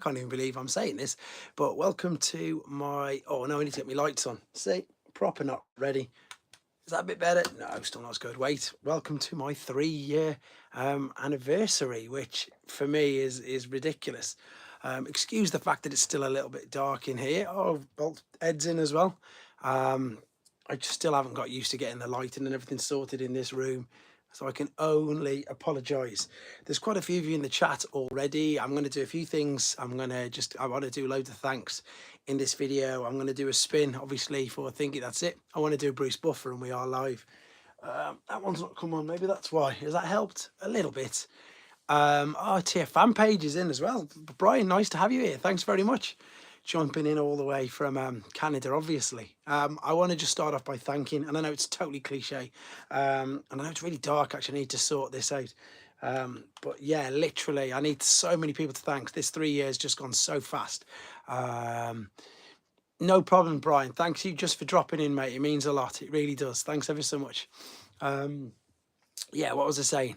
can't even believe I'm saying this, but welcome to my, oh no, I need to get my lights on. See, proper not ready. Is that a bit better? No, still not as good. Wait, welcome to my 3-year anniversary, which for me is ridiculous. Excuse the fact that it's still a little bit dark in here. Oh, bolt Ed's in as well. I just still haven't got used to getting the lighting and everything sorted in this room, so I can only apologise. There's quite a few of you in the chat already. I'm going to do a few things. I want to do loads of thanks in this video. I'm going to do a spin, obviously, for thinking that's it. I want to do a Bruce Buffer, and we are live. That one's not come on. Maybe that's why. Has that helped a little bit? TF fan page is in as well. Brian, nice to have you here. Thanks very much. Jumping in all the way from Canada, obviously. I want to just start off by thanking, and I know it's totally cliche, and I know it's really dark, actually. I need to sort this out. But yeah, literally, I need so many people to thank. This 3 years just gone so fast. No problem, Brian. Thanks you just for dropping in, mate. It means a lot. It really does. Thanks ever so much. Yeah, what was I saying?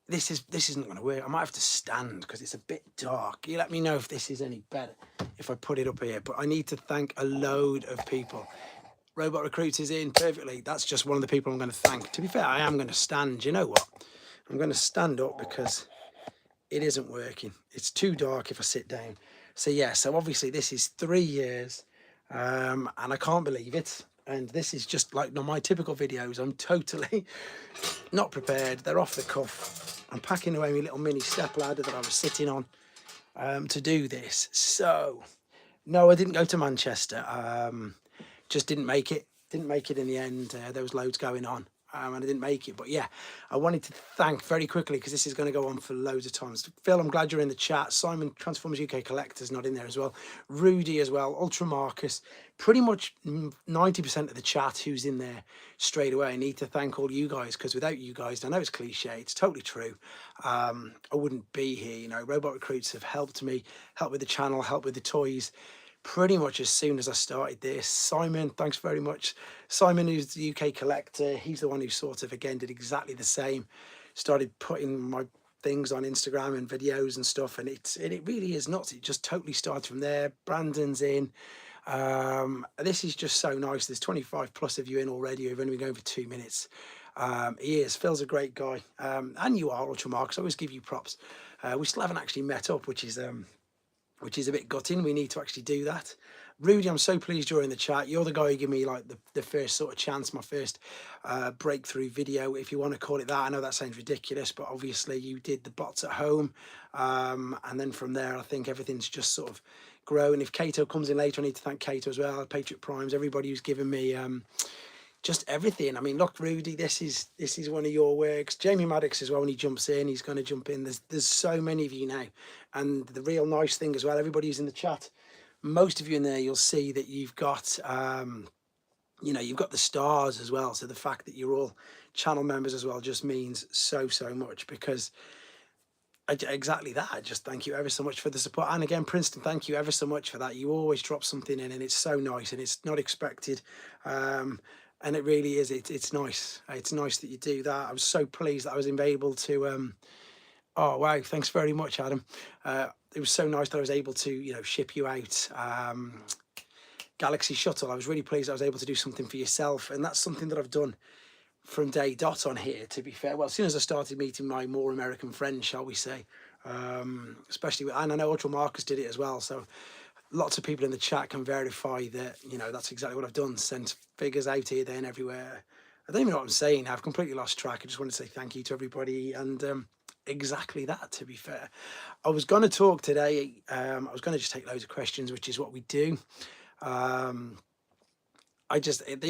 This isn't going to work. I might have to stand because it's a bit dark. You let me know if this is any better if I put it up here. But I need to thank a load of people. Robot Recruits is in perfectly. That's just one of the people I'm going to thank. To be fair, I am going to stand. You know what? I'm going to stand up because it isn't working. It's too dark if I sit down. So yeah, so obviously this is 3 years, and I can't believe it. And this is just like my typical videos. I'm totally not prepared. They're off the cuff. I'm packing away my little mini step ladder that I was sitting on to do this. So no, I didn't go to Manchester. Just didn't make it. Didn't make it in the end. There was loads going on. And I didn't make it. But yeah, I wanted to thank very quickly, because this is going to go on for loads of times. Phil, I'm glad you're in the chat. Simon, Transformers UK Collector's not in there as well. Rudy as well. Ultra Marcus. Pretty much 90% of the chat who's in there straight away. I need to thank all you guys, because without you guys, I know it's cliche, it's totally true. I wouldn't be here. You know, Robot Recruits have helped me, helped with the channel, helped with the toys. Pretty much as soon as I started this. Simon, thanks very much. Simon, who's the UK collector, he's the one who sort of, again, did exactly the same. Started putting my things on Instagram and videos and stuff, and it really is nuts. It just totally started from there. Brandon's in. This is just so nice. There's 25 plus of you in already. We've only been going for 2 minutes. He is. Phil's a great guy. And you are, Ultra Marcus. I always give you props. We still haven't actually met up, which is a bit gutting. We need to actually do that. Rudy, I'm so pleased you're in the chat. You're the guy who gave me like the first sort of chance, my first breakthrough video, if you want to call it that. I know that sounds ridiculous, but obviously you did the bots at home. And then from there, I think everything's just sort of grown. If Kato comes in later, I need to thank Kato as well, Patriot Primes, everybody who's given me just everything. I mean, look, Rudy, this is one of your works. Jamie Maddox as well, when he jumps in, he's going to jump in. There's so many of you now. And the real nice thing as well, everybody who's in the chat, most of you in there, you'll see that you've got, you've got the stars as well. So the fact that you're all channel members as well just means so much, because exactly that. I just thank you ever so much for the support. And again, Princeton, thank you ever so much for that. You always drop something in, and it's so nice, and it's not expected. And it really is. It's nice. It's nice that you do that. I was so pleased that I was able to. Oh wow! Thanks very much, Adam. It was so nice that I was able to, ship you out Galaxy Shuttle. I was really pleased I was able to do something for yourself, and that's something that I've done from day dot on here. To be fair, well, as soon as I started meeting my more American friends, shall we say, especially and I know Ultra Marcus did it as well. So lots of people in the chat can verify that, that's exactly what I've done. Sent figures out here, there and everywhere. I don't even know what I'm saying. I've completely lost track. I just want to say thank you to everybody. And exactly that, to be fair. I was going to talk today. I was going to just take loads of questions, which is what we do. They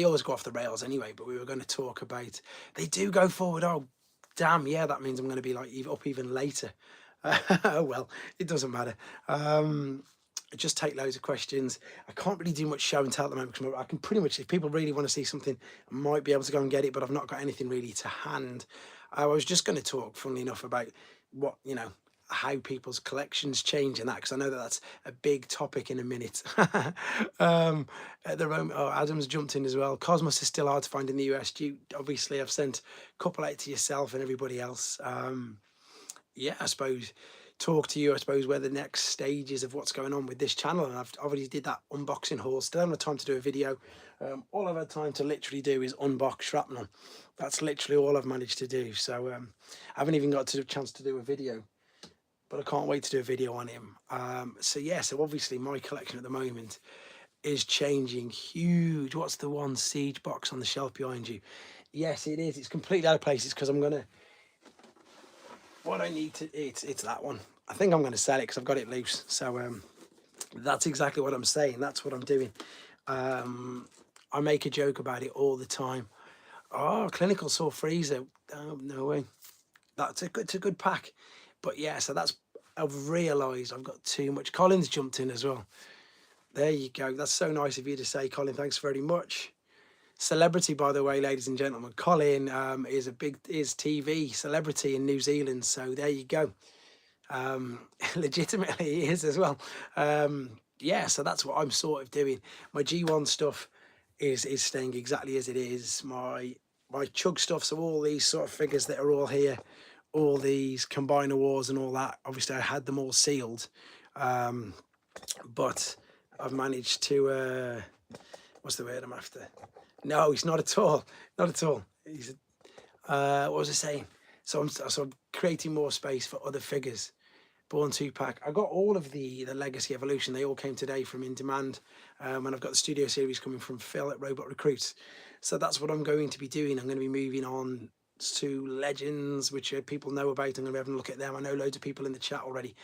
always go off the rails anyway, but we were going to talk about, they do go forward. Oh, damn. Yeah, that means I'm going to be up even later. Oh, well, it doesn't matter. I just take loads of questions. I can't really do much show and tell at the moment, because I can pretty much, if people really want to see something, I might be able to go and get it, but I've not got anything really to hand. I was just going to talk, funnily enough, about what, how people's collections change and that, because I know that that's a big topic in a minute. At the moment, Adam's jumped in as well. Cosmos is still hard to find in the US. Obviously, I've sent a couple out to yourself and everybody else. Yeah, I suppose talk to you, I suppose, where the next stages of what's going on with this channel. And I've already did that unboxing haul. Still haven't had time to do a video. All I've had time to literally do is unbox shrapnel. That's literally all I've managed to do. So I haven't even got to a chance to do a video, but I can't wait to do a video on him. So yeah, so obviously my collection at the moment is changing huge. What's the one Siege box on the shelf behind you? Yes, it is. It's completely out of place. It's because I'm gonna, what I need to, it's that one. I think I'm going to sell it because I've got it loose. So that's exactly what I'm saying. That's what I'm doing. I make a joke about it all the time. Oh, clinical saw freezer. Oh, no way. It's a good pack. But yeah, so that's, I've realised I've got too much. Colin's jumped in as well. There you go. That's so nice of you to say, Colin. Thanks very much. Celebrity, by the way, ladies and gentlemen. Colin is TV celebrity in New Zealand. So there you go. Legitimately he is as well. Yeah, so that's what I'm sort of doing. My G1 stuff is staying exactly as it is. My chug stuff, so all these sort of figures that are all here, all these Combiner Wars and all that, obviously I had them all sealed, but I've managed to what's the word I'm after? No, he's not at all, not at all. He's what was I saying? So I'm creating more space for other figures. Born 2-pack. I got all of the Legacy Evolution. They all came today from In Demand. And I've got the Studio Series coming from Phil at Robot Recruits. So that's what I'm going to be doing. I'm going to be moving on to Legends, which people know about. I'm going to be having a look at them. I know loads of people in the chat already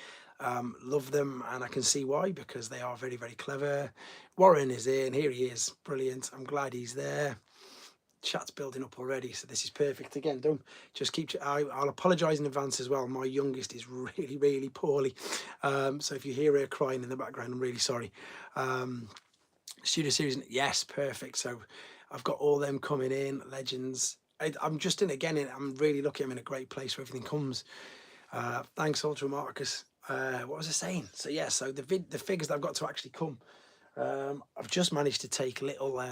love them, and I can see why, because they are very, very clever. Warren is in. Here he is. Brilliant. I'm glad he's there. Chat's building up already, so this is perfect. Again, don't just keep, I'll apologize in advance as well. My youngest is really, really poorly, so if you hear her crying in the background, I'm really sorry. Studio Series, yes, perfect. So I've got all them coming in. Legends, I'm just in again, I'm really lucky. I'm in a great place where everything comes. Thanks, Ultra Marcus. What was I saying? So yeah, so the figures that I've got to actually come, I've just managed to take little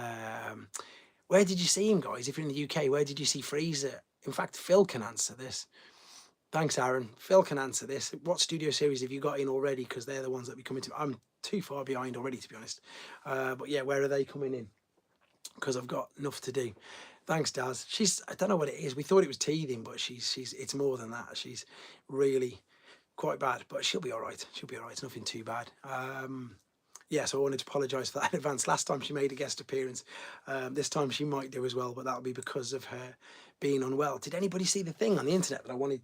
where did you see him, guys? If you're in the UK, where did you see Freezer? In fact, Phil can answer this. Thanks, Aaron. Phil can answer this. What Studio Series have you got in already? Because they're the ones that be coming to. I'm too far behind already, to be honest. But yeah, where are they coming in? Because I've got enough to do. Thanks, Daz. I don't know what it is. We thought it was teething, but it's more than that. She's really quite bad, but she'll be all right. She'll be all right. It's nothing too bad. Yeah, so I wanted to apologise for that in advance. Last time she made a guest appearance. This time she might do as well, but that'll be because of her being unwell. Did anybody see the thing on the internet that I wanted?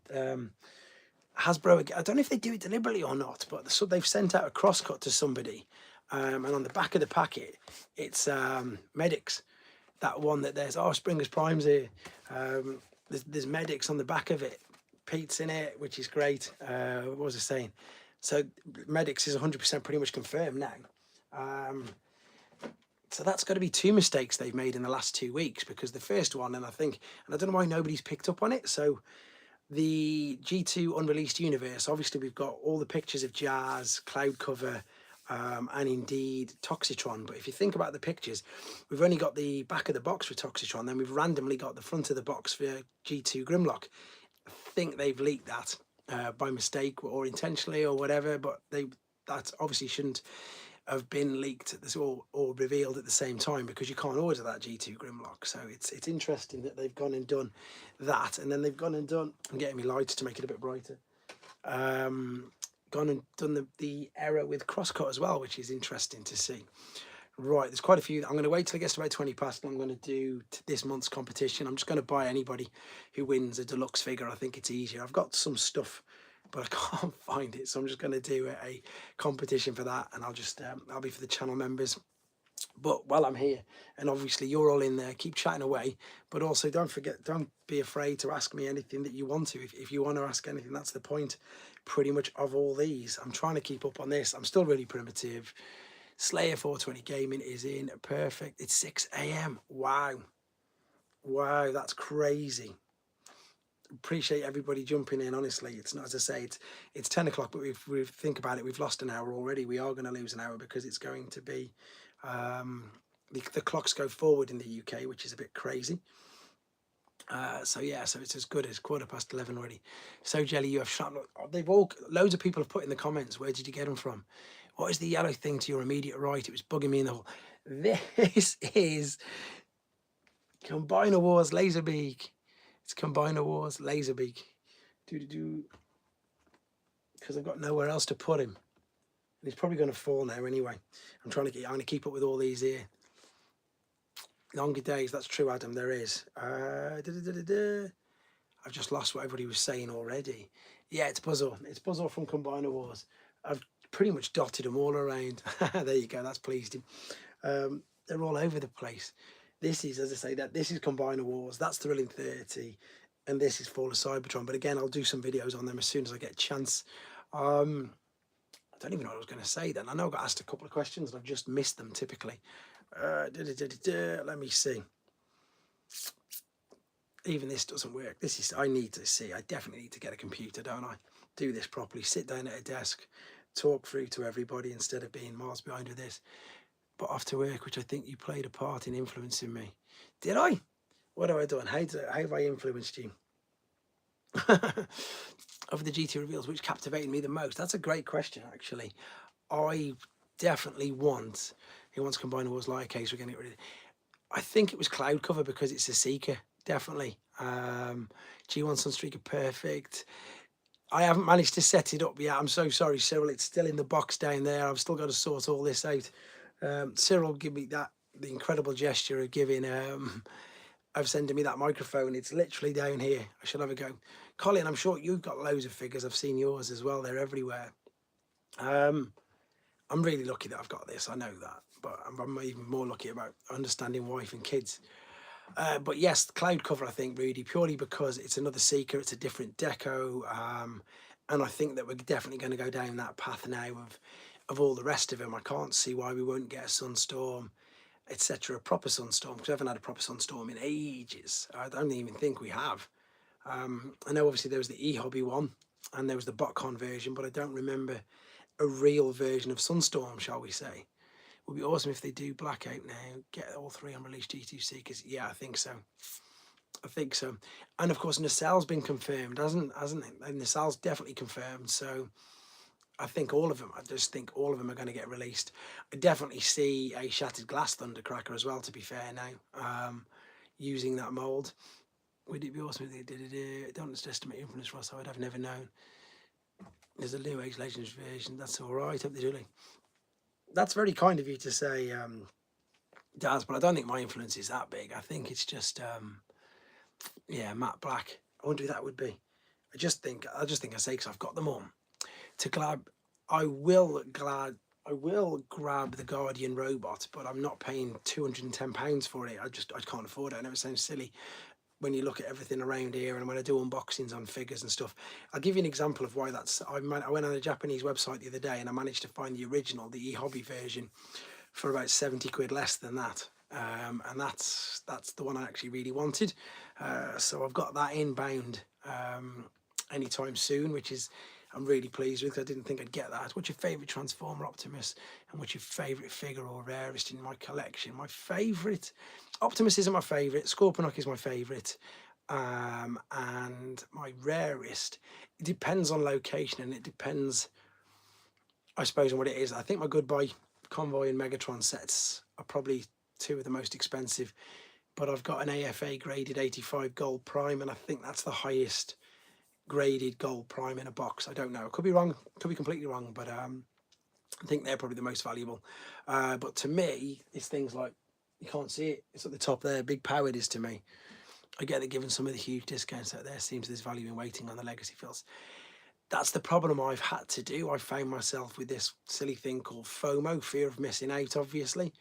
Hasbro, I don't know if they do it deliberately or not, but so they've sent out a crosscut to somebody, and on the back of the packet, it's Medics. That one that there's, oh, Springer's Prime's here. There's Medics on the back of it. Pete's in it, which is great. What was I saying? So Medics is 100% pretty much confirmed now. So that's got to be 2 mistakes they've made in the last 2 weeks, because the first one, and I don't know why nobody's picked up on it. So the G2 Unreleased Universe, obviously we've got all the pictures of Jazz, Cloud Cover, and indeed Toxitron. But if you think about the pictures, we've only got the back of the box for Toxitron, then we've randomly got the front of the box for G2 Grimlock. I think they've leaked that by mistake or intentionally or whatever, but that obviously shouldn't have been leaked or revealed at the same time, because you can't order that G2 Grimlock. So it's interesting that they've gone and done that, and then they've gone and done, I'm getting me lights to make it a bit brighter, gone and done the error with crosscut as well, which is interesting to see. Right, there's quite a few. I'm going to wait till it gets to about 20 past, and I'm going to do this month's competition. I'm just going to buy anybody who wins a deluxe figure. I think it's easier. I've got some stuff, but I can't find it, so I'm just going to do a competition for that, and I'll be for the channel members. But while I'm here, and obviously you're all in there, keep chatting away, but also don't be afraid to ask me anything that you want to. If you want to ask anything, that's the point pretty much of all these. I'm trying to keep up on this. I'm still really primitive. Slayer 420 Gaming is in. Perfect. It's 6 a.m. Wow, that's crazy. Appreciate everybody jumping in. Honestly, it's not, as I say, it's 10 o'clock, but we think about it, we've lost an hour already. We are going to lose an hour because it's going to be the clocks go forward in the UK, which is a bit crazy. So yeah, so it's as good as 11:15 already. So Jelly, you have shrapnel. They've all, loads of people have put in the comments, where did you get them from? What is the yellow thing to your immediate right? It was bugging me in the hole. This is Combiner Wars Laserbeak. It's Combiner Wars Laserbeak. Do, because I've got nowhere else to put him. And he's probably going to fall now anyway. I'm trying to keep up with all these here. Longer days, that's true, Adam, there is. I've just lost what everybody was saying already. Yeah, it's Puzzle. It's Puzzle from Combiner Wars. I've pretty much dotted them all around. There you go, that's pleased him. They're all over the place. This is, as I say, this is Combiner Wars. That's Thrilling 30. And this is Fall of Cybertron. But again, I'll do some videos on them as soon as I get a chance. I don't even know what I was going to say then. I know I got asked a couple of questions and I've just missed them typically. Let me see. Even this doesn't work. I need to see. I definitely need to get a computer, don't I? Do this properly. Sit down at a desk, talk through to everybody instead of being miles behind with this. But off to work, which I think you played a part in influencing me. Did I? What have I done? How have I influenced you? Of the GT reveals, which captivated me the most? That's a great question, actually. I definitely want, who wants Combiner Wars Light Case, we're going to get rid of it. I think it was Cloud Cover because it's a Seeker, definitely. G1 Sunstreaker, perfect. I haven't managed to set it up yet. I'm so sorry, Cyril. It's still in the box down there. I've still got to sort all this out. Cyril give me the incredible gesture of giving, of sending me that microphone. It's literally down here. I should have a go. Colin, I'm sure you've got loads of figures. I've seen yours as well. They're everywhere. I'm really lucky that I've got this. I know that, but I'm even more lucky about understanding wife and kids. But yes, Cloud Cover, I think, Rudy, purely because it's another Seeker, it's a different deco, and I think that we're definitely going to go down that path now of all the rest of them. I can't see why we won't get a Sunstorm, etc., a proper Sunstorm, because we haven't had a proper Sunstorm in ages. I don't even think we have. I know obviously there was the e-hobby one, and there was the BotCon version, but I don't remember a real version of Sunstorm, shall we say. It would be awesome if they do Blackout now, get all three unreleased G2 Seekers. Yeah, I think so. I think so. And of course, Nacel's been confirmed, hasn't it? And Nacel's definitely confirmed. So I think all of them, I just think all of them are going to get released. I definitely see a Shattered Glass Thundercracker as well, to be fair now, using that mould. Would it be awesome if they did it? Don't underestimate Infamous Russ, I'd have never known. There's a New Age Legends version, that's all right, hope they're doing. That's very kind of you to say, Daz, but I don't think my influence is that big. I think it's just, yeah, matte black. I wonder who that would be. I just think I say because I've got them all. To grab, I will grab the Guardian robot, but I'm not paying £210 for it. I can't afford it. I know it sounds silly when you look at everything around here and when I do unboxings on figures and stuff. I'll give you an example of why that's. I went on a Japanese website the other day and I managed to find the original, the e-hobby version, for about 70 quid less than that. And that's the one I actually really wanted. So I've got that inbound anytime soon, which is I'm really pleased with. I didn't think I'd get that. What's your favourite Transformer Optimus? And what's your favourite figure or rarest in my collection? My favourite Optimus isn't my favourite. Scorponok is my favourite. And my rarest, it depends on location and it depends, I suppose, on what it is. I think my Goodbye Convoy and Megatron sets are probably two of the most expensive, but I've got an AFA graded 85 gold prime, and I think that's the highest graded gold prime in a box. I don't know. I could be wrong. Could be completely wrong, but I think they're probably the most valuable. But to me, it's things like, you can't see it. It's at the top there. Big Powered is to me. I get that given some of the huge discounts out there, seems there's value in waiting on the legacy fills. That's the problem I've had to do. I found myself with this silly thing called FOMO, fear of missing out, obviously.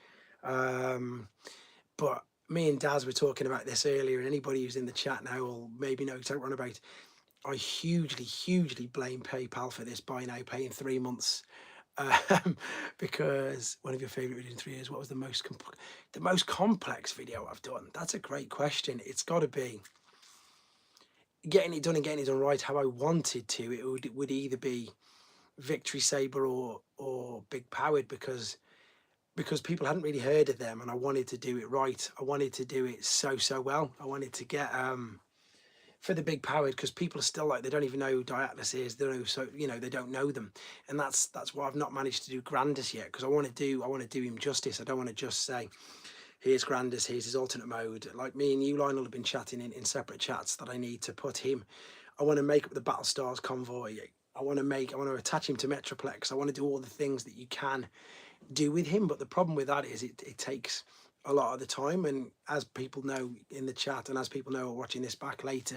But me and Daz were talking about this earlier, and anybody who's in the chat now will maybe know what I'm about. I hugely blame PayPal for this buy now, pay in 3 months. Because one of your favourite videos in 3 years, what was the most complex video I've done? That's a great question. It's got to be getting it done and getting it done right how I wanted to. It would either be Victory Saber or Big Powered, because because people hadn't really heard of them, and I wanted to do it right. I wanted to do it so well. I wanted to get for the big powered, because people are still like, they don't even know who Diatlas is. They don't know, so you know, they don't know them, and that's why I've not managed to do Grandis yet, because I want to do him justice. I don't want to just say, here's Grandis, here's his alternate mode. Like me and you, Lionel, have been chatting in separate chats that I need to put him. I want to make up the Battle Stars convoy. I want to attach him to Metroplex. I want to do all the things that you can do with him. But the problem with that is it takes a lot of the time. And as people know in the chat, and as people know watching this back later,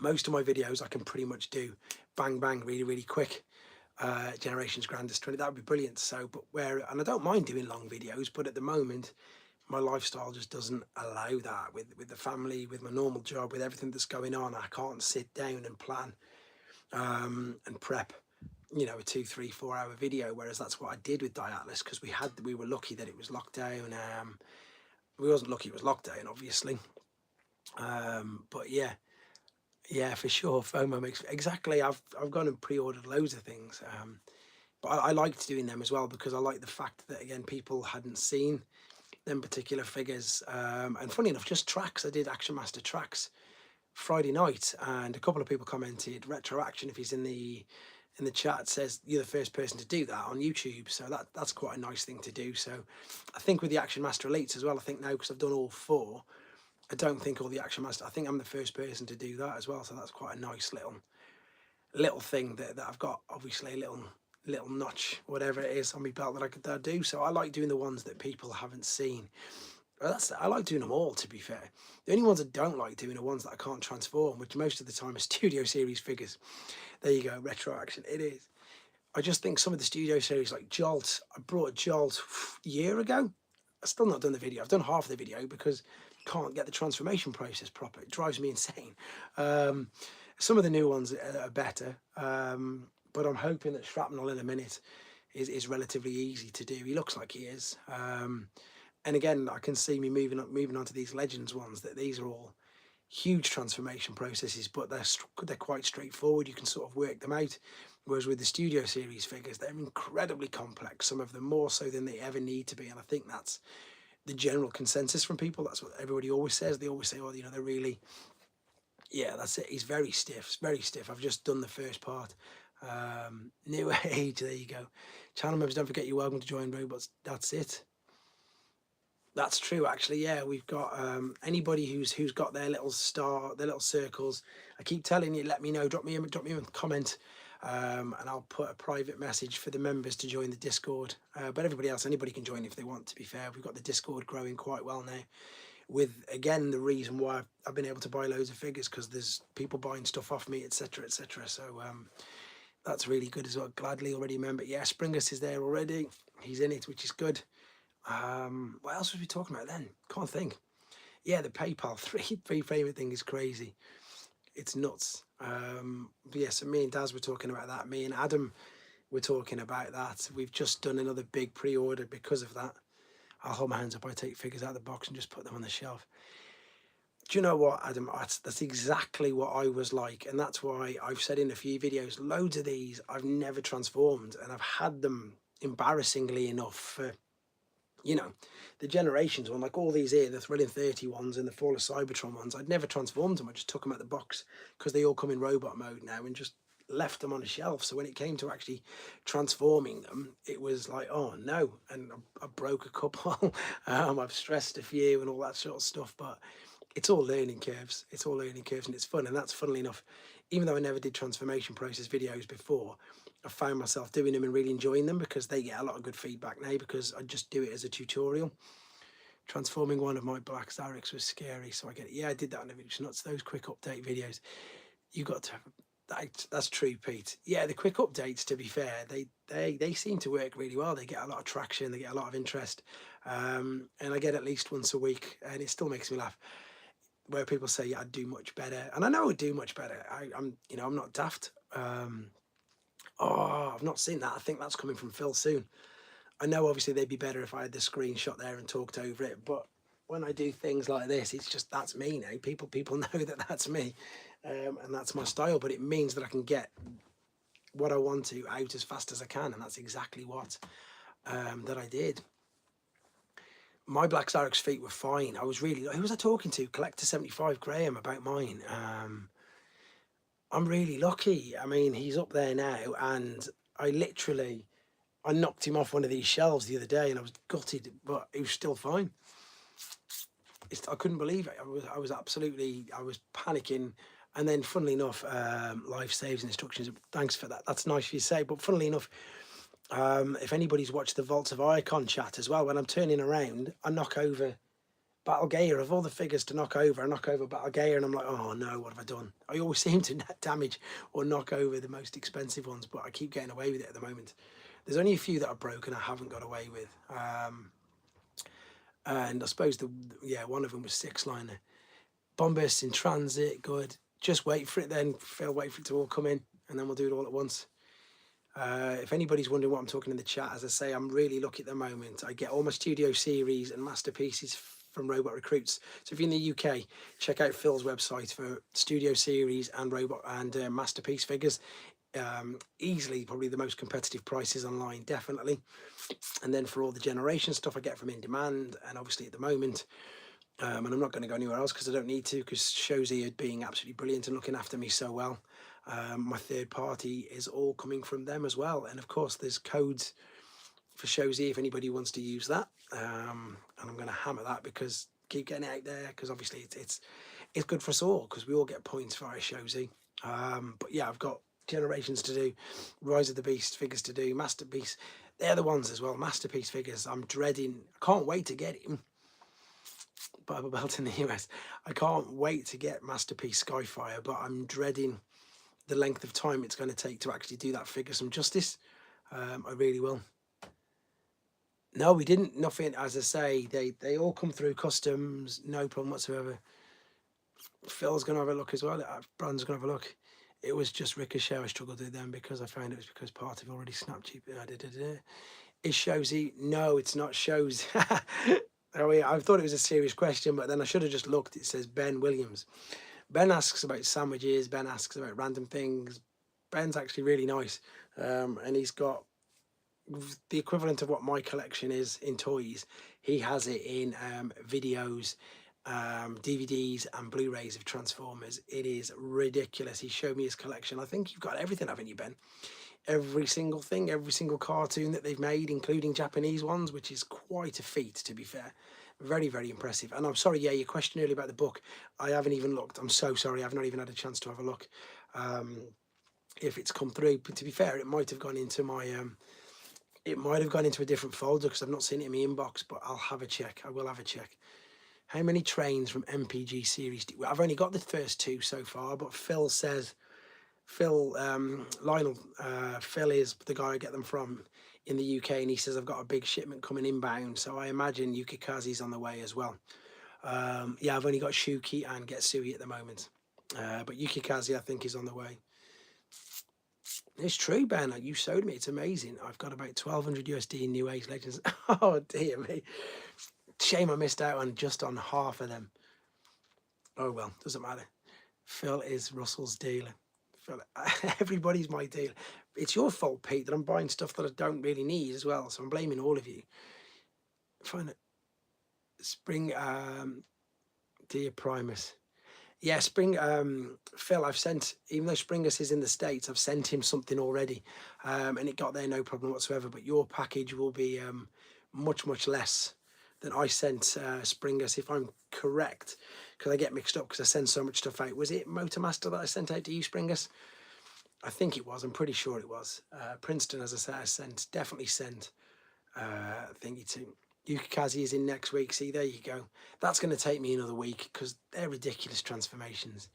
most of my videos I can pretty much do bang bang really quick. Generations Grandest 20, that would be brilliant. So, and I don't mind doing long videos, but at the moment my lifestyle just doesn't allow that with the family, with my normal job, with everything that's going on. I can't sit down and plan and prep, you know, a 2, 3, 4 hour video, whereas that's what I did with Diatlas, because we were lucky that it was lockdown. We wasn't lucky it was lockdown, obviously, but yeah, for sure, FOMO makes, exactly. I've gone and pre-ordered loads of things, but I liked doing them as well, because I like the fact that, again, people hadn't seen them particular figures, and funny enough, just tracks. I did Action Master tracks Friday night, and a couple of people commented, Retro Action, if he's in the chat, says you're the first person to do that on YouTube, so that's quite a nice thing to do. So I think with the Action Master Elites as well, I think now, because I've done all 4, I don't think all the Action Master, I think I'm the first person to do that as well, so that's quite a nice little thing that I've got, obviously a little notch, whatever it is, on my belt that I could do. So I like doing the ones that people haven't seen. I like doing them all, to be fair. The only ones I don't like doing are ones that I can't transform, which most of the time are Studio Series figures. There you go, Retro Action, it is. I just think some of the Studio Series, like Jolt, I brought Jolt a year ago. I've still not done the video. I've done half the video because I can't get the transformation process proper. It drives me insane. Some of the new ones are better, but I'm hoping that Shrapnel in a minute is relatively easy to do. He looks like he is. And again, I can see me moving on to these Legends ones, that these are all huge transformation processes, but they're quite straightforward. You can sort of work them out. Whereas with the Studio Series figures, they're incredibly complex, some of them more so than they ever need to be. And I think that's the general consensus from people. That's what everybody always says. They always say, oh, you know, they're really, yeah, that's it. He's very stiff, very stiff. I've just done the first part. New age, there you go. Channel members, don't forget you're welcome to join Robots. That's it. That's true, actually. Yeah, we've got anybody who's got their little star, their little circles. I keep telling you, let me know. Drop me a comment, and I'll put a private message for the members to join the Discord. But everybody else, anybody can join if they want. To be fair, we've got the Discord growing quite well now. With, again, the reason why I've been able to buy loads of figures, because there's people buying stuff off me, etc., etc. So that's really good as well. Gladly already a member. Yeah, Springus is there already. He's in it, which is good. What else was we talking about then? Can't think. Yeah, the PayPal 3 payment thing is crazy. It's nuts. But yeah, so me and Daz were talking about that. Me and Adam were talking about that. We've just done another big pre-order because of that. I'll hold my hands up. I take figures out of the box and just put them on the shelf. Do you know what, Adam? That's exactly what I was like, and that's why I've said in a few videos, loads of these I've never transformed, and I've had them embarrassingly enough for, you know, the Generations one, like all these here, the Thrilling 30 ones and the Fall of Cybertron ones, I'd never transformed them. I just took them out the box because they all come in robot mode now, and just left them on a shelf. So when it came to actually transforming them, it was like, oh no, and I broke a couple. I've stressed a few and all that sort of stuff, but it's all learning curves. It's all learning curves, and it's fun. And that's, funnily enough, even though I never did transformation process videos before, I found myself doing them and really enjoying them, because they get a lot of good feedback now, because I just do it as a tutorial. Transforming one of my Black Zarix was scary, so I get it. Yeah, I did that on the video. It's nuts, those quick update videos. You got to, that's true, Pete. Yeah, the quick updates, to be fair, they seem to work really well. They get a lot of traction, they get a lot of interest, and I get at least once a week, and it still makes me laugh, where people say, yeah, I'd do much better. And I know I'd do much better. I'm you know, I'm not daft. Oh, I've not seen that. I think that's coming from Phil soon. I know obviously they'd be better if I had the screenshot there and talked over it, but when I do things like this, it's just, that's me now. People know that that's me, and that's my style, but it means that I can get what I want to out as fast as I can, and that's exactly what that I did. My Black Xerox feet were fine. I was really, who was I talking to? Collector 75 Graham about mine. I'm really lucky. I mean, he's up there now, and I knocked him off one of these shelves the other day, and I was gutted, but he was still fine. I couldn't believe it. I was panicking. And then, funnily enough, life saves instructions. Thanks for that. That's nice for you to say. But funnily enough, if anybody's watched the Vaults of Icon chat as well, when I'm turning around, I knock over Battle Gaia. Of all the figures to knock over, I knock over Battle Gaia, and I'm like, oh no, what have I done? I always seem to damage or knock over the most expensive ones, but I keep getting away with it at the moment. There's only a few that are broken I haven't got away with. And I suppose one of them was 6-liner. Bombers in transit, good. Just wait for it then, Phil, wait for it to all come in, and then we'll do it all at once. If anybody's wondering what I'm talking in the chat, as I say, I'm really lucky at the moment. I get all my Studio Series and Masterpieces from Robot Recruits. So if you're in the UK, check out Phil's website for Studio Series and Robot and Masterpiece figures. Easily probably the most competitive prices online, definitely. And then for all the generation stuff I get from In Demand, and obviously at the moment, and I'm not going to go anywhere else because I don't need to, because Shozy are being absolutely brilliant and looking after me so well. My third party is all coming from them as well, and of course there's codes for Shozy if anybody wants to use that, and I'm going to hammer that because keep getting it out there, because obviously it's good for us all because we all get points via Shozy. But yeah, I've got generations to do, Rise of the Beast figures to do, Masterpiece, they're the ones as well. Masterpiece figures I'm dreading. I can't wait to get him. Bible Belt in the US. I can't wait to get Masterpiece Skyfire, but I'm dreading the length of time it's going to take to actually do that figure some justice. I really will. No, we didn't. Nothing. As I say, they all come through customs, no problem whatsoever. Phil's going to have a look as well. Brand's going to have a look. It was just Ricochet I struggled with them because I found it was because part of already snapped cheap. Is Shozy? No, it's not Shozy. Oh, yeah, I thought it was a serious question, but then I should have just looked. It says Ben Williams. Ben asks about sandwiches. Ben asks about random things. Ben's actually really nice, and he's got the equivalent of what my collection is in toys. He has it in videos, DVDs and Blu-rays of Transformers. It is ridiculous. He showed me his collection. I think you've got everything, haven't you, Ben? Every single thing, every single cartoon that they've made, including Japanese ones, which is quite a feat, to be fair. Very, very impressive. And I'm sorry, yeah, your question earlier about the book, I haven't even looked. I'm so sorry. I've not even had a chance to have a look. If it's come through, but to be fair, it might have gone into my it might have gone into a different folder because I've not seen it in my inbox, but I'll have a check. I will have a check. How many trains from MPG series well, I've only got the first 2 so far, but Phil says Lionel, Phil is the guy I get them from in the UK, and he says I've got a big shipment coming inbound, so I imagine Yukikazi's on the way as well. Yeah, I've only got Shuki and Getsui at the moment, but Yukikazi I think is on the way. It's true, Ben. You showed me. It's amazing. I've got about 1,200 USD in New Age Legends. Oh dear me. Shame I missed out on half of them. Oh well, doesn't matter. Phil is Russell's dealer. Everybody's my dealer. It's your fault, Pete, that I'm buying stuff that I don't really need as well, so I'm blaming all of you. Find it. Spring dear Primus. Yeah, Spring Phil, I've sent, even though Springus is in the States, I've sent him something already, and it got there no problem whatsoever, but your package will be much less than I sent Springus, if I'm correct, because I get mixed up because I send so much stuff out. Was it Motormaster that I sent out to you, Springus? I think it was. I'm pretty sure it was. Princeton, as I say, I definitely sent thingy to. Yukikazi is in next week. See, there you go. That's going to take me another week because they're ridiculous transformations.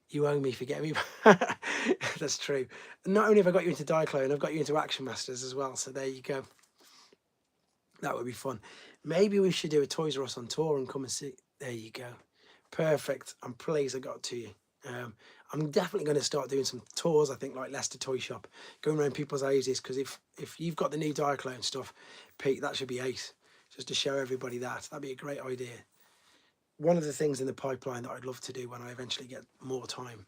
You owe me for getting me. That's true. Not only have I got you into Diaclone, I've got you into Action Masters as well. So there you go. That would be fun. Maybe we should do a Toys R Us on tour and come and see. There you go. Perfect. I'm pleased I got to you. I'm definitely going to start doing some tours, I think, like Leicester Toy Shop, going around people's houses, because if you've got the new Diaclone stuff, Pete, that should be ace, just to show everybody that. That'd be a great idea. One of the things in the pipeline that I'd love to do when I eventually get more time,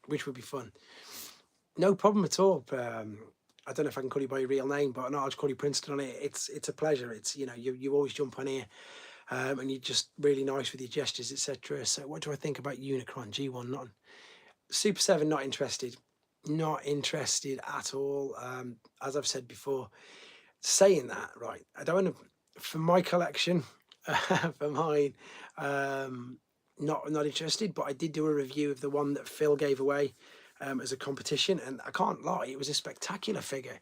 which would be fun. No problem at all. I don't know if I can call you by your real name, but no, I'll just call you Princeton on it. It's a pleasure. It's, you know, you always jump on here, and you're just really nice with your gestures, etc. So what do I think about Unicron G1? Not Super 7, not interested. Not interested at all. As I've said before, saying that, right, I don't want to, for my collection, for mine, not interested, but I did do a review of the one that Phil gave away as a competition, and I can't lie, it was a spectacular figure.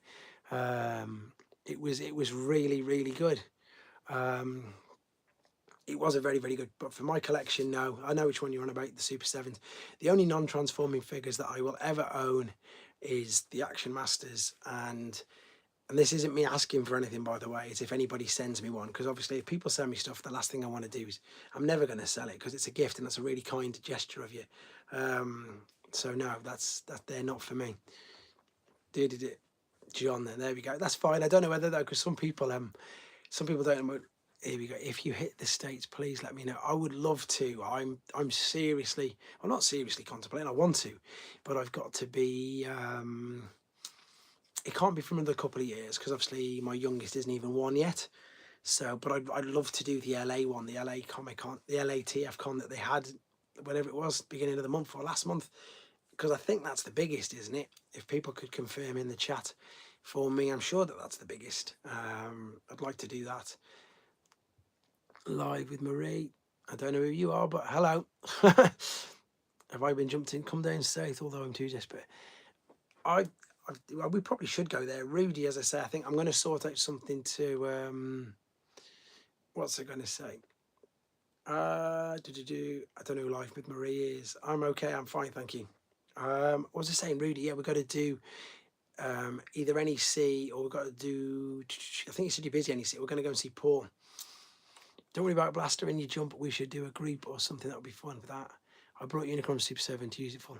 It was really, really good. It was a very, very good, but for my collection, no. I know which one you're on about, the Super 7s. The only non-transforming figures that I will ever own is the Action Masters, and this isn't me asking for anything, by the way. It's if anybody sends me one, because obviously if people send me stuff, the last thing I want to do is, I'm never going to sell it because it's a gift and that's a really kind gesture of you. So no, they're not for me. Did it, John? There we go. That's fine. I don't know whether though, because some people don't know. Here we go. If you hit the States, please let me know. I would love to. I'm seriously, well, not seriously contemplating. I want to, but I've got to be. It can't be for another couple of years because obviously my youngest isn't even one yet. So, but I'd love to do the LA one, the LA Comic Con, the LA TF Con that they had, whatever it was, beginning of the month or last month, because I think that's the biggest, isn't it? If people could confirm in the chat for me, I'm sure that that's the biggest. I'd like to do that. Live with Marie. I don't know who you are, but hello. Have I been jumped in? Come down south, although I'm too desperate. Well, we probably should go there. Rudy, as I say, I think I'm going to sort out something to, what's I going to say? I don't know who Live with Marie is. I'm okay. I'm fine. Thank you. What was I saying, Rudy? Yeah, we've got to do either NEC or we've got to do, I think you said you're busy, NEC. We're going to go and see Paul. Don't worry about Blaster in your jump. We should do a group or something. That would be fun for that. I brought Unicron Super 7 to use it for.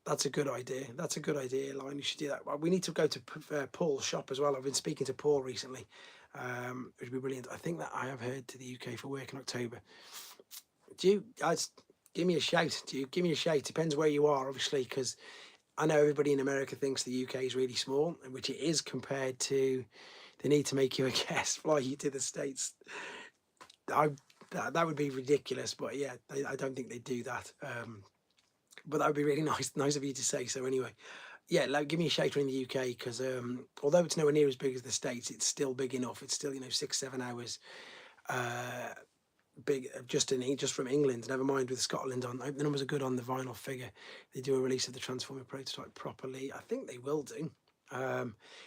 That's a good idea. That's a good idea, Line. You should do that. Well, we need to go to Paul's shop as well. I've been speaking to Paul recently. It would be brilliant. I think that I have heard to the UK for work in October. Do you guys give me a shout? Do you give me a shout? Depends where you are, obviously, because I know everybody in America thinks the UK is really small, which it is compared to the need to make you a guest, fly you to the States. That would be ridiculous, but yeah, I don't think they do that. But that would be really nice of you to say. So anyway, yeah, like give me a shout in the UK because although it's nowhere near as big as the States, it's still big enough. It's still 6-7 hours big just from England. Never mind with Scotland on. I hope the numbers are good on the vinyl figure. They do a release of the Transformer prototype properly. I think they will do.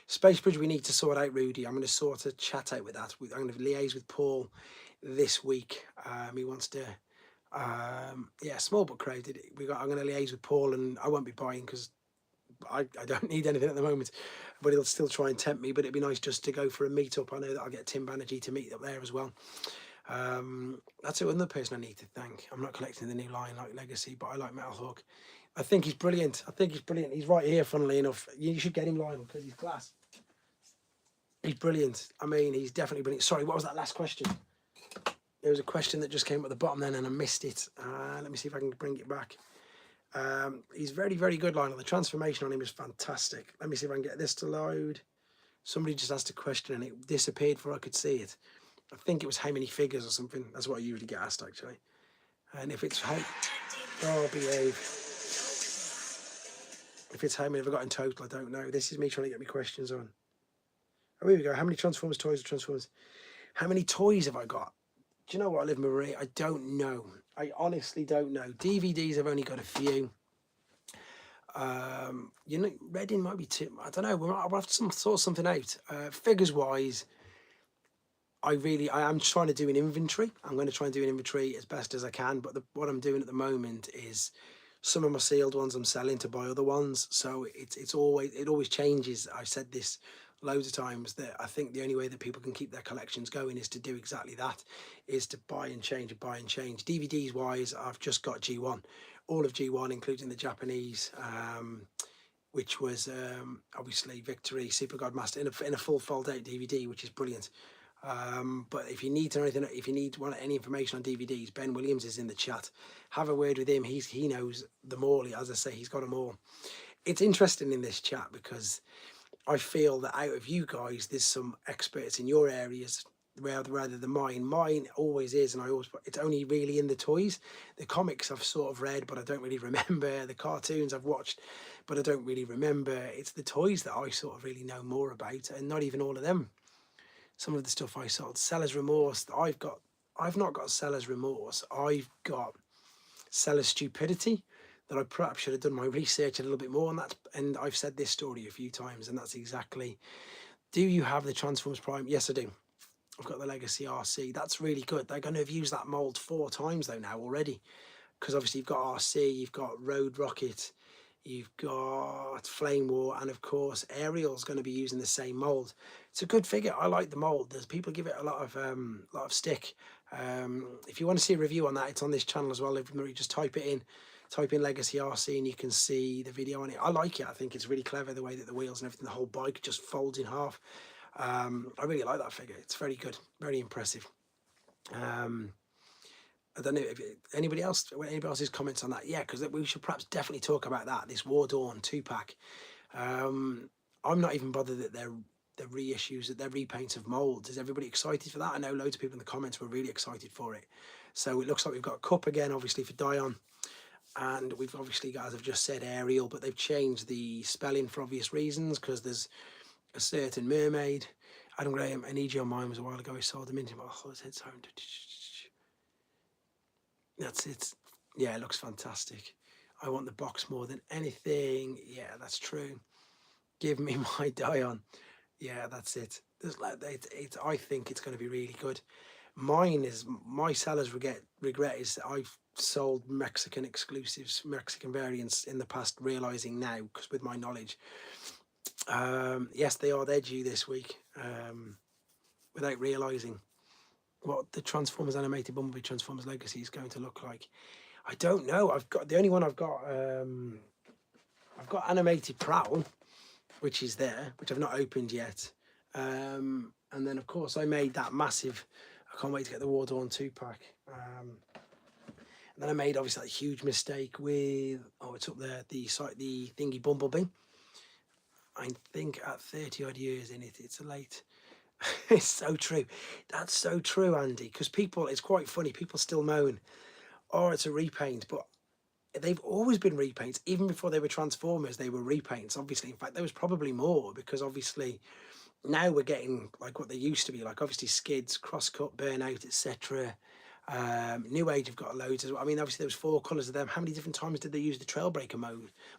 Space Bridge we need to sort out, Rudy. I'm going to sort a chat out with that. I'm going to liaise with Paul this week. He wants to. Yeah, small but crowded. I'm going to liaise with Paul, and I won't be buying because I don't need anything at the moment. But he'll still try and tempt me. But it'd be nice just to go for a meet up. I know that I'll get Tim Banerjee to meet up there as well. That's another person I need to thank. I'm not collecting the new line like Legacy, but I like Metal Hawk. I think he's brilliant. He's right here, funnily enough. You should get him, Lionel, because he's class. He's brilliant. I mean, he's definitely brilliant. Sorry, what was that last question? There was a question that just came at the bottom then and I missed it. Let me see if I can bring it back. He's very, very good, Lionel. The transformation on him is fantastic. Let me see if I can get this to load. Somebody just asked a question and it disappeared before I could see it. I think it was how many figures or something. That's what I usually get asked, actually. And if it's how... Oh, behave. If it's how many have I got in total, I don't know. This is me trying to get my questions on. Oh, here we go. How many Transformers toys are Transformers? How many toys have I got? Do you know what, Liv Marie? I don't know. I honestly don't know. DVDs, I've only got a few. Reading might be too... I don't know. I'll have to sort something out. Figures-wise, I am trying to do an inventory. I'm going to try and do an inventory as best as I can. But what I'm doing at the moment is some of my sealed ones I'm selling to buy other ones. So it always changes. I've said this loads of times that I think the only way that people can keep their collections going is to do exactly that, is to buy and change. DVDs wise, I've just got G1, all of G1, including the Japanese, which was obviously Victory, Super Godmaster in a full fold out DVD, which is brilliant. But if you need any information on DVDs, Ben Williams is in the chat. Have a word with him. He knows them all. As I say, he's got them all. it's interesting in this chat because I feel that out of you guys, there's some experts in your areas rather than mine. Mine always is, and it's only really in the toys. The comics I've sort of read, but I don't really remember. The cartoons I've watched, but I don't really remember. It's the toys that I sort of really know more about, and not even all of them. Some of the stuff I sold, seller's remorse. I've not got seller's remorse. I've got seller's stupidity. That I perhaps should have done my research a little bit more on that. And I've said this story a few times, and that's exactly. Do you have the Transformers Prime? Yes, I do. I've got the Legacy RC. That's really good. They're going to have used that mold 4 times though now already, because obviously you've got RC, you've got Road Rocket, you've got Flame War, and of course Ariel's going to be using the same mold. It's a good figure. I like the mold. There's people give it a lot of stick. If you want to see a review on that, it's on this channel as well. If you just type in Legacy RC and you can see the video on it. I like it. I think it's really clever the way that the wheels and everything, the whole bike just folds in half. I really like that figure. It's very good, very impressive. I don't know if anybody else's comments on that. Yeah, because we should perhaps definitely talk about that. This War Dawn 2-pack. I'm not even bothered that they're reissues, that they're repaints of molds. Is everybody excited for that? I know loads of people in the comments were really excited for it. So it looks like we've got a cup again, obviously for Dion, and we've obviously got, as I've just said, Ariel, but they've changed the spelling for obvious reasons because there's a certain mermaid. Adam Graham, an EG on mine was a while ago. He sold them into my head's home. That's it. Yeah, it looks fantastic. I want the box more than anything. Yeah, that's true. Give me my Dion. Yeah, that's it. I think it's going to be really good. My seller's regret is that I've sold Mexican exclusives, Mexican variants in the past, realizing now, because with my knowledge, yes, they're due this week, without realizing what the Transformers animated Bumblebee Transformers Legacy is going to look like. I don't know. The only one I've got animated Prowl, which is there, which I've not opened yet. And then of course I made that massive. I can't wait to get the War Dawn 2-pack. And then I made obviously that huge mistake with it's up there, the thingy Bumblebee. I think at 30 odd years in it, it's a late. It's so true. That's so true, Andy. Because it's quite funny. People still moan, "Oh, it's a repaint," but they've always been repaints. Even before they were Transformers, they were repaints. Obviously, in fact, there was probably more because obviously now we're getting like what they used to be. Like obviously skids, crosscut, burnout, etc. New Age have got loads as well. I mean, obviously there was 4 colours of them. How many different times did they use the Trailbreaker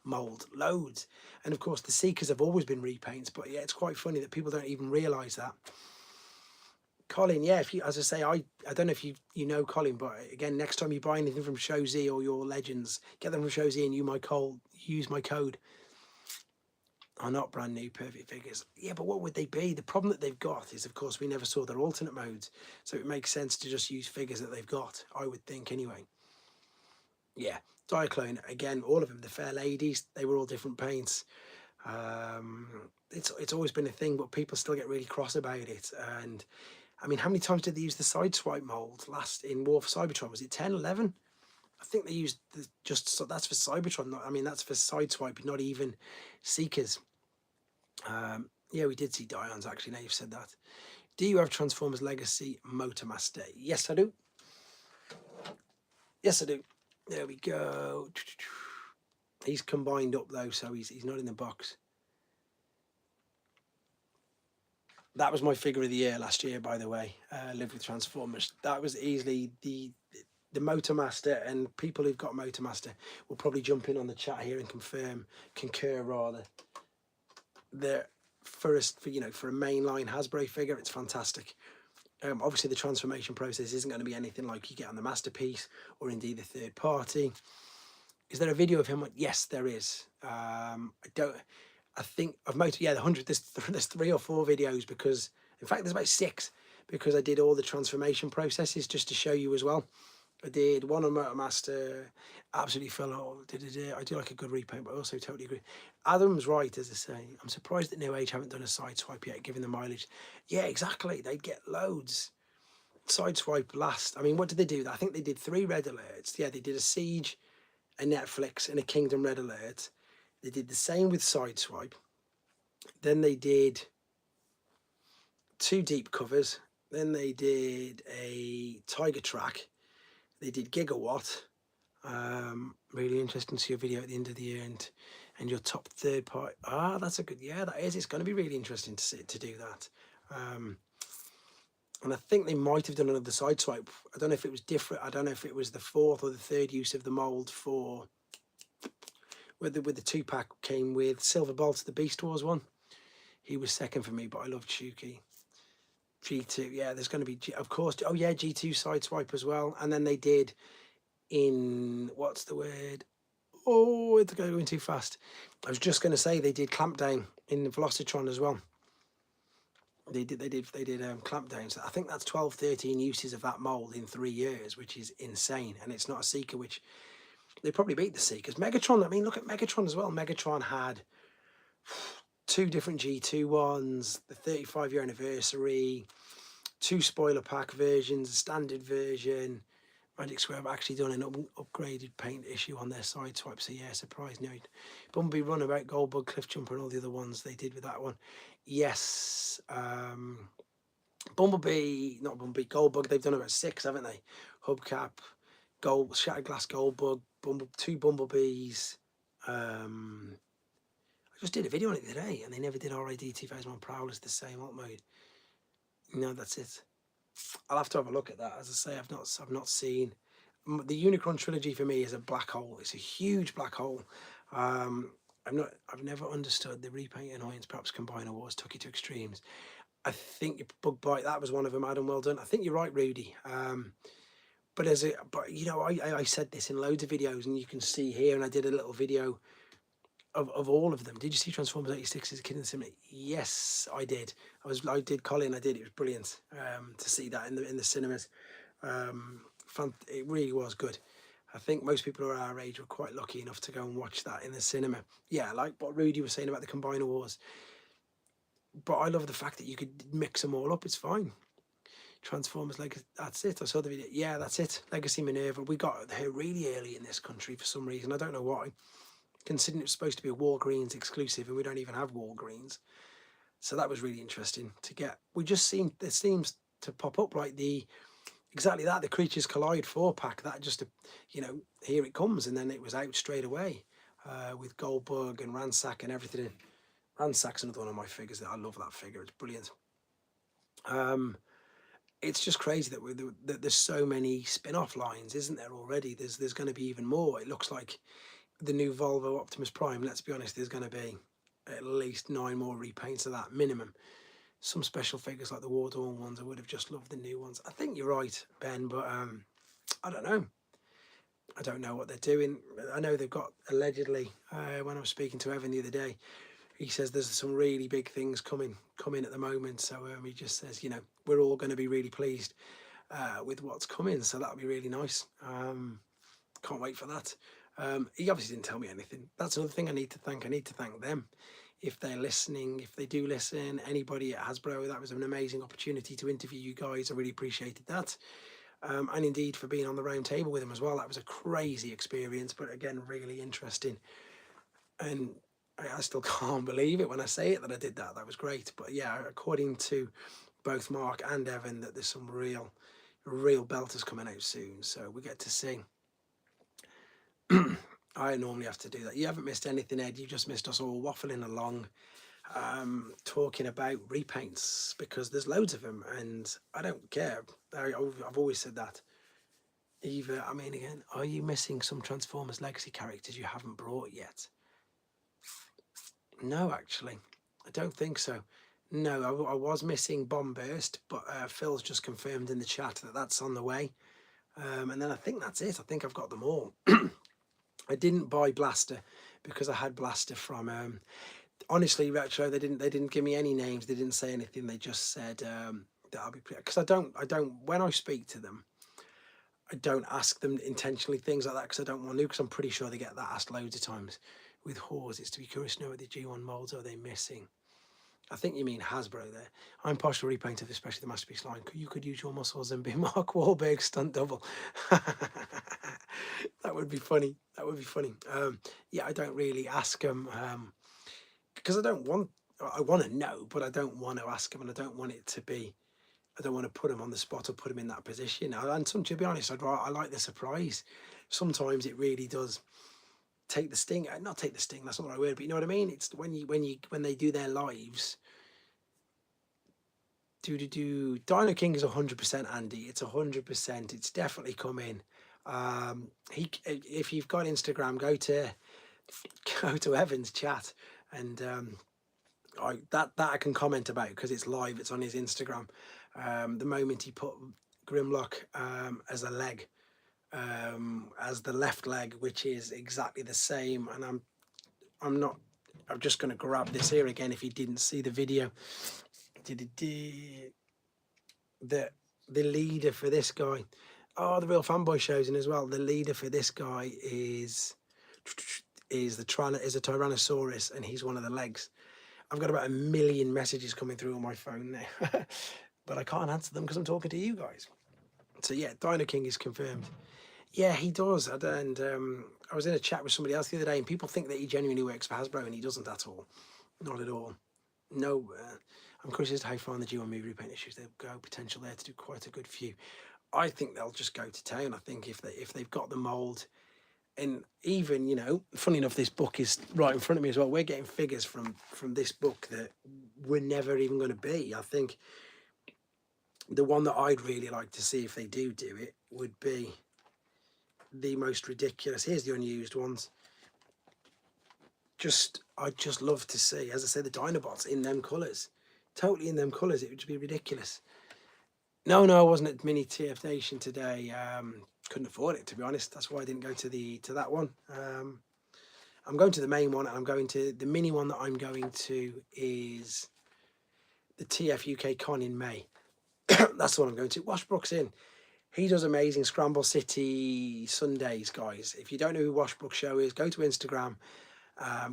mold? Loads. And of course the Seekers have always been repaints. But yeah, it's quite funny that people don't even realise that. Colin, yeah, if you, as I say, I don't know if you know Colin, but again, next time you buy anything from Show Z or your Legends, get them from Show Z and use my code. Are not brand new perfect figures. Yeah, but what would they be? The problem that they've got is, of course, we never saw their alternate modes, so it makes sense to just use figures that they've got, I would think, anyway. Yeah, Diaclone, again, all of them, the Fair Ladies, they were all different paints. It's always been a thing, but people still get really cross about it. And I mean, how many times did they use the Sideswipe mold last in War for Cybertron? Was it 10, 11? I think they used that's for Cybertron. I mean, that's for Sideswipe, not even Seekers. Yeah, we did see Dions actually. Now you've said that. Do you have Transformers Legacy Motormaster? Yes, I do. Yes, I do. There we go. He's combined up though, so he's not in the box. That was my figure of the year last year, by the way. Live with Transformers. That was easily the Motormaster, and people who've got Motormaster will probably jump in on the chat here and concur rather. For a mainline Hasbro figure, it's fantastic. Obviously the transformation process isn't going to be anything like you get on the Masterpiece or indeed the third party. Is there a video of him? Yes, there is. I think of the 100. There's 3 or 4 videos, because in fact there's about 6, because I did all the transformation processes just to show you as well. I did one on Motormaster, absolutely fell off. I do like a good repaint, but I also totally agree. Adam's right, as I say. I'm surprised that New Age haven't done a Sideswipe yet, given the mileage. Yeah, exactly. They'd get loads. Sideswipe last. I mean, what did they do? I think they did 3 red alerts. Yeah, they did a Siege, a Netflix, and a Kingdom red alert. They did the same with Sideswipe. Then they did 2 deep covers. Then they did a Tiger Track. They did Gigawatt. Really interesting to see your video at the end of the year and your top third part. That's a good, yeah, that is. It's going to be really interesting to do that. And I think they might have done another Sideswipe. I don't know if it was different. I don't know if it was the 4th or the 3rd use of the mold for with the 2-pack came with Silver Bolt, the Beast Wars one. He was second for me, but I love Chuki. G2, yeah, there's going to be, of course, oh yeah, G2 Sideswipe as well. And then they did in, what's the word? Oh, it's going too fast. I was just going to say they did Clampdown in the Velocitron as well. They did Clampdown. So I think that's 12, 13 uses of that mold in 3 years, which is insane. And it's not a Seeker, which they probably beat the Seekers. Megatron, I mean, look at Megatron as well. Megatron had 2 different G2 ones, the 35-year anniversary, 2 spoiler pack versions, a standard version. Magic Square have actually done an upgraded paint issue on their Sideswipe, so yeah, surprise. No, Bumblebee Runabout, Goldbug, Cliff Jumper, and all the other ones they did with that one. Yes, Bumblebee, not Bumblebee, Goldbug, they've done about 6, haven't they? Hubcap, Gold, Shattered Glass Goldbug, 2 Bumblebees. I just did a video on it today, and they never did RID 2001 Prowlers the same alt mode. No, that's it. I'll have to have a look at that. As I say, I've not seen the Unicron trilogy. For me is a black hole. It's a huge black hole. I've never understood the repaint annoyance. Perhaps Combiner Wars took it to extremes. I think Bug Bite, that was one of them. Adam, well done. I think you're right, Rudy. But you know, I said this in loads of videos, and you can see here, and I did a little video of all of them. Did you see Transformers 86 as a kid in the cinema? Yes, I did. I did, Colin. I did. It was brilliant to see that in the cinemas. It really was good. I think most people who are our age were quite lucky enough to go and watch that in the cinema. Yeah, like what Rudy was saying about the Combiner Wars. But I love the fact that you could mix them all up. It's fine. Transformers Legacy, that's it. I saw the video. Yeah, that's it. Legacy Minerva. We got here really early in this country for some reason. I don't know why. Considering it was supposed to be a Walgreens exclusive, and we don't even have Walgreens. So that was really interesting to get. It seems to pop up like exactly that, the Creatures Collide 4-pack. That just, you know, here it comes, and then it was out straight away with Goldbug and Ransack and everything. Ransack's another one of my figures that I love. That figure, it's brilliant. It's just crazy that there's so many spin-off lines, isn't there already? There's going to be even more. It looks like the new Volvo Optimus Prime, let's be honest, there's going to be at least 9 more repaints of that minimum. Some special figures like the War Dawn ones, I would have just loved the new ones. I think you're right, Ben, but I don't know. I don't know what they're doing. I know they've got, allegedly, when I was speaking to Evan the other day, he says there's some really big things coming at the moment. So he just says, you know, we're all going to be really pleased with what's coming. So that'll be really nice. Can't wait for that. He obviously didn't tell me anything. That's another thing I need to thank. I need to thank them. If they're listening, if they do listen, anybody at Hasbro, that was an amazing opportunity to interview you guys. I really appreciated that. And indeed for being on the round table with them as well. That was a crazy experience, but again, really interesting. And I still can't believe it when I say it that I did that. That was great. But yeah, according to both Mark and Evan, that there's some real belters coming out soon. So we get to see. I normally have to do that. You haven't missed anything, Ed. You just missed us all waffling along, talking about repaints, because there's loads of them, and I don't care. I've always said that. Eva, I mean, again, are you missing some Transformers Legacy characters you haven't brought yet? No, actually, I don't think so. No, I was missing Bombburst, but Phil's just confirmed in the chat that that's on the way. And then I think that's it. I think I've got them all. I didn't buy Blaster because I had Blaster from. Honestly, Retro, they didn't give me any names. They didn't say anything. They just said that I'll be, because I don't. When I speak to them, I don't ask them intentionally things like that because I don't want to. Because I'm pretty sure they get that asked loads of times. With Hawes, it's to be curious to know what the G1 molds are they missing. I think you mean Hasbro there. I'm partial repaint of especially the Masterpiece line. You could use your muscles and be Mark Wahlberg's stunt double. That would be funny. That would be funny. Yeah, I don't really ask them because I don't want. I want to know, but I don't want to ask them, and I don't want it to be. I don't want to put them on the spot or put them in that position. And to be honest, I like the surprise. Sometimes it really does take the sting. Not take the sting. That's not the right word, but you know what I mean. It's when they do their lives. Dino King is 100% Andy. It's 100%. It's definitely come in. If you've got Instagram, go to Evan's chat, and that I can comment about because it's live. It's on his Instagram. The moment he put Grimlock as a leg, as the left leg, which is exactly the same, and I'm just going to grab this here again if you didn't see the video. The leader for this guy, the real fanboy shows in as well. The leader for this guy is a Tyrannosaurus, and he's one of the legs. I've got about 1 million messages coming through on my phone now, but I can't answer them because I'm talking to you guys. So yeah, Dino King is confirmed. Yeah, he does. And I was in a chat with somebody else the other day, and people think that he genuinely works for Hasbro, and he doesn't at all. Not at all. No. I'm curious as to how far in the G1 movie repaint issues they'll go. Potential there to do quite a good few. I think they'll just go to town. I think if they've got the mould, and even, you know, funny enough, this book is right in front of me as well. We're getting figures from this book that we're never even going to be. I think the one that I'd really like to see if they do it would be the most ridiculous. Here's the unused ones. I'd just love to see, as I say, the Dinobots in them colours. Totally in them colours. It would be ridiculous. No, I wasn't at Mini TF Nation today. Couldn't afford it, to be honest. That's why I didn't go to that one. I'm going to the main one, and I'm going to the mini one that I'm going to is the TF UK Con in May. That's the one I'm going to. Washbrook's in. He does amazing Scramble City Sundays, guys. If you don't know who Washbrook Show is, go to Instagram,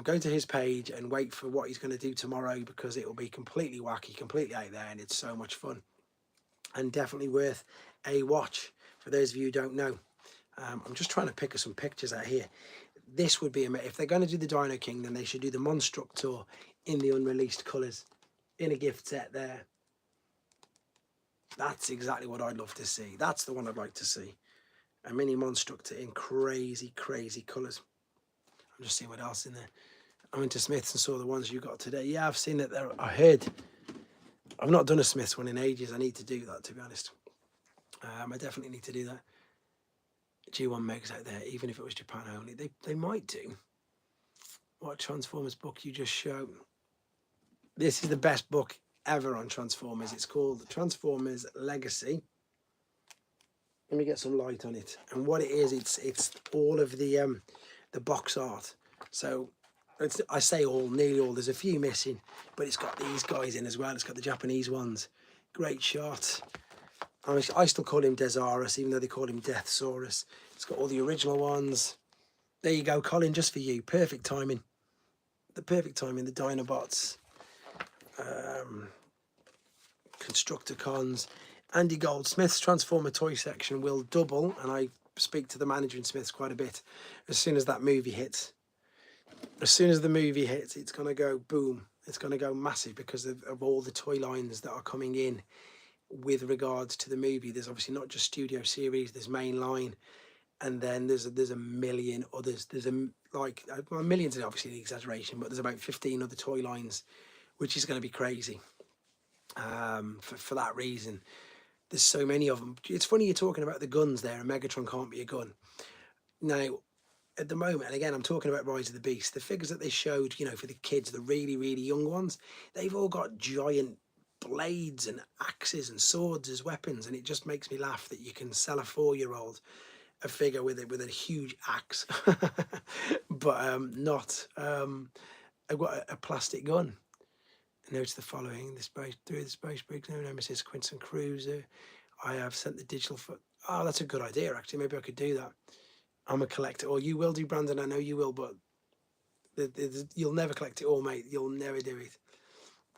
go to his page, and wait for what he's going to do tomorrow, because it will be completely wacky, completely out there, and it's so much fun. And definitely worth a watch for those of you who don't know. I'm just trying to pick some pictures out here. This would be, if they're going to do the Dino King, then they should do the Monstructor in the unreleased colours in a gift set there. That's exactly what I'd love to see. That's the one I'd like to see. A mini Monstructor in crazy, crazy colours. I'm just seeing what else in there. I went to Smith's and saw the ones you got today. Yeah, I've seen it there. I heard. I've not done a Smith's one in ages. I need to do that, to be honest. I definitely need to do that. G1 Megs out there, even if it was Japan only. They might do. What Transformers book you just showed? This is the best book ever on Transformers. It's called Transformers Legacy. Let me get some light on it. And what it is, it's all of the box art. So I say all, nearly all. There's a few missing, but it's got these guys in as well. It's got the Japanese ones. Great shot. I still call him Desaurus, even though they call him Deathsaurus. It's got all the original ones. There you go, Colin, just for you. Perfect timing. The perfect timing. The Dinobots. Constructicons. Andy Goldsmith's Transformer toy section will double, and I speak to the manager in Smith's quite a bit, as soon as that movie hits. As soon as the movie hits, it's going to go boom. It's going to go massive because of all the toy lines that are coming in with regards to the movie. There's obviously not just Studio Series, there's main line, and then there's a million others. There's millions is obviously an exaggeration, but there's about 15 other toy lines, which is going to be crazy. For that reason, there's so many of them. It's funny you're talking about the guns there, and Megatron can't be a gun. Now, at the moment, and again, I'm talking about Rise of the Beast, the figures that they showed, for the kids, the really, really young ones, they've all got giant blades and axes and swords as weapons, and it just makes me laugh that you can sell a 4-year-old a figure with a huge axe, but not a plastic gun. Note the following: through the space briggs, no nemesis, Quinton Cruiser. I have sent the digital foot. Oh, that's a good idea, actually. Maybe I could do that. I'm a collector, or you will do, Brandon. I know you will, but you'll never collect it all, mate. You'll never do it.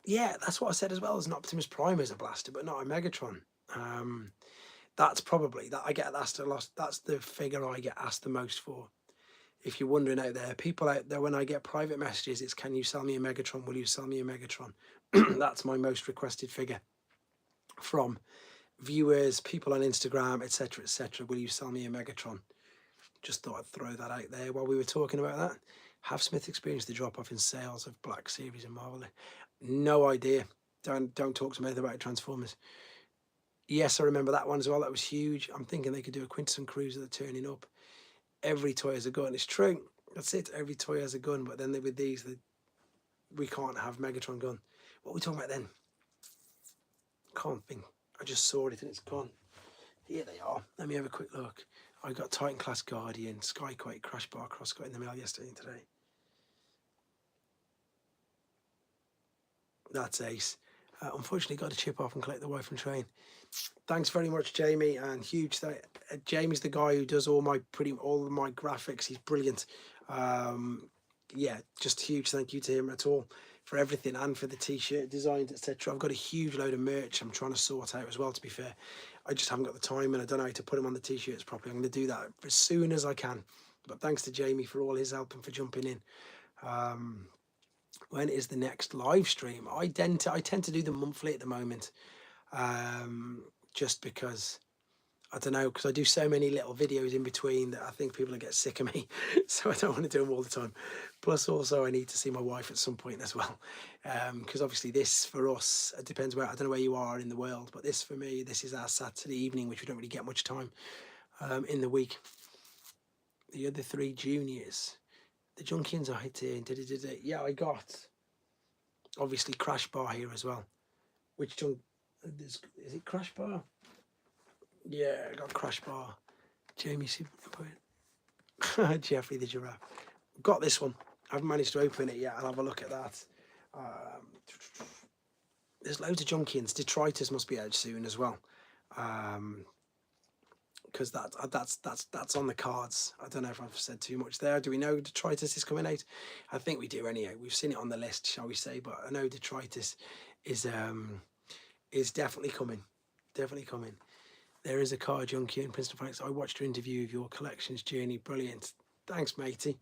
Yeah, that's what I said as well. As an Optimus Prime as a blaster, but not a Megatron. That's probably that I get asked a lot. That's the figure I get asked the most for. If you're wondering out there, people out there, when I get private messages, it's can you sell me a Megatron? Will you sell me a Megatron? That's my most requested figure from viewers, people on Instagram, etc., etc. Will you sell me a Megatron? Just thought I'd throw that out there while we were talking about that. Have Smith experienced the drop off in sales of Black Series and Marvel? No idea. Don't talk to me about Transformers. Yes, I remember that one as well. That was huge. I'm thinking they could do a Quintesson Cruiser that's turning up. Every toy has a gun. It's true. That's it. Every toy has a gun. But then with these, we can't have Megatron gun. What are we talking about then? Can't think. I just saw it and it's gone. Here they are. Let me have a quick look. I got Titan Class Guardian, Skyquake, Crash Bar, Cross got in the mail yesterday and today. That's ace. Unfortunately, got to chip off and collect the wife and train. Thanks very much, Jamie, and huge. Jamie's the guy who does all of my graphics. He's brilliant. Yeah, just huge thank you to him at all for everything and for the t-shirt designs, etc. I've got a huge load of merch I'm trying to sort out as well. To be fair, I just haven't got the time and I don't know how to put them on the t-shirts properly. I'm going to do that as soon as I can. But thanks to Jamie for all his help and for jumping in. When is the next live stream? I tend to do them monthly at the moment, just because I don't know, because I do so many little videos in between that I think people will get sick of me. So I don't want to do them all the time. Plus, also, I need to see my wife at some point as well, because obviously this for us, it depends where, I don't know where you are in the world, but this for me, this is our Saturday evening, which we don't really get much time in the week. The other three juniors. The Junkians are hitting. Yeah, I got obviously Crash Bar here as well. Which is it Crash Bar? Yeah, I got Crash Bar. Jamie Jeffrey the Giraffe. Got this one. I haven't managed to open it yet. I'll have a look at that. There's loads of Junkians. Detritus must be out soon as well. Because that's on the cards. I don't know if I've said too much there. Do we know Detritus is coming out? I think we do anyhow. We've seen it on the list, shall we say? But I know Detritus is definitely coming. Definitely coming. There is a car junkie in Princeton Franks. I watched your interview of your collections journey. Brilliant. Thanks, matey.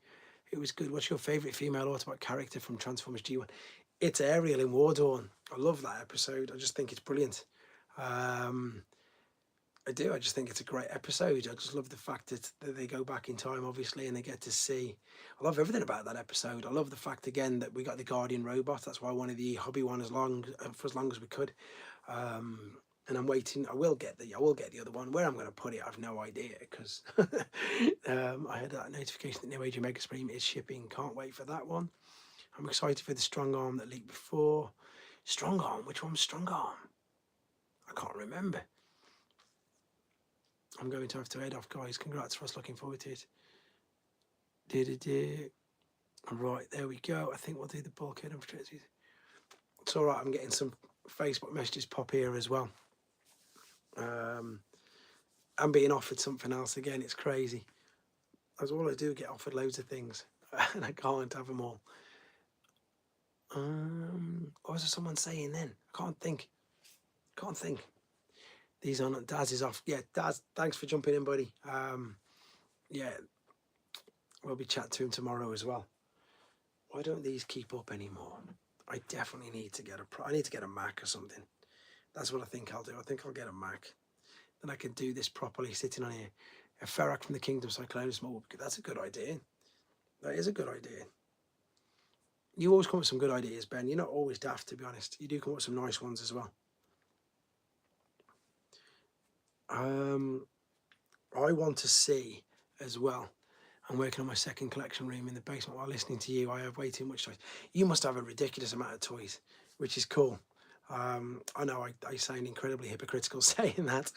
It was good. What's your favourite female Autobot character from Transformers G1? It's Ariel in War Dawn. I love that episode. I just think it's brilliant. I do. I just think it's a great episode. I just love the fact that they go back in time, obviously, and they get to see. I love everything about that episode. I love the fact again that we got the Guardian robot. That's why I wanted the hobby one for as long as we could. And I'm waiting. I will get the other one. Where I'm going to put it, I have no idea because I had that notification that New Age Omega Supreme is shipping. Can't wait for that one. I'm excited for the Strong Arm that leaked before. Strong Arm? Which one's Strong Arm? I can't remember. I'm going to have to head off, guys. Congrats, Russ. Looking forward to it. Right, there we go. I think we'll do the bulkhead and projectors. It's all right. I'm getting some Facebook messages pop here as well. I'm being offered something else again. It's crazy. That's all I do. Get offered loads of things, and I can't have them all. What was there someone saying then? I can't think. These are not. Daz is off. Yeah, Daz. Thanks for jumping in, buddy. Yeah, we'll be chatting to him tomorrow as well. Why don't these keep up anymore? I definitely need to get I need to get a Mac or something. That's what I think I'll do. I think I'll get a Mac. Then I can do this properly, sitting on here. A Ferrac from the Kingdom Cyclonus mold. That's a good idea. That is a good idea. You always come up with some good ideas, Ben. You're not always daft, to be honest. You do come up with some nice ones as well. I want to see as well. I'm working on my second collection room in the basement while listening to you. I have way too much toys. You must have a ridiculous amount of toys, which is cool. I know I sound incredibly hypocritical saying that,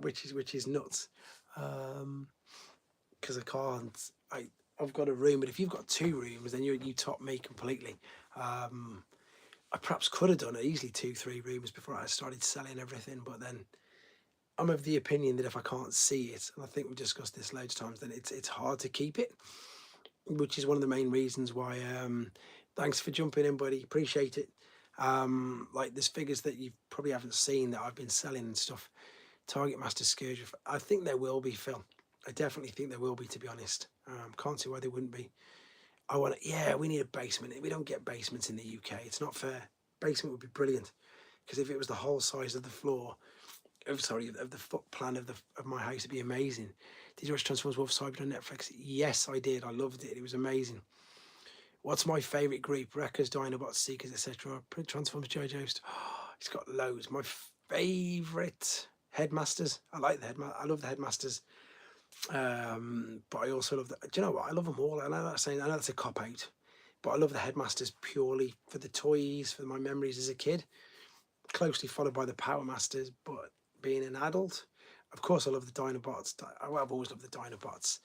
which is nuts. Because I can't. I've got a room, but if you've got two rooms, then you top me completely. I perhaps could have done easily 2-3 rooms before I started selling everything, but then I'm of the opinion that if I can't see it, and I think we've discussed this loads of times, then it's hard to keep it, which is one of the main reasons why. Thanks for jumping in, buddy. Appreciate it. Like there's figures that you probably haven't seen that I've been selling and stuff. Target Master Scourge. I think there will be, Phil. I definitely think there will be, to be honest. Can't see why there wouldn't be. Yeah, we need a basement. We don't get basements in the UK. It's not fair. Basement would be brilliant, because if it was the whole size of the floor, of the foot plan of my house, it'd be amazing. Did you watch Transformers Wolf Cyber on Netflix? Yes, I did. I loved it. It was amazing. What's my favourite group? Wreckers, Dinobots, Seekers, etc. Transformers, JoJo's. He's got loads. My favourite Headmasters. I like the Headmasters. I love the Headmasters. But I also love the. Do you know what? I love them all. I know that's a cop out, but I love the Headmasters purely for the toys, for my memories as a kid. Closely followed by the Power Masters, but being an adult, of course, I love the Dinobots. I've always loved the Dinobots.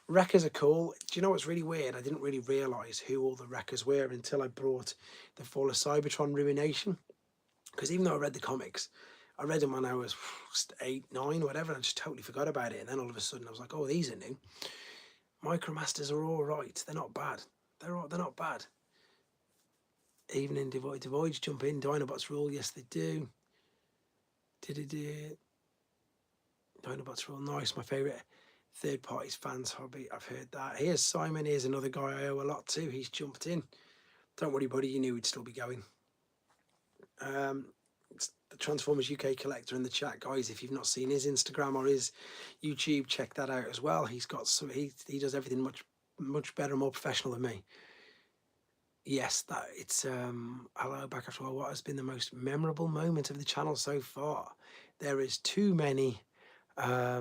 Wreckers are cool. Do you know what's really weird? I didn't really realise who all the Wreckers were until I brought the Fall of Cybertron Ruination. Because even though I read the comics, I read them when I was 8, 9, whatever, and I just totally forgot about it. And then all of a sudden I was like, oh, these are new. Micromasters are all right. They're not bad. They're not bad. Even in Divoids jump in. Dinobots rule. Yes, they do. Dinobots rule. Nice. My favourite third parties fans hobby. I've heard that. Here's Simon. Here's another guy I owe a lot to. He's jumped in. Don't worry, buddy. You knew we'd still be going. It's the Transformers UK collector in the chat, guys. If you've not seen his Instagram or his YouTube, check that out as well. He's got some. He does everything much better, more professional than me. Yes, that it's hello back after a while. What has been the most memorable moment of the channel so far? There is too many. I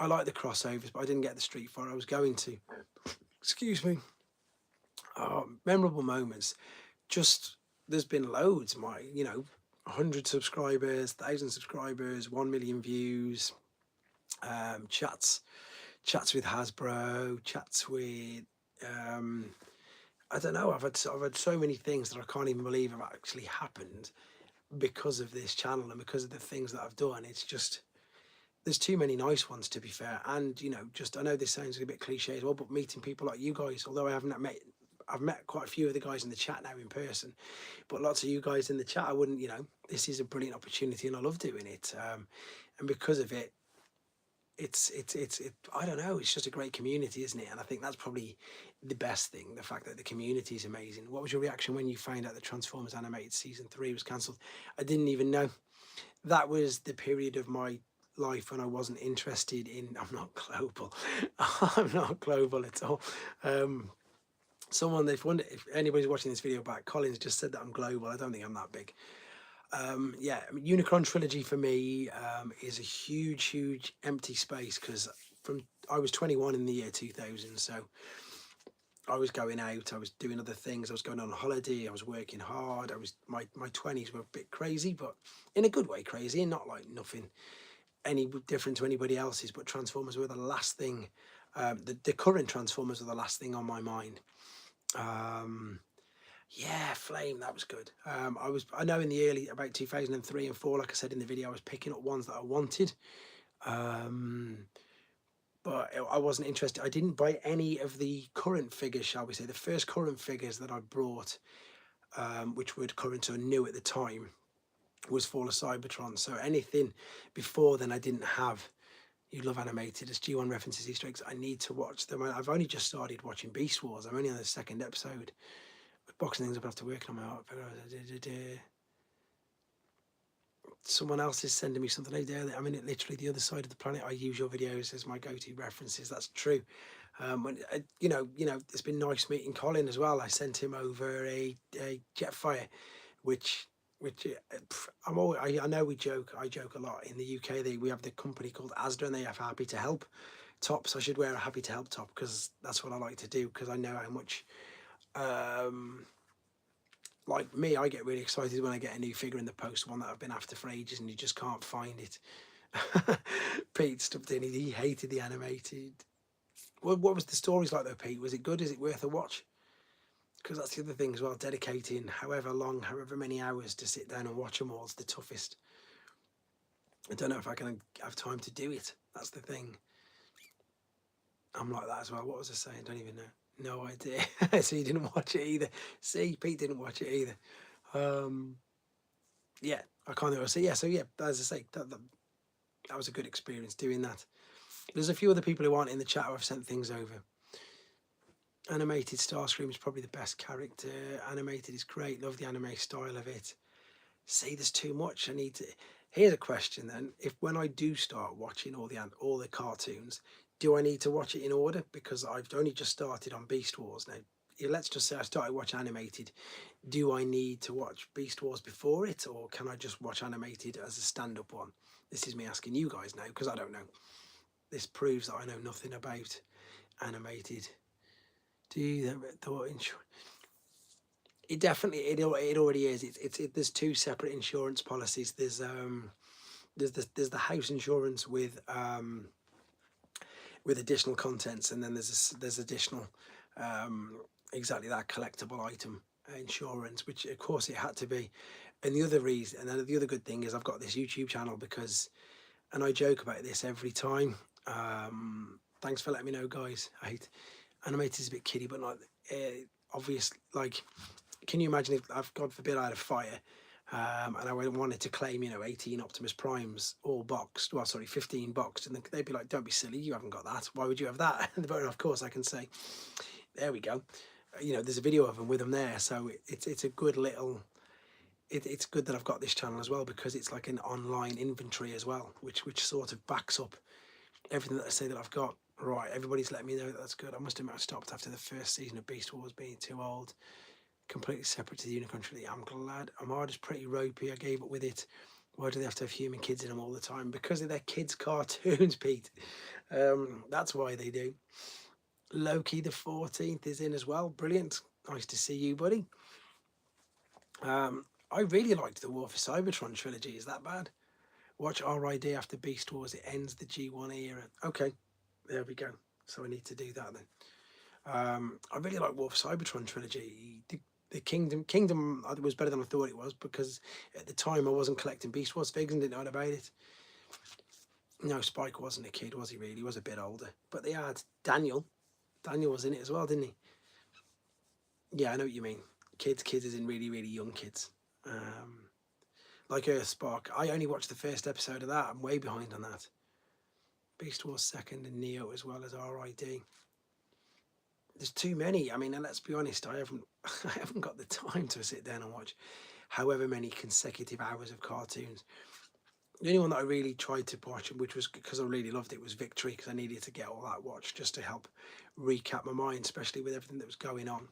like the crossovers, but I didn't get the Street Fighter. I was going to. Excuse me. Memorable moments. Just there's been loads. 100 subscribers, 1,000 subscribers, 1 million views. Chats with Hasbro, chats with. I don't know. I've had so many things that I can't even believe have actually happened because of this channel and because of the things that I've done. It's just there's too many nice ones, to be fair. And I know this sounds a bit cliche as well, but meeting people like you guys, although I've met quite a few of the guys in the chat now in person, but lots of you guys in the chat, I wouldn't. This is a brilliant opportunity, and I love doing it. And because of it, it's I don't know, it's just a great community, isn't it? And I think that's probably the best thing, the fact that the community is amazing. What was your reaction when you found out that Transformers Animated Season 3 was cancelled? I didn't even know. That was the period of my life when I wasn't interested in. I'm not global. I'm not global at all. Someone, if anybody's watching this video back, Collins just said that I'm global. I don't think I'm that big. Yeah, I mean, Unicron Trilogy for me is a huge empty space, because I was 21 in the year 2000, so I was going out, I was doing other things, I was going on holiday, I was working hard. My 20s were a bit crazy, but in a good way crazy, and not like nothing any different to anybody else's. But Transformers were the last thing. The current Transformers were the last thing on my mind. Yeah, Flame, that was good. I know in the early, about 2003 and 4, like I said in the video, I was picking up ones that I wanted. But I wasn't interested. I didn't buy any of the current figures, shall we say. The first current figures that I brought, which were current or new at the time, was Fall of Cybertron. So anything before then I didn't have. You love animated. As G1 references Easter eggs, I need to watch them. I've only just started watching Beast Wars. I'm only on the second episode. Boxing things up after working on my art. Someone else is sending me something out there. I'm in it literally the other side of the planet. I use your videos as my go-to references. That's true. It's been nice meeting Colin as well. I sent him over a Jetfire, which I know we joke. I joke a lot in the UK. We have the company called Asda, and they have Happy to Help tops. I should wear a Happy to Help top, because that's what I like to do, because I know how much. Like me, I get really excited when I get a new figure in the post, one that I've been after for ages, and you just can't find it. Pete stuffed in. He hated the animated. What was the stories like though, Pete? Was it good? Is it worth a watch? Because that's the other thing as well. Dedicating however many hours to sit down and watch them all is the toughest. I don't know if I can have time to do it. That's the thing. I'm like that as well. What was I saying? I don't even know. No idea. So you didn't watch it either. See, Pete didn't watch it either. Yeah, I can't think what to say. Yeah, so yeah, as I say, that was a good experience doing that. There's a few other people who aren't in the chat who have sent things over. Animated Starscream is probably the best character. Animated is great. Love the anime style of it. See, there's too much. I need to. Here's a question then: if when I do start watching all the cartoons, do I need to watch it in order? Because I've only just started on Beast Wars now. Yeah, let's just say I started watching animated. Do I need to watch Beast Wars before it, or can I just watch animated as a stand-up one? This is me asking you guys now because I don't know. This proves that I know nothing about animated. Do you thought it definitely it already is. There's two separate insurance policies. There's the house insurance with additional contents, and then there's additional exactly that collectible item insurance, which of course it had to be. And the other reason, and then the other good thing is I've got this YouTube channel because, and I joke about this every time. Thanks for letting me know, guys. I hate animated is a bit kiddie, but not obvious. Like, can you imagine if God forbid I had a fire, and I wanted to claim 18 Optimus Primes all boxed, well sorry 15 boxed, and they'd be like, don't be silly, you haven't got that, why would you have that? But of course I can say, there we go, there's a video of them with them there. So it's a good little, it's good that I've got this channel as well, because it's like an online inventory as well, which sort of backs up everything that I say that I've got. Right, everybody's letting me know that's good. I must admit I stopped after the first season of Beast Wars being too old. Completely separate to the Unicorn Trilogy. I'm glad. Armada's pretty ropey. I gave up with it. Why do they have to have human kids in them all the time? Because of their kids' cartoons, Pete. That's why they do. Loki the 14th is in as well. Brilliant. Nice to see you, buddy. I really liked the War for Cybertron trilogy. Is that bad? Watch RID after Beast Wars. It ends the G1 era. Okay, there we go. So I need to do that then. I really like War for Cybertron trilogy. The Kingdom was better than I thought it was, because at the time I wasn't collecting Beast Wars figures and didn't know about it. No, Spike wasn't a kid, was he really? He was a bit older. But they had Daniel. Daniel was in it as well, didn't he? Yeah, I know what you mean. Kids is in really, really young kids. Like Earthspark. I only watched the first episode of that. I'm way behind on that. Beast Wars second and Neo as well as RID. There's too many. I mean, and let's be honest, I haven't got the time to sit down and watch however many consecutive hours of cartoons. The only one that I really tried to watch, which was because I really loved it, was Victory, because I needed to get all that watched just to help recap my mind, especially with everything that was going on.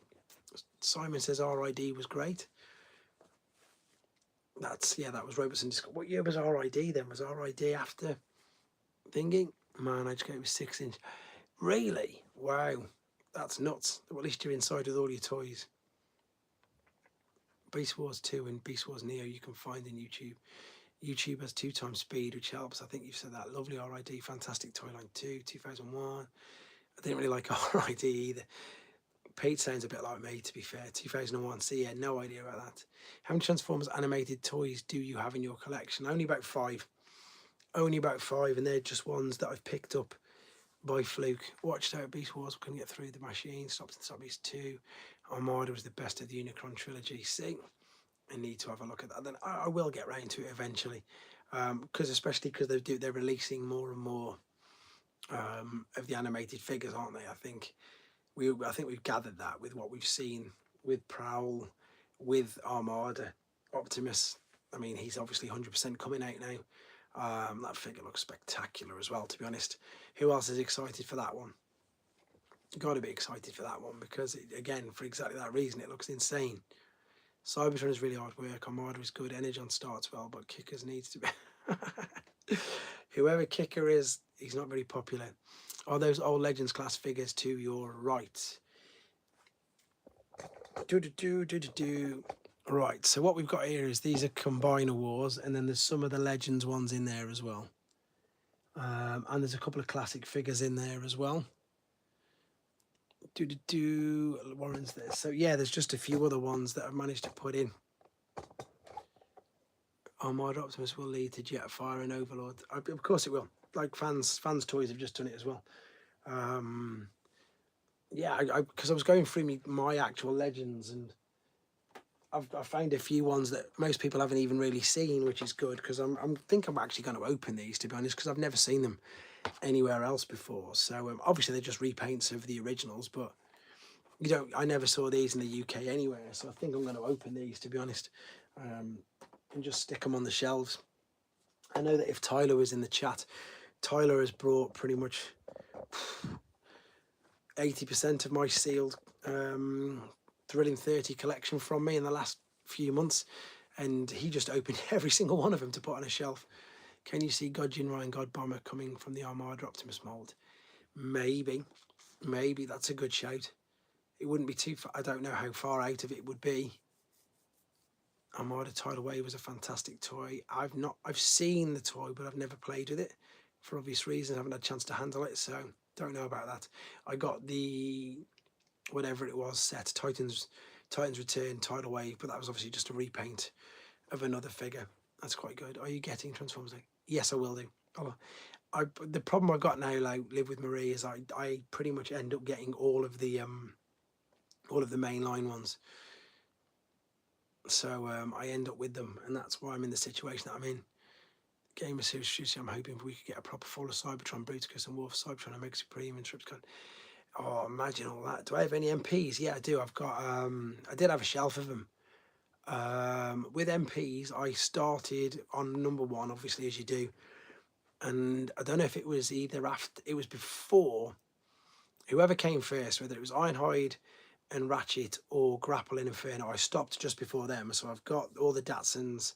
Simon says RID was great. That was Robertson. What year was RID then? Was RID after thinking? Man, I just gave it 6-inch. Really? Wow. That's nuts. Well, at least you're inside with all your toys. Beast Wars 2 and Beast Wars Neo you can find in YouTube. YouTube has 2 times speed, which helps. I think you've said that. Lovely RID, fantastic Toyline 2, 2001. I didn't really like RID either. Pete sounds a bit like me, to be fair. 2001, so yeah, no idea about that. How many Transformers animated toys do you have in your collection? Only about 5. Only about 5, and they're just ones that I've picked up by fluke. Watched out Beast Wars, couldn't get through the machine. Stopped at Beast 2. Armada was the best of the Unicron trilogy. See, I need to have a look at that. Then I will get round to it eventually, especially because they're releasing more and more of the animated figures, aren't they? I think we've gathered that with what we've seen with Prowl, with Armada, Optimus. I mean, he's obviously 100% coming out now. That figure looks spectacular as well, to be honest. Who else is excited for that one? Got to be excited for that one, because again, for exactly that reason, it looks insane. Cybertron is really hard work. Armada is good. Energon starts well, but Kickers needs to be. Whoever Kicker is, he's not very popular. Are those old Legends class figures to your right? Right, so what we've got here is these are Combiner Wars, and then there's some of the Legends ones in there as well. And there's a couple of classic figures in there as well. Warren's there. So yeah, there's just a few other ones that I've managed to put in. Armada Optimus will lead to Jetfire and Overlord. Of course it will. Like fans toys have just done it as well. yeah, because I was going through my actual legends, and I found a few ones that most people haven't even really seen, which is good, because I'm think I'm actually going to open these, to be honest, because I've never seen them anywhere else before. So obviously they're just repaints of the originals, but I never saw these in the UK anywhere, so I think I'm going to open these, to be honest, and just stick them on the shelves. I know that if Tyler was in the chat, Tyler has brought pretty much 80% of my sealed Thrilling 30 collection from me in the last few months, and he just opened every single one of them to put on a shelf. Can you see God Ryan God Bomber coming from the Armada Optimus mould? Maybe that's a good shout. It wouldn't be too far. I don't know how far out of it would be. Armada Tidal Wave was a fantastic toy. I've seen the toy, but I've never played with it for obvious reasons. I haven't had a chance to handle it, so don't know about that. I got the whatever it was set, Titans Return Tidal Wave, but that was obviously just a repaint of another figure. That's quite good. Are you getting Transformers? Yes, I will do. The problem I've got now, like Live with Marie, is I pretty much end up getting all of the mainline ones. So I end up with them, and that's why I'm in the situation that I'm in. Game of Series, I'm hoping we could get a proper fall of Cybertron, Bruticus and Wolf, Cybertron, Omega Supreme and Tripticon. Oh, imagine all that. Do I have any MPs? Yeah, I do. I've got I did have a shelf of them. With MPs, I started on number 1, obviously, as you do. And I don't know if it was it was before, whoever came first, whether it was Ironhide and Ratchet or Grapple and Inferno, I stopped just before them. So I've got all the Datsuns,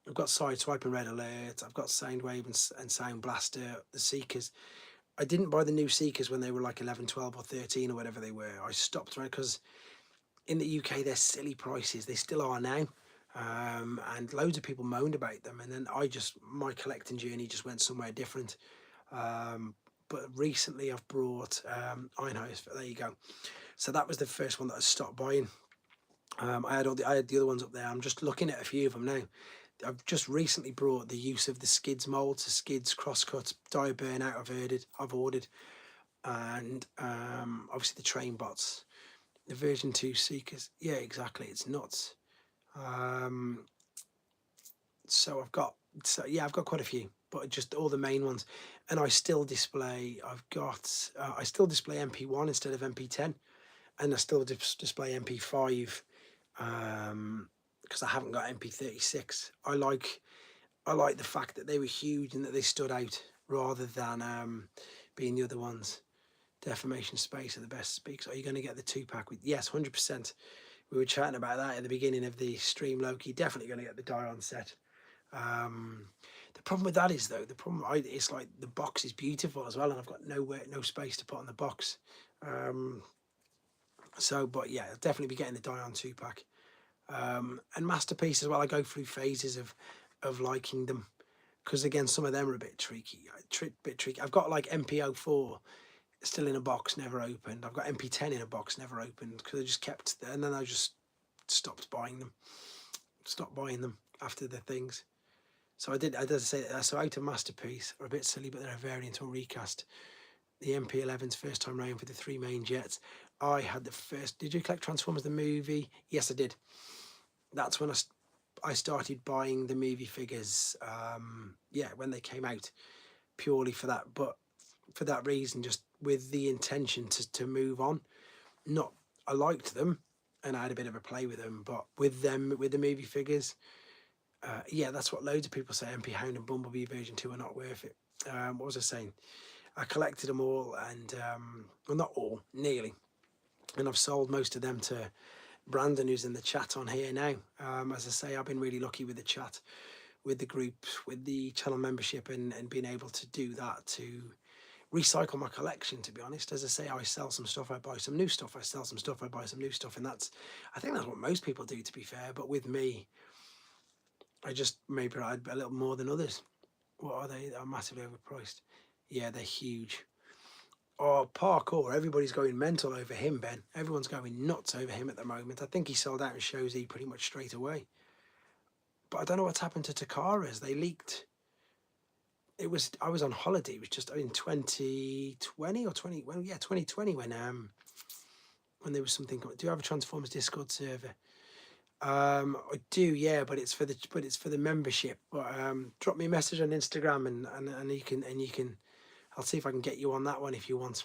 I've got Sideswipe and Red Alert, I've got Soundwave and Sound Blaster, the Seekers. I didn't buy the new Seekers when they were like 11, 12 or 13 or whatever they were. I stopped, right, because in the UK they're silly prices. They still are now. And loads of people moaned about them, and then my collecting journey just went somewhere different. But recently I've brought Ironhouse. There you go. So that was the first one that I stopped buying. I had the other ones up there. I'm just looking at a few of them now. I've just recently brought the use of the Skids molds, the Skids crosscuts, Dire Burnout I've ordered, and obviously the train bots, the version 2 Seekers. Yeah, exactly. It's nuts. So I've got quite a few, but just all the main ones, and I still display. I still display MP1 instead of MP10, and I still display MP5 because I haven't got MP36. I like the fact that they were huge and that they stood out rather than being the other ones. Deformation Space are the best speaks. Are you going to get the 2-pack with? Yes, 100%. We were chatting about that at the beginning of the stream, Loki. Definitely going to get the Dion set. The problem with that is, though, it's like the box is beautiful as well, and I've got no space to put on the box. But yeah, I'll definitely be getting the Dion 2-pack. And Masterpiece as well. I go through phases of liking them, because again, some of them are a bit tricky. I've got like MP04 still in a box, never opened. I've got MP10 in a box, never opened, because I just kept, and then I just stopped buying them after the things. So I did say that. So Out of Masterpiece are a bit silly, but they're a variant or recast. The MP11's first time round for the 3 main jets. I had the first. Did you collect Transformers the movie? Yes, I did. That's when I started buying the movie figures. When they came out, purely for that. But for that reason, just with the intention to move on. I liked them, and I had a bit of a play with them, but with the movie figures, that's what loads of people say. MP Hound and Bumblebee version 2 are not worth it. What was I saying? I collected them all, and well, not all, nearly, and I've sold most of them to Brandon, who's in the chat on here now. As I say, I've been really lucky with the chat, with the group, with the channel membership, and being able to do that to recycle my collection, to be honest. As I say, I sell some stuff, I buy some new stuff, I sell some stuff, I buy some new stuff, and I think that's what most people do, to be fair. But with me, I just maybe I'd a little more than others. What are they? They're massively overpriced. Yeah, they're huge. Oh, Parkour, everybody's going mental over him, Ben. Everyone's going nuts over him at the moment. I think he sold out in Shows E pretty much straight away. But I don't know what's happened to Takara's. They leaked. I was on holiday. It was just in 2020 or 20. Well, yeah, 2020 when when there was something. Do you have a Transformers Discord server? I do, yeah, but it's for the membership. But drop me a message on Instagram and you can. I'll see if I can get you on that one if you want.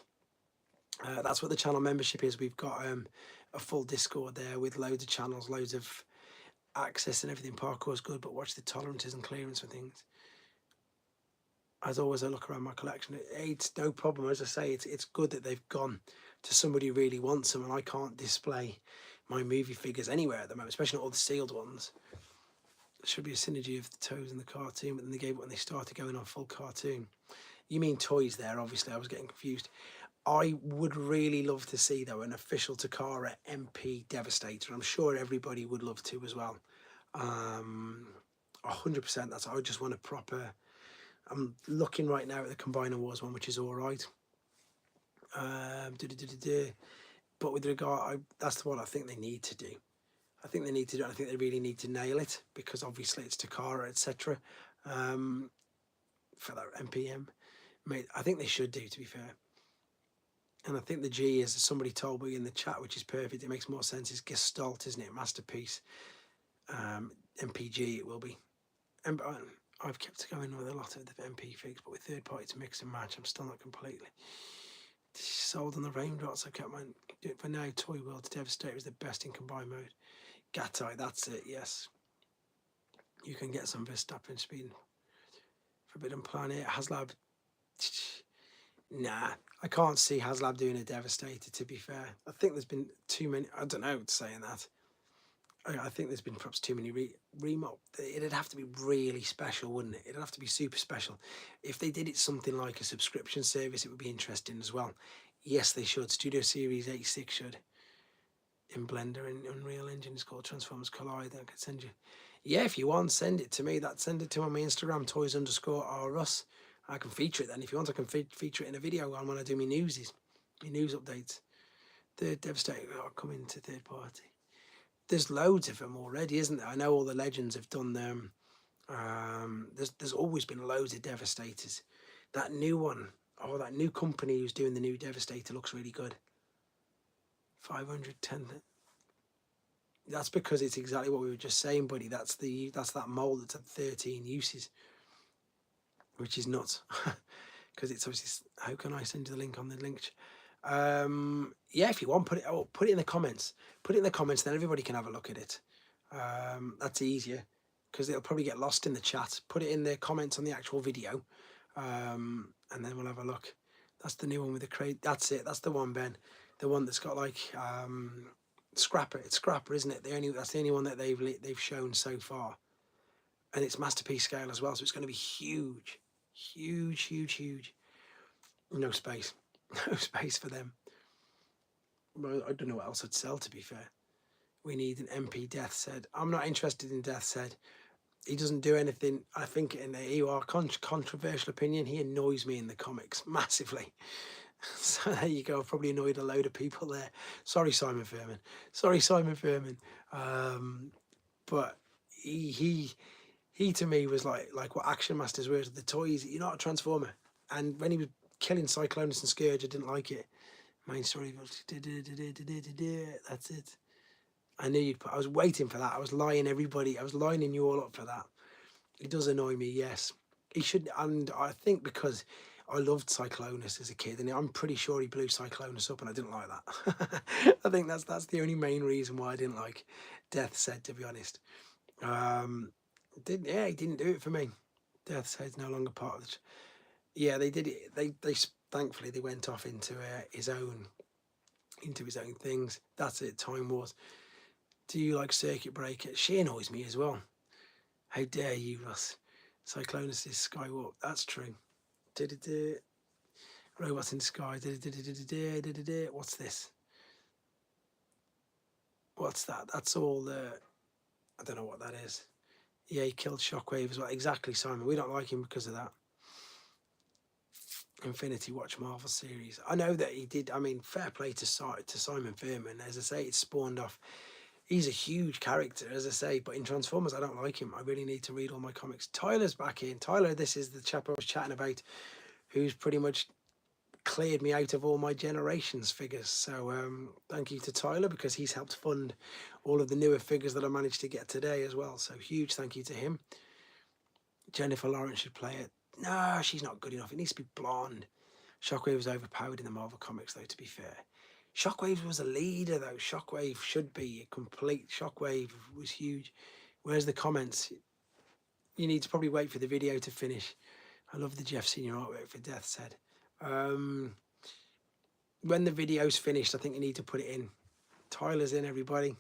That's what the channel membership is. We've got a full Discord there with loads of channels, loads of access and everything. Parkour's good, but watch the tolerances and clearance for things. As always, I look around my collection. It's no problem. As I say, it's good that they've gone to somebody who really wants them, and I can't display my movie figures anywhere at the moment, especially not all the sealed ones. There should be a synergy of the toes and the cartoon, but then they gave it when they started going on full cartoon. You mean toys there, obviously. I was getting confused. I would really love to see, though, an official Takara MP Devastator. I'm sure everybody would love to as well. 100%. That's. I just want a proper. I'm looking right now at the Combiner Wars one, which is all right. But with regard, that's what I think they need to do. I think they need to do. I think they really need to nail it because obviously it's Takara, etc. For that MPM, I think they should do. To be fair. And I think the G, as somebody told me in the chat, which is perfect, it makes more sense, is Gestalt, isn't it? Masterpiece. MPG it will be. And I've kept going with a lot of the MP figs, but with third party to mix and match, I'm still not completely sold on the raindrops. I kept my do it for now. Toy World Devastator is the best in combined mode. Gatai, that's it, yes. You can get some Verstappen speed. Forbidden Planet, Haslab. Nah, I can't see Haslab doing a Devastator, to be fair. I think there's been too many, I don't know saying that. I think there's been perhaps too many remodels. It'd have to be really special, wouldn't it? It'd have to be super special. If they did it something like a subscription service, it would be interesting as well. Yes, they should. Studio Series 86 should. In Blender and Unreal Engine, it's called Transformers Collide. I could send you. Yeah, if you want, send it to me. Send it to my Instagram, toys_r_Russ. I can feature it then. If you want, I can feature it in a video when I do my news updates. The Devastator are coming to third party. There's loads of them already, isn't there? I know all the legends have done them. There's always been loads of Devastators. That new one, that new company who's doing the new Devastator looks really good. 510. That's because it's exactly what we were just saying, buddy. That's that mold that's had 13 uses, which is nuts. Because it's obviously. How can I send you the link on the link? Yeah, if you want, put it in the comments. Put it in the comments, then everybody can have a look at it. That's easier because it'll probably get lost in the chat. Put it in the comments on the actual video, and then we'll have a look. That's the new one with the crate. That's it. That's the one, Ben. The one that's got like Scrapper. It's Scrapper, isn't it? That's the only one that they've shown so far, and it's masterpiece scale as well. So it's going to be huge, huge, huge, huge. No space. No space for them. Well, I don't know what else I'd sell, to be fair. We need an MP, Death said. I'm not interested in Death said. He doesn't do anything. I think in the EUR controversial opinion, he annoys me in the comics massively. So there you go. I've probably annoyed a load of people there. Sorry, Simon Furman. But he to me was like what Action Masters were to the toys. You're not a Transformer. And when he was killing Cyclonus and Scourge, I didn't like it. Main story was that's it. I knew you'd I was waiting for that. I was lining you all up for that. It does annoy me, yes. He should, and I think because I loved Cyclonus as a kid, and I'm pretty sure he blew Cyclonus up, and I didn't like that. I think that's the only main reason why I didn't like Death Said, to be honest. He didn't do it for me. Death Said's no longer part of it. Yeah, they did it. They thankfully they went off into his own things. That's it. Time Wars. Do you like Circuit Breaker? She annoys me as well. How dare you, Russ? Cyclonus is Skywalk. That's true. Robots in the sky. What's this? What's that? That's all the. I don't know what that is. Yeah, he killed Shockwave as well. Exactly, Simon. We don't like him because of that. Infinity Watch Marvel series. I know that he did. I mean, fair play to Simon Furman. As I say, it spawned off. He's a huge character, as I say, but in Transformers, I don't like him. I really need to read all my comics. Tyler's back in. Tyler, this is the chap I was chatting about, who's pretty much cleared me out of all my Generations figures. So thank you to Tyler, because he's helped fund all of the newer figures that I managed to get today as well. So huge thank you to him. Jennifer Lawrence should play it. No, she's not good enough. It needs to be blonde. Shockwave was overpowered in the Marvel comics, though, to be fair. Shockwave was a leader, though. Shockwave should be a complete. Shockwave was huge. Where's the comments? You need to probably wait for the video to finish. I love the Jeff Senior artwork for Death said. When the video's finished, I think you need to put it in. Tyler's in, everybody.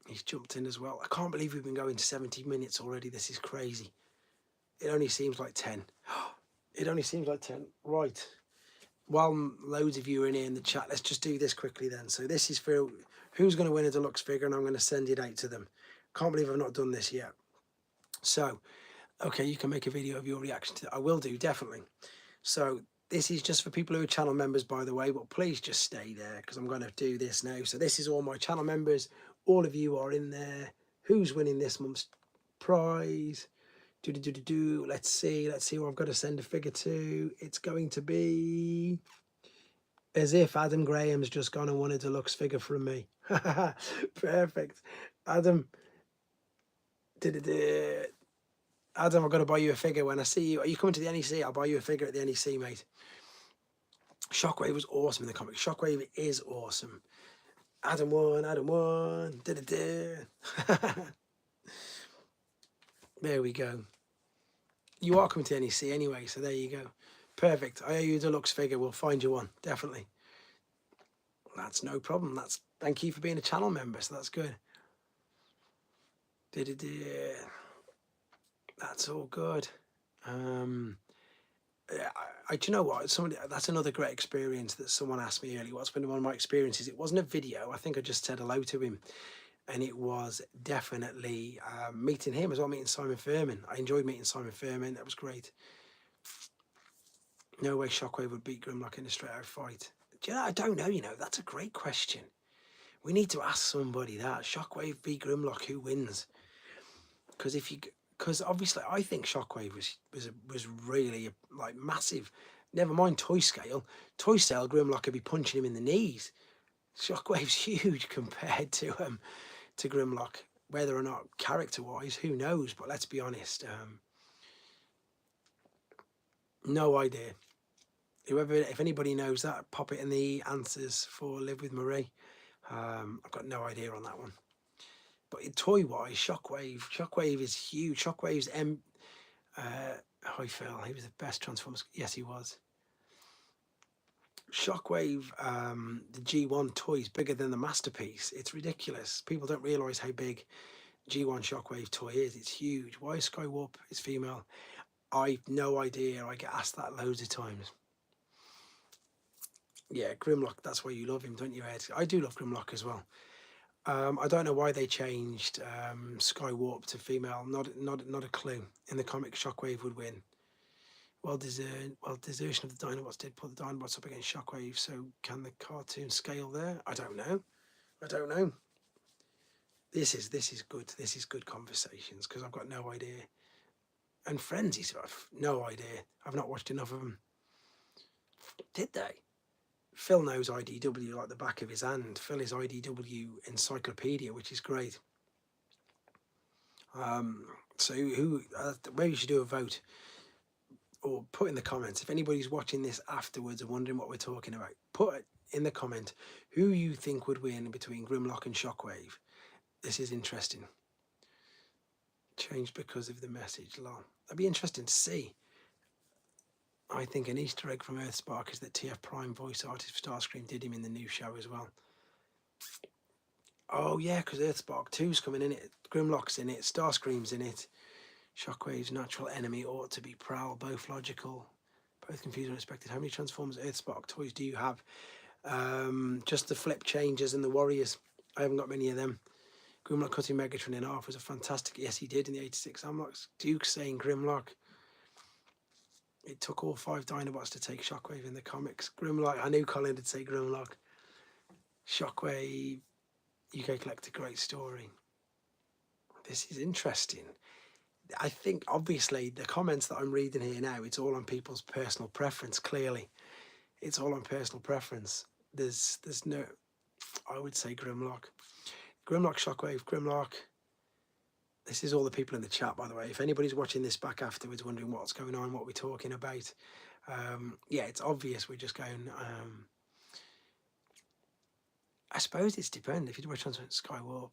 He's jumped in as well. I can't believe we've been going 70 minutes already. This is crazy. It only seems like 10. It only seems like 10. Right. While loads of you are in here in the chat, let's just do this quickly then. So this is for who's going to win a deluxe figure, and I'm going to send it out to them. Can't believe I've not done this yet. So, okay, you can make a video of your reaction to that. I will do, definitely. So this is just for people who are channel members, by the way, but please just stay there, because I'm going to do this now. So this is all my channel members. All of you are in there. Who's winning this month's prize? Let's see who I've got to send a figure to. It's going to be as if Adam Graham's just gone and won a deluxe figure from me. Perfect. Adam, Adam, I've got to buy you a figure when I see you. Are you coming to the NEC? I'll buy you a figure at the NEC, mate. Shockwave was awesome in the comic. Shockwave is awesome. Adam won. There we go. You are coming to NEC anyway, so there you go. Perfect. I owe you a deluxe figure. We'll find you one, definitely. That's no problem. Thank you for being a channel member, so that's good. That's all good. Do you know what? That's another great experience that someone asked me earlier. What's been one of my experiences? It wasn't a video. I think I just said hello to him. And it was definitely meeting him as well, meeting Simon Furman. I enjoyed meeting Simon Furman. That was great. No way Shockwave would beat Grimlock in a straight-out fight. Do you know, I don't know, that's a great question. We need to ask somebody that. Shockwave v Grimlock, who wins? Because obviously I think Shockwave was really like massive. Never mind toy scale. Toy scale, Grimlock could be punching him in the knees. Shockwave's huge compared to Grimlock. Whether or not character-wise, who knows? But let's be honest. No idea. If anybody knows that, pop it in the answers for Live with Marie. I've got no idea on that one. But toy-wise, Shockwave is huge. Shockwave's hi Phil, he was the best Transformers. Yes, he was. Shockwave, the G1 toy is bigger than the Masterpiece. It's ridiculous. People don't realise how big G1 Shockwave toy is. It's huge. Why is Skywarp is female? I've no idea. I get asked that loads of times. Yeah, Grimlock, that's why you love him, don't you, Ed? I do love Grimlock as well. I don't know why they changed Skywarp to female. Not a clue. In the comic, Shockwave would win. Desertion of the Dinobots did put the Dinobots up against Shockwave, so can the cartoon scale there? I don't know. This is good. This is good conversations, because I've got no idea. And Frenzies, I've no idea. I've not watched enough of them. Did they? Phil knows IDW like the back of his hand. Phil is IDW encyclopedia, which is great. So maybe you should do a vote, or put in the comments, if anybody's watching this afterwards and wondering what we're talking about, put in the comment who you think would win between Grimlock and Shockwave. This is interesting. Changed because of the message. Lol. That'd be interesting to see. I think an Easter egg from Earthspark is that TF Prime voice artist for Starscream did him in the new show as well. Oh yeah, because Earthspark 2's coming in it. Grimlock's in it. Starscream's in it. Shockwave's natural enemy ought to be Prowl. Both logical, both confused and unexpected. How many Transformers Earthspark toys do you have? Just the Flip Changers and the Warriors. I haven't got many of them. Grimlock cutting Megatron in half was a fantastic... Yes, he did in the 86 Amlocks. Duke saying Grimlock. It took all 5 Dinobots to take Shockwave in the comics. Grimlock, I knew Colin would say Grimlock. Shockwave, UK Collector, great story. This is interesting. I think, obviously, the comments that I'm reading here now, it's all on people's personal preference, clearly. It's all on personal preference. There's no, I would say Grimlock. Grimlock, Shockwave, Grimlock. This is all the people in the chat, by the way. If anybody's watching this back afterwards wondering what's going on, what we're talking about, yeah, it's obvious. We're just going, I suppose it's dependent. If you do watch on Skywalk,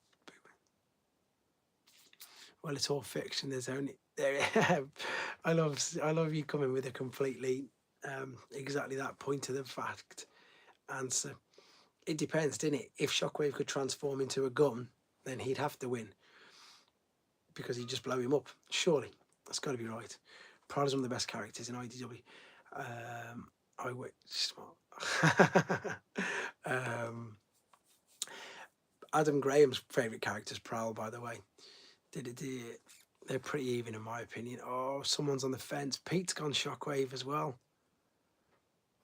well, it's all fiction. There's only there. I love you coming with a completely exactly that point to the fact answer. It depends, didn't it? If Shockwave could transform into a gun, then he'd have to win because he'd just blow him up. Surely, that's got to be right. Prowler's one of the best characters in IDW. I wish smart. Adam Graham's favourite character is Prowl, by the way. They're pretty even in my opinion. Oh, someone's on the fence. Pete's gone Shockwave as well.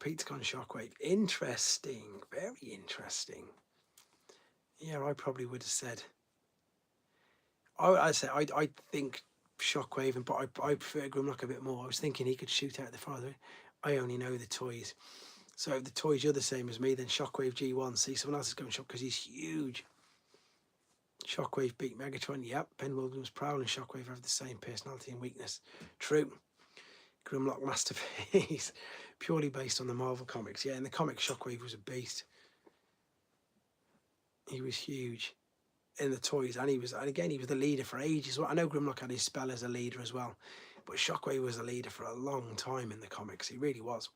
Pete's gone Shockwave. Interesting. Very interesting. Yeah, I probably would have said. I think Shockwave, but I prefer Grimlock a bit more. I was thinking he could shoot out the farther. I only know the toys. So if the toys you're the same as me, then Shockwave G1. See, someone else is going Shock because he's huge. Shockwave beat Megatron. Yep. Ben Williams, Prowl and Shockwave have the same personality and weakness. True. Grimlock masterpiece. Purely based on the Marvel comics. Yeah, in the comics, Shockwave was a beast. He was huge in the toys, and he was the leader for ages. Well, I know Grimlock had his spell as a leader as well, but Shockwave was a leader for a long time in the comics. He really was.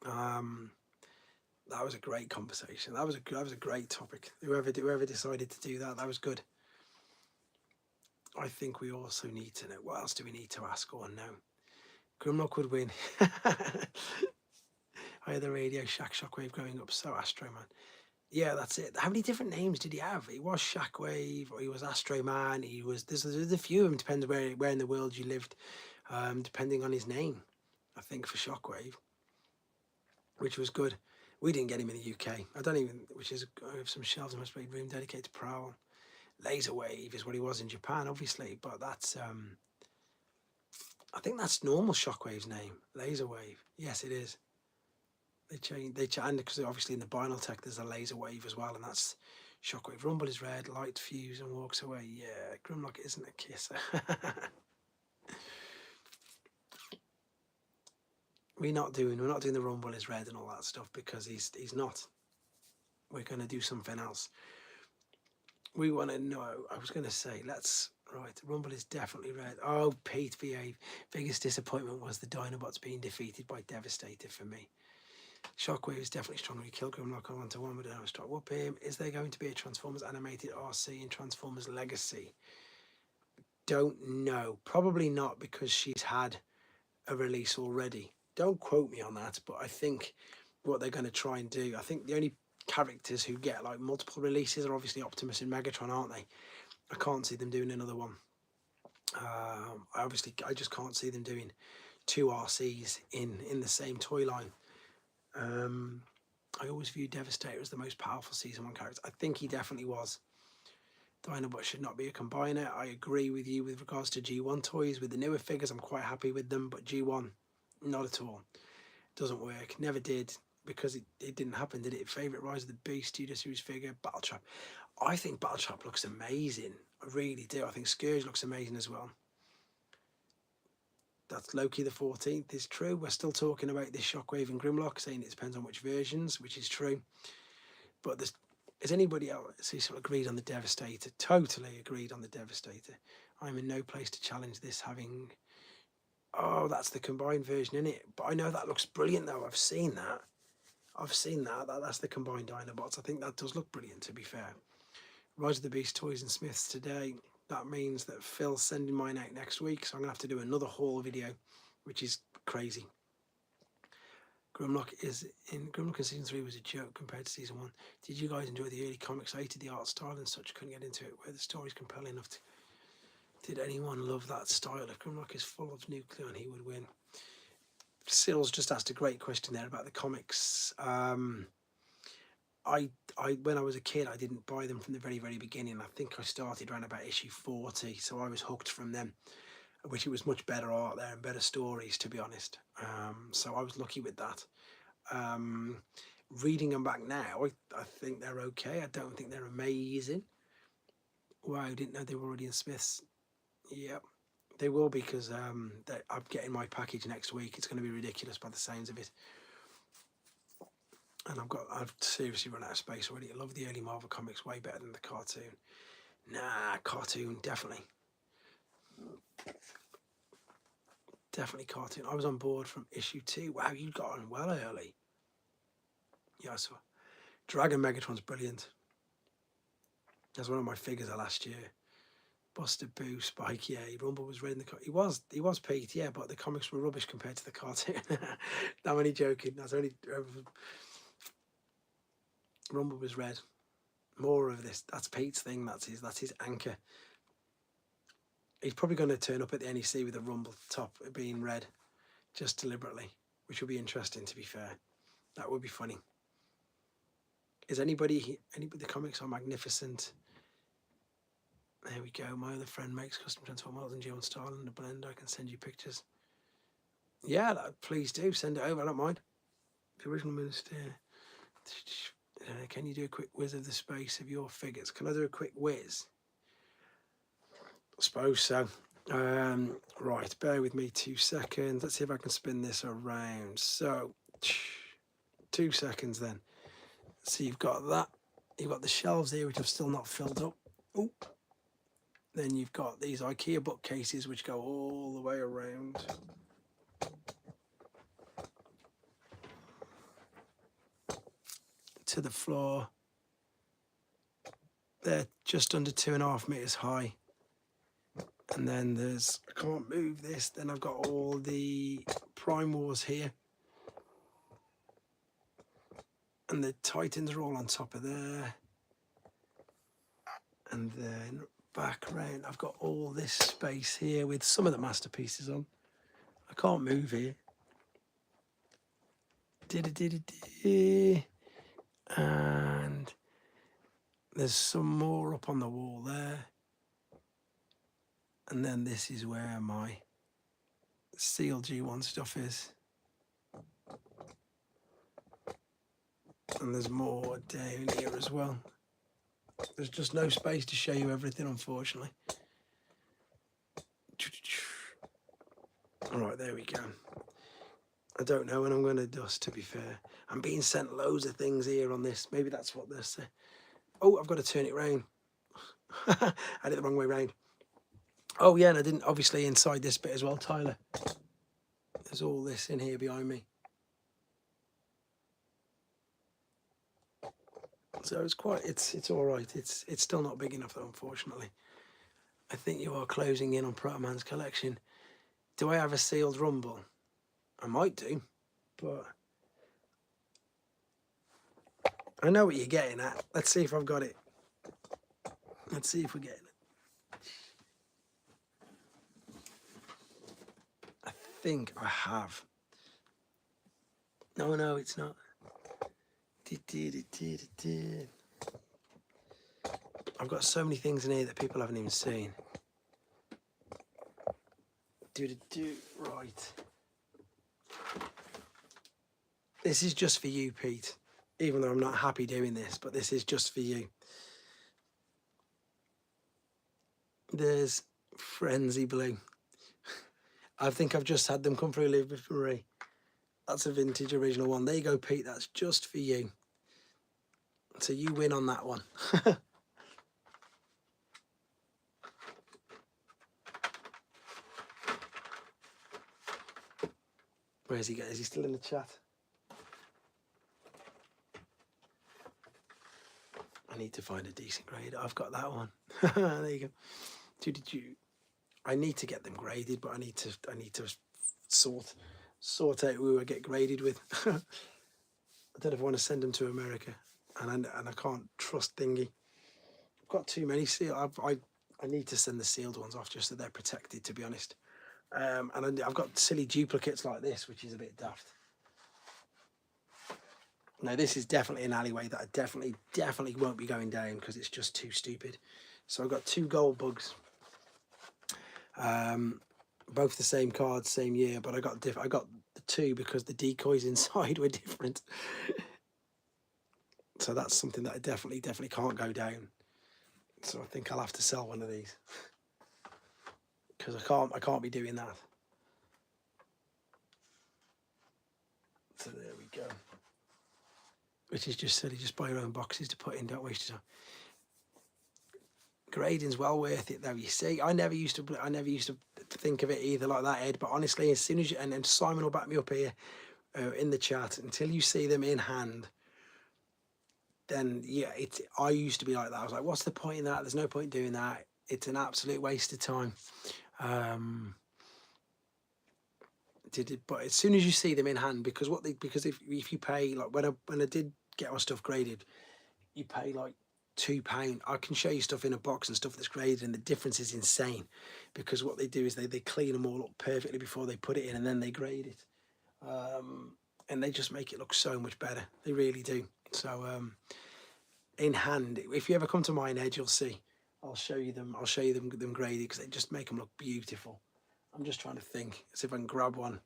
That was a great conversation. That was a great topic. Whoever decided to do that, that was good. I think we also need to know, what else do we need to ask or know? Grimlock would win. I had the Radio Shack Shockwave growing up, so Astro Man. Yeah, that's it. How many different names did he have? He was Shockwave, or he was Astro Man. He was. There's a few of them. Depends where in the world you lived, depending on his name. I think for Shockwave, which was good. We didn't get him in the UK. I don't even. Which is some shelves in my spare room dedicated to Prowl. Laser Wave is what he was in Japan, obviously, but that's. I think that's normal Shockwave's name. Laser Wave. Yes, it is. They changed, and because obviously in the Binal Tech there's a Laser Wave as well, and that's Shockwave. Rumble is red, light fuse and walks away. Yeah, Grimlock isn't a kisser. we're not doing the Rumble is red and all that stuff because he's not. We're gonna do something else. We want to know. I was gonna say right. Rumble is definitely red. Oh, Pete, behave. Biggest disappointment was the Dinobots being defeated by Devastator for me. Shockwave is definitely strong. We kill Grimlock on 1-to-1 with a strike. Whoop him. Is there going to be a Transformers animated RC in Transformers Legacy? Don't know. Probably not because she's had a release already. Don't quote me on that, but I think what they're going to try and do, I think the only characters who get like multiple releases are obviously Optimus and Megatron, aren't they? I can't see them doing another one. I just can't see them doing 2 RCs in the same toy line. I always view Devastator as the most powerful Season 1 character. I think he definitely was. Dinobot should not be a combiner. I agree with you with regards to G1 toys. With the newer figures, I'm quite happy with them, but G1, not at all. Doesn't work. Never did, because it didn't happen, did it? Favourite Rise of the Beast, Studio Series figure, Battletrap. I think Battletrap looks amazing. I really do. I think Scourge looks amazing as well. That's Loki the 14th is true. We're still talking about this Shockwave and Grimlock, saying it depends on which versions, which is true. But is anybody else who sort of agreed on the Devastator? Totally agreed on the Devastator. I'm in no place to challenge this having... Oh, that's the combined version, isn't it? But I know that looks brilliant, though. I've seen that. That's the combined Dinobots. I think that does look brilliant, to be fair. Rise of the Beast Toys and Smiths today. That means that Phil's sending mine out next week, so I'm going to have to do another haul video, which is crazy. Grimlock in Season 3 was a joke compared to Season 1. Did you guys enjoy the early comics? I hated the art style and such, couldn't get into it, where the story's compelling enough to... Did anyone love that style? If Grimlock is full of nuclear, he would win. Sills just asked a great question there about the comics. When I was a kid, I didn't buy them from the very, very beginning. I think I started around about issue 40, so I was hooked from them. I wish it was much better art there and better stories, to be honest. So I was lucky with that. Reading them back now, I think they're okay. I don't think they're amazing. Wow, didn't know they were already in Smiths. Yep, they will be, because I'm getting my package next week. It's going to be ridiculous by the sounds of it. And I've seriously run out of space already. I love the early Marvel comics way better than the cartoon. Nah, cartoon, definitely. Definitely cartoon. I was on board from issue 2. Wow, you got on well early. Yeah, I saw. Dragon Megatron's brilliant. That's one of my figures of last year. Buster Boo, Spike, yeah, Rumble was red in the he was Pete, yeah, but the comics were rubbish compared to the cartoon. I'm only joking. That's only Rumble was red. More of this. That's Pete's thing. That's his anchor. He's probably going to turn up at the NEC with a Rumble top being red, just deliberately, which will be interesting, to be fair. That would be funny. Is anybody, the comics are magnificent. There we go. My other friend makes custom transform models in Geo style and a blend. I can send you pictures. Yeah, please do. Send it over. I don't mind. The original Minister. Can you do a quick whiz of the space of your figures? Can I do a quick whiz? I suppose so. Right, bear with me 2 seconds. Let's see if I can spin this around. So, 2 seconds then. So you've got that. You've got the shelves here, which I've still not filled up. Oh. Then you've got these IKEA bookcases, which go all the way around. To the floor. They're just under 2.5 meters high. And then I can't move this. Then I've got all the Prime Wars here. And the Titans are all on top of there. And then back around, I've got all this space here with some of the masterpieces on. I can't move here. And there's some more up on the wall there. And then this is where my Steel G1 stuff is. And there's more down here as well. There's just no space to show you everything, unfortunately. All right, there we go. I don't know when I'm going to dust, to be fair. I'm being sent loads of things here on this. Maybe that's what they're saying. Oh, I've got to turn it round. I did it the wrong way round. Oh, yeah, and I didn't, obviously, inside this bit as well, Tyler. There's all this in here behind me. So it's all right. It's still not big enough, though, unfortunately. I think you are closing in on Protoman's collection. Do I have a sealed Rumble? I might do, but I know what you're getting at. Let's see if I've got it. Let's see if we're getting it. I think I have. No, it's not. I've got so many things in here that people haven't even seen. Right. This is just for you, Pete. Even though I'm not happy doing this, but this is just for you. There's Frenzy Blue. I think I've just had them come through Live with Marie. That's a vintage original one. There you go, Pete. That's just for you. So you win on that one. Where's he going? Is he still in the chat? I need to find a decent grade. I've got that one. There you go. I need to get them graded, but I need to sort out who I get graded with. I don't know if I want to send them to America, and I can't trust Thingy. I've got too many sealed. I need to send the sealed ones off just so they're protected, to be honest. And I've got silly duplicates like this, which is a bit daft. No, this is definitely an alleyway that I definitely won't be going down because it's just too stupid. So I've got 2 gold bugs. both the same cards, same year, but I got the two because the decoys inside were different. So that's something that I definitely can't go down. So I think I'll have to sell one of these because I can't be doing that. So there we go. Which is just silly. Just buy your own boxes to put in. Don't waste your time. Grading's well worth it, though. You see, I never used to think of it either like that, Ed. But honestly, as soon as you and Simon will back me up here in the chat, until you see them in hand, then yeah, I used to be like that. I was like, what's the point in that? There's no point doing that. It's an absolute waste of time. But as soon as you see them in hand, because if you pay, like when I did get my stuff graded, you pay like £2. I can show you stuff in a box and stuff that's graded, and the difference is insane, because what they do is they clean them all up perfectly before they put it in, and then they grade it, and they just make it look so much better. They really do. So in hand, if you ever come to mine, Ed, you'll see. I'll show you them graded, because they just make them look beautiful. I'm just trying to think, see if I can grab one.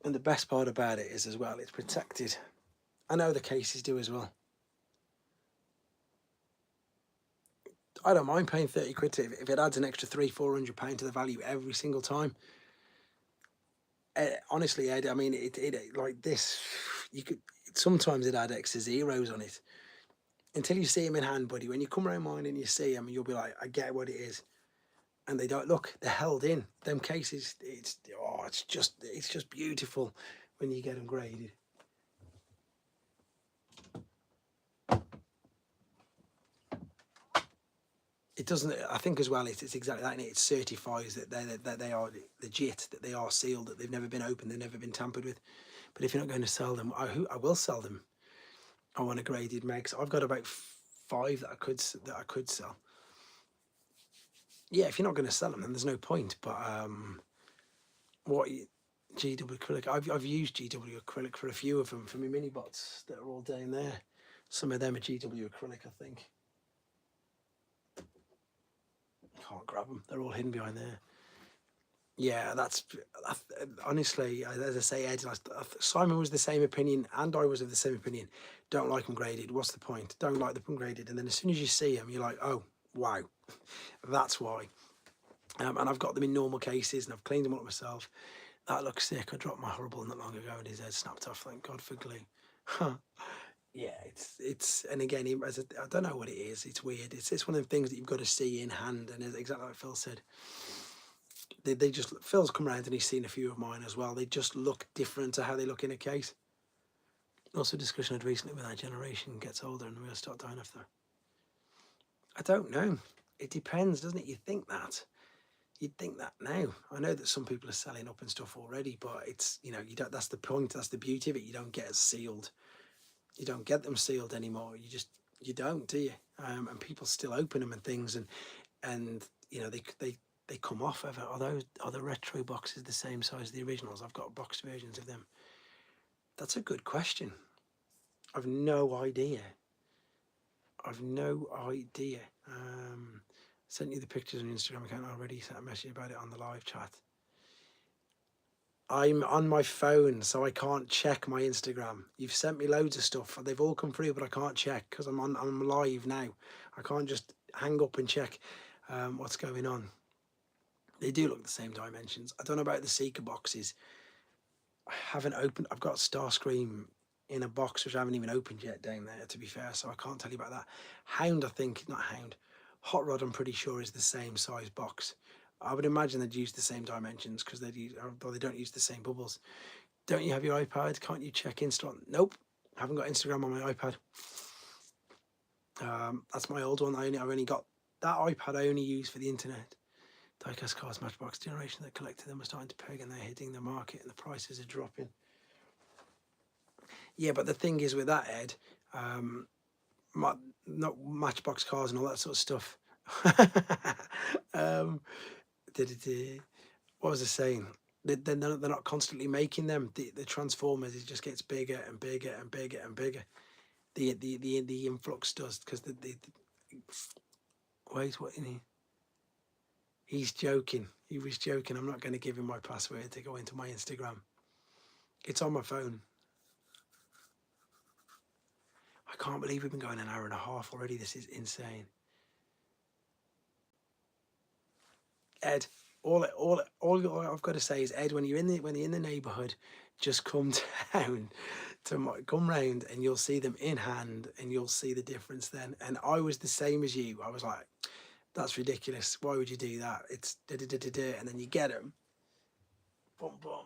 And the best part about it is as well, it's protected. I know the cases do as well. I don't mind paying 30 quid if it adds an extra £300-400 to the value every single time. Honestly, Ed, I mean, it like this, you could sometimes it add extra zeros on it. Until you see them in hand, buddy. When you come around mine and you see them, you'll be like, I get what it is. And they don't look, they're held in. Them cases, it's just beautiful when you get them graded. It doesn't, I think as well, it's exactly that, and it certifies that they are legit, that they are sealed, that they've never been opened, they've never been tampered with. But if you're not going to sell them, I will sell them. I want a graded Megs. I've got about 5 that I could sell. Yeah, if you're not going to sell them, then there's no point. But GW acrylic? I've used GW acrylic for a few of them for my mini bots that are all down there. Some of them are GW acrylic, I think. Can't grab them. They're all hidden behind there. Yeah, that's honestly, as I say, Ed, Simon was the same opinion, and I was of the same opinion. Don't like them graded. What's the point? Don't like them graded. And then as soon as you see them, you're like, oh, wow, that's why. And I've got them in normal cases, and I've cleaned them up myself. That looks sick. I dropped my horrible not long ago, and his head snapped off. Thank God for glue. Yeah, it's and again, I don't know what it is. It's weird. It's one of the things that you've got to see in hand, and exactly like Phil said. They just, Phil's come around and he's seen a few of mine as well. They just look different to how they look in a case. Also, discussion I had recently with our generation gets older and we'll start dying after. I don't know. It depends, doesn't it? You'd think that now. I know that some people are selling up and stuff already, but it's, you don't. That's the point. That's the beauty of it. You don't get sealed. You don't get them sealed anymore. You don't, do you? And people still open them and things, and they come off. Are the retro boxes the same size as the originals? I've got boxed versions of them. That's a good question. I've no idea. Sent you the pictures on your Instagram account already. Sent a message about it on the live chat. I'm on my phone, so I can't check my Instagram. You've sent me loads of stuff. They've all come through, but I can't check because I'm live now. I can't just hang up and check what's going on. They do look the same dimensions. I don't know about the Seeker boxes. I haven't opened. I've got Starscream in a box which I haven't even opened yet down there, to be fair, so I can't tell you about that. Hound, I think, not Hound. Hot Rod, I'm pretty sure, is the same size box. I would imagine they'd use the same dimensions because although they don't use the same bubbles. Don't you have your iPad? Can't you check Insta? Nope, I haven't got Instagram on my iPad. That's my old one. I've only got that iPad. I only use for the internet. Diecast cards, Matchbox generation that collected them are starting to peg, and they're hitting the market, and the prices are dropping. Yeah, but the thing is with that, Ed, not Matchbox cars and all that sort of stuff. What was I saying? They're not constantly making them. The Transformers, it just gets bigger and bigger and bigger and bigger. the influx does, because the wait, what in here? He's joking. He was joking. I'm not going to give him my password to go into my Instagram. It's on my phone. I can't believe we've been going an hour and a half already. This is insane. Ed, all I've got to say is, Ed, when you're in the neighbourhood, just come down come round, and you'll see them in hand, and you'll see the difference then. And I was the same as you. I was like, that's ridiculous. Why would you do that? It's da-da-da-da-da. And then you get them. Boom, boom.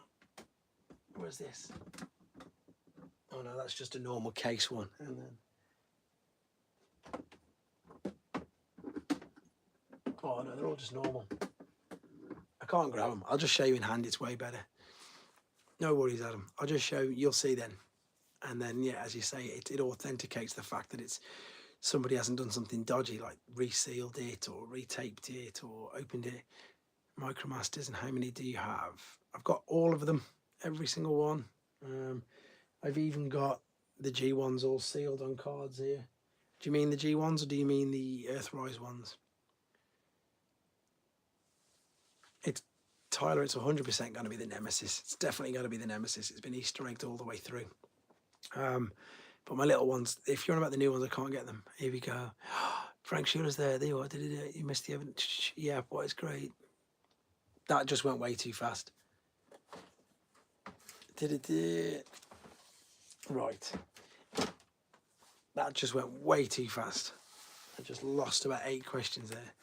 Where's this? Oh no, that's just a normal case one. And then, oh no, they're all just normal. I can't grab them. I'll just show you in hand. It's way better. No worries, Adam. I'll just show you. You'll see then. And then, yeah, as you say, it authenticates the fact that it's somebody hasn't done something dodgy, like resealed it or retaped it or opened it. Micromasters, and how many do you have? I've got all of them, every single one. I've even got the G1s all sealed on cards here. Do you mean the G1s, or do you mean the Earthrise ones? It's Tyler, it's 100% going to be the Nemesis. It's definitely going to be the Nemesis. It's been Easter egged all the way through. But my little ones, if you're on about the new ones, I can't get them. Here we go. Frank Schuler's there. There you are. You missed the evidence. Yeah, boy, it's great. That just went way too fast. Right. That just went way too fast. I just lost about 8 questions there.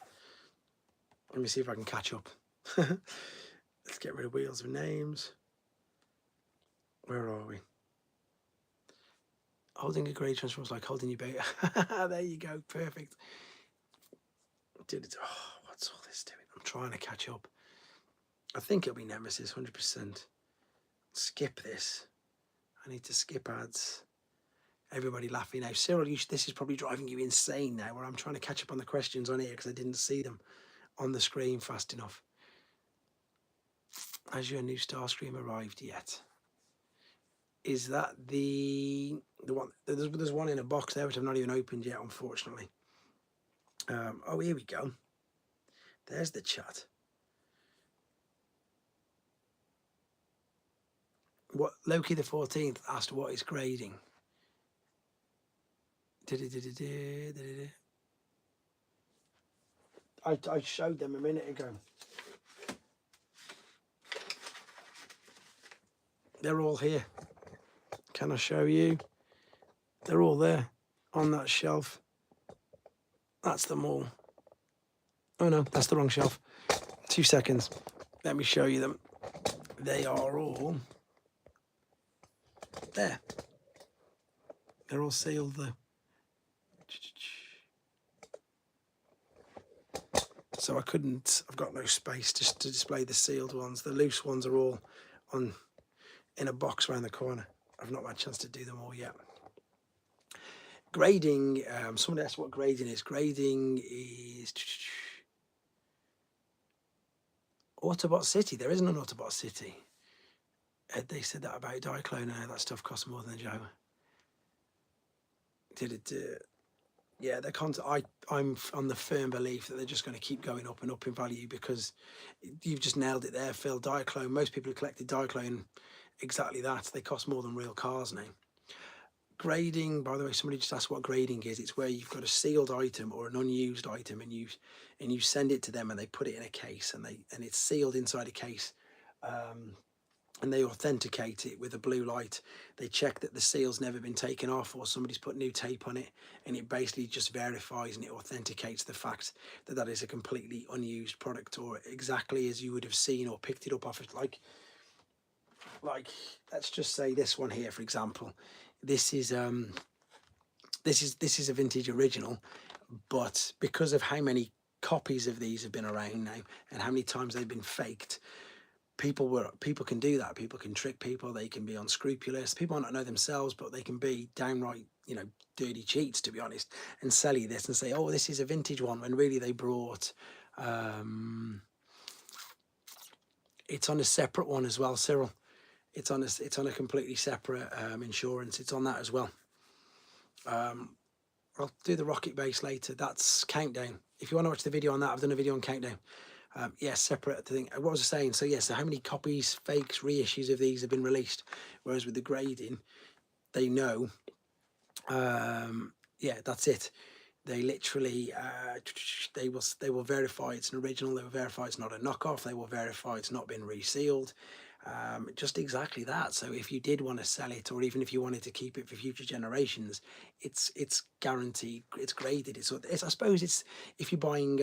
Let me see if I can catch up. Let's get rid of wheels of names. Where are we? Holding a grade transforms like holding your bait. There you go. Perfect. Oh, what's all this doing? I'm trying to catch up. I think it'll be Nemesis, 100%. Skip this. I need to skip ads. Everybody laughing now. Cyril, this is probably driving you insane now, where I'm trying to catch up on the questions on here because I didn't see them on the screen fast enough. Has your new Starscream arrived yet? Is that the one? There's one in a box there which I've not even opened yet, unfortunately. Oh, here we go. There's the chat. What Loki the 14th asked, what is grading? I showed them a minute ago. They're all here. Can I show you? They're all there on that shelf. That's them all. Oh no, that's the wrong shelf. 2 seconds. Let me show you them. They are all there. They're all sealed there. So I couldn't, I've got no space just to display the sealed ones. The loose ones are all in a box around the corner. I've not had a chance to do them all yet. Grading, somebody asked what grading is. Grading is Autobot City. There isn't an Autobot City. They said that about Diaclone. That stuff costs more than a Joe. Yeah, I'm on the firm belief that they're just going to keep going up and up in value, because you've just nailed it there, Phil. Diaclone, most people who collected Diaclone, exactly that. They cost more than real cars now. Grading, by the way, somebody just asked what grading is. It's where you've got a sealed item or an unused item, and you send it to them, and they put it in a case, and it's sealed inside a case. And they authenticate it with a blue light. They check that the seal's never been taken off, or somebody's put new tape on it, and it basically just verifies and it authenticates the fact that that is a completely unused product, or exactly as you would have seen or picked it up off it. Like let's just say this one here, for example. This is a vintage original, but because of how many copies of these have been around now and how many times they've been faked, people can do that. People can trick people. They can be unscrupulous. People might not know themselves, but they can be downright, dirty cheats, to be honest, and sell you this and say, oh, this is a vintage one, when really they brought, it's on a separate one as well, Cyril. It's on a completely separate insurance. It's on that as well. I'll do the rocket base later. That's Countdown. If you want to watch the video on that, I've done a video on Countdown. Yeah, separate thing. What was I saying? So yeah, so how many copies, fakes, reissues of these have been released? Whereas with the grading, they know, yeah, that's it. They literally, they will verify it's an original. They will verify it's not a knockoff. They will verify it's not been resealed. Just exactly that. So if you did want to sell it, or even if you wanted to keep it for future generations, it's guaranteed. It's graded. It's I suppose it's if you're buying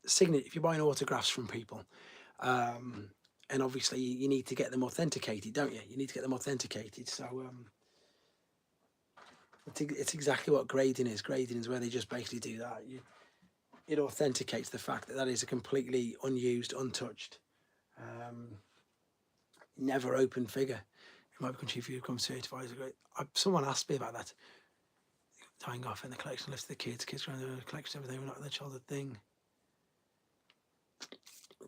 if you're buying autographs from people, and obviously you need to get them authenticated, don't you? You need to get them authenticated. So it's exactly what grading is. Grading is where they just basically do that. It authenticates the fact that that is a completely unused, untouched, never open figure. It might become cheap if you become certified. Someone asked me about that. Tying off in the collection list of the kids around the collection, everything, we're not the childhood thing.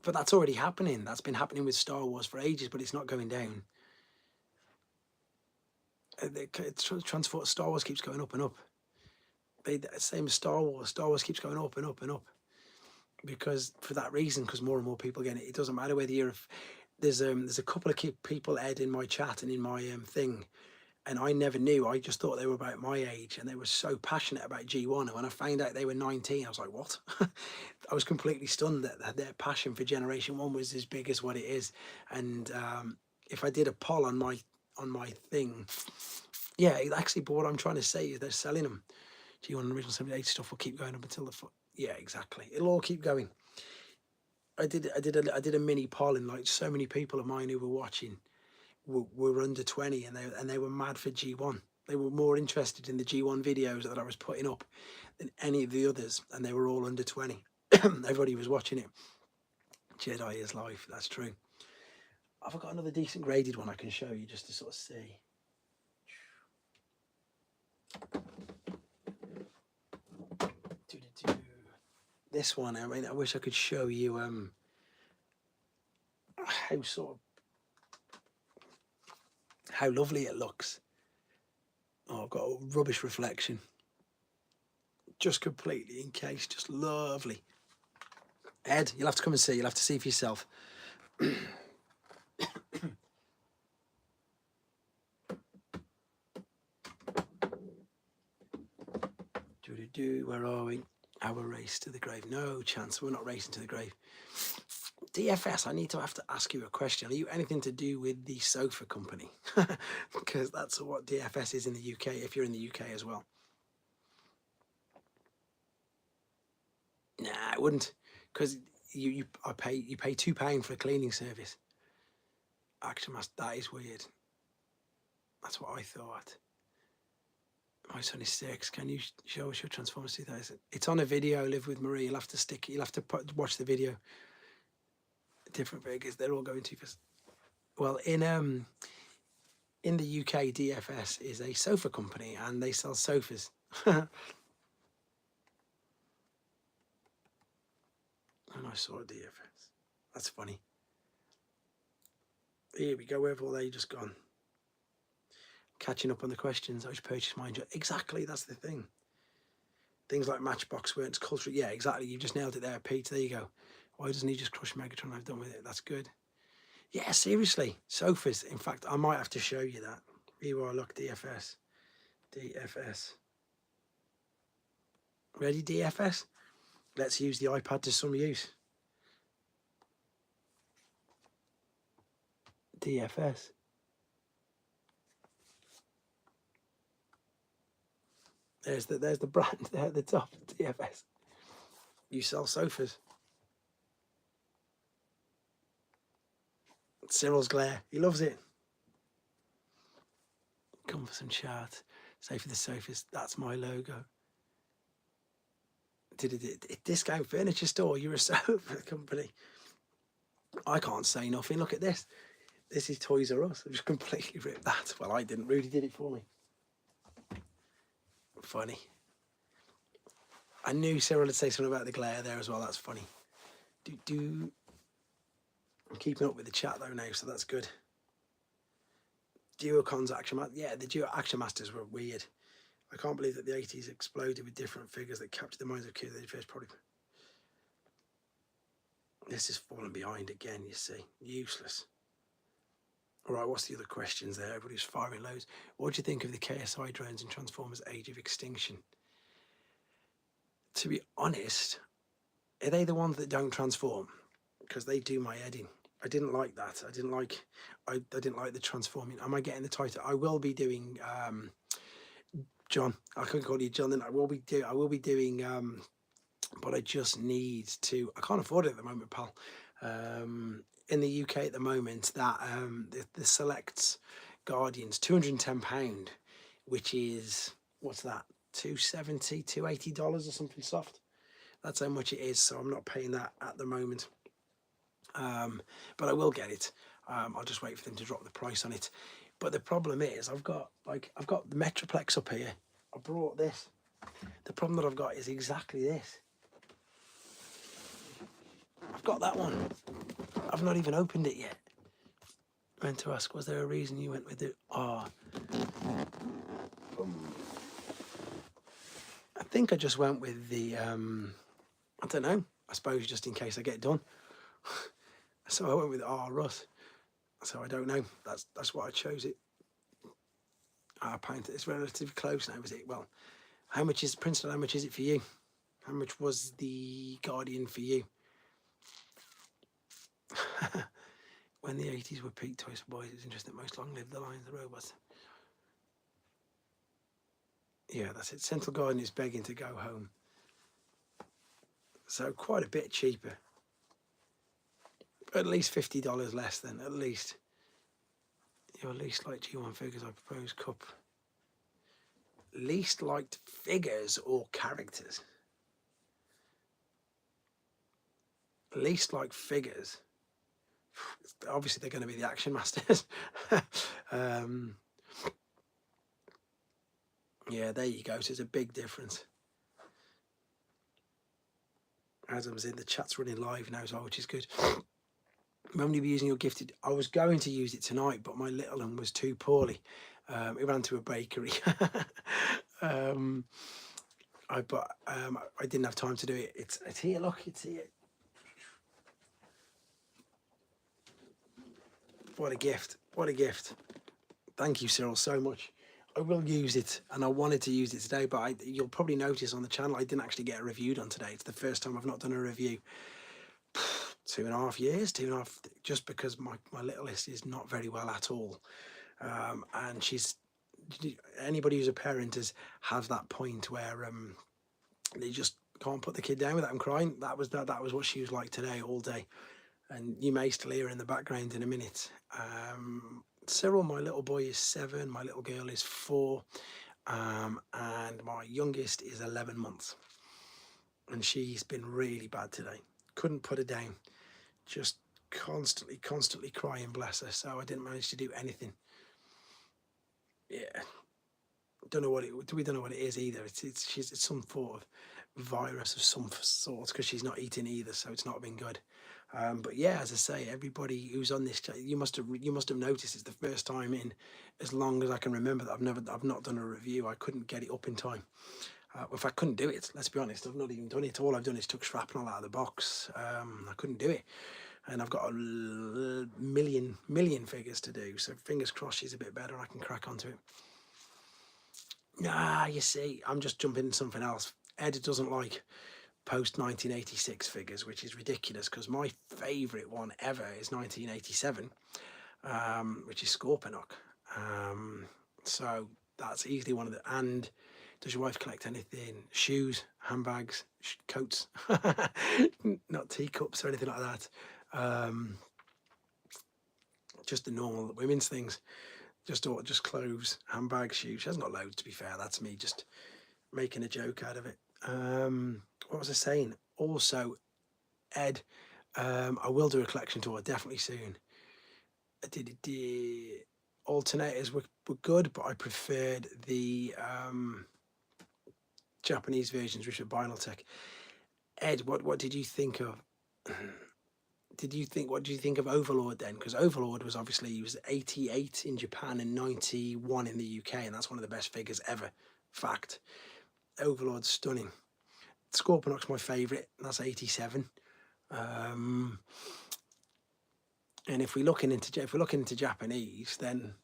But that's already happening. That's been happening with Star Wars for ages, but it's not going down. Transport Star Wars keeps going up and up. Same as Star Wars. Star Wars keeps going up and up and up. Because for that reason, because more and more people get it. It doesn't matter whether you're. There's a couple of people, Ed, in my chat and in my thing, and I never knew. I just thought they were about my age, and they were so passionate about G1. And when I found out they were 19, I was like, what? I was completely stunned that their passion for Generation 1 was as big as what it is. And if I did a poll on my thing, yeah, actually, but what I'm trying to say is they're selling them. G1 original 78 stuff will keep going up until yeah, exactly. It'll all keep going. I did a mini poll, and like so many people of mine who were watching were under 20, and they were mad for G1. They were more interested in the G1 videos that I was putting up than any of the others, and they were all under 20. Everybody was watching it. Jedi is life. That's true. I've got another decent graded one I can show you just to sort of see. This one, I mean, I wish I could show you how lovely it looks. Oh, I've got a rubbish reflection. Just completely encased, just lovely. Ed, you'll have to come and see. You'll have to see for yourself. Where are we? Our race to the grave. No chance. We're not racing to the grave. DFS, I have to ask you a question. Are you anything to do with the sofa company? Because that's what DFS is in the UK, if you're in the UK as well. Nah, I wouldn't. Because you pay £2 for a cleaning service. Actually, that is weird. That's what I thought. My son is 6. Can you show us your Transformers 2000? It's on a video. Live with Marie. You'll have to watch the video. Different figures. They're all going too fast. Well, in the UK, DFS is a sofa company, and they sell sofas. And I saw a DFS. That's funny. Here we go. Where have all they just gone? Catching up on the questions. I just purchased mine. Exactly, that's the thing. Things like Matchbox weren't cultural. Yeah, exactly. You just nailed it there, Pete. There you go. Why doesn't he just crush Megatron? I've done with it. That's good. Yeah, seriously. Sofas. In fact, I might have to show you that. Here you are. Look, DFS. DFS. Ready, DFS? Let's use the iPad to some use. DFS. There's the brand there at the top, DFS. You sell sofas. Cyril's glare. He loves it. Come for some chat. Say for the sofas. That's my logo. Discount furniture store. You're a sofa company. I can't say nothing. Look at this. This is Toys R Us. I've just completely ripped that. Well, I didn't. Rudy did it for me. Funny. I knew Cyril would say something about the glare there as well. That's funny. I'm keeping up with the chat though now, so that's good. Duocons Action Masters. Yeah, the Duo Action Masters were weird. I can't believe that the 80s exploded with different figures that captured the minds of kids. They first probably. This is falling behind again, you see. Useless. All right, what's the other questions there? Everybody's firing loads. What do you think of the KSI drones and Transformers Age of Extinction? To be honest, are they the ones that don't transform? Because they do my head in. I didn't like that. I didn't like the transforming. Am I getting the title? I will be doing John. I couldn't call you John. Then I will be doing but I just need to. I can't afford it at the moment, pal. In the UK at the moment, that the Selects Guardians, £210, which is, what's that, $270, $280 or something soft. That's how much it is, so I'm not paying that at the moment. But I will get it. I'll just wait for them to drop the price on it. But the problem is, I've got the Metroplex up here. I brought this. The problem that I've got is exactly this. I've got that one. I've not even opened it yet. I meant to ask, was there a reason you went with it? I think I just went with the, I don't know, I suppose just in case I get done. So I went with Russ. So I don't know, that's why I chose it. Paint, it's relatively close now, is it? Well, how much is Princeton, how much is it for you? How much was the Guardian for you? When the 80s were peak toys for boys, it was interesting that most long lived the lines of the robots. Yeah, that's it. Central Garden is begging to go home. So quite a bit cheaper. At least $50 less than, at least. Your least liked G1 figures, I propose, Cup. Least liked figures or characters? Least liked figures. Obviously, they're going to be the Action Masters. Yeah, there you go. So it's a big difference. Adam's in the chat's running live now as well, which is good. When will you be using your gifted? I was going to use it tonight, but my little one was too poorly. He ran to a bakery. I didn't have time to do it. It's here. Look, it's here. What a gift. What a gift. Thank you, Cyril, so much. I will use it, and I wanted to use it today, but you'll probably notice on the channel I didn't actually get it reviewed on today. It's the first time I've not done a review. 2.5 years, just because my littlest is not very well at all. And anybody who's a parent has that point where they just can't put the kid down without them crying. That was what she was like today all day. And you may still hear her in the background in a minute. Cyril, my little boy, is 7, my little girl is 4, and my youngest is 11 months. And she's been really bad today. Couldn't put her down. Just constantly crying, bless her. So I didn't manage to do anything. Yeah. We don't know what it is either. It's some sort of virus of some sort, because she's not eating either, so it's not been good. But yeah, as I say, everybody who's on this chat, you must have noticed it's the first time in as long as I can remember that I've not done a review. I couldn't get it up in time. If I couldn't do it, let's be honest, I've not even done it. All I've done is took shrapnel out of the box. I couldn't do it, and I've got a million figures to do. So fingers crossed she's a bit better and I can crack onto it. Nah, you see, I'm just jumping into something else. Ed doesn't like post 1986 figures, which is ridiculous, because my favourite one ever is 1987, which is Scorponok. So that's easily one of the. And does your wife collect anything? Shoes, handbags, coats, not teacups or anything like that. Just the normal women's things. Just clothes, handbags, shoes. She hasn't got loads, to be fair. That's me just making a joke out of it. What was I saying? Also, Ed, I will do a collection tour definitely soon. The alternators were good, but I preferred the Japanese versions, which were Binaltech. Ed, what did you think of? What did you think of Overlord then? Because Overlord was 88 in Japan and 91 in the UK, and that's one of the best figures ever fact. Overlord's stunning. Scorponok's my favourite. That's 87. And if we're looking into Japanese, then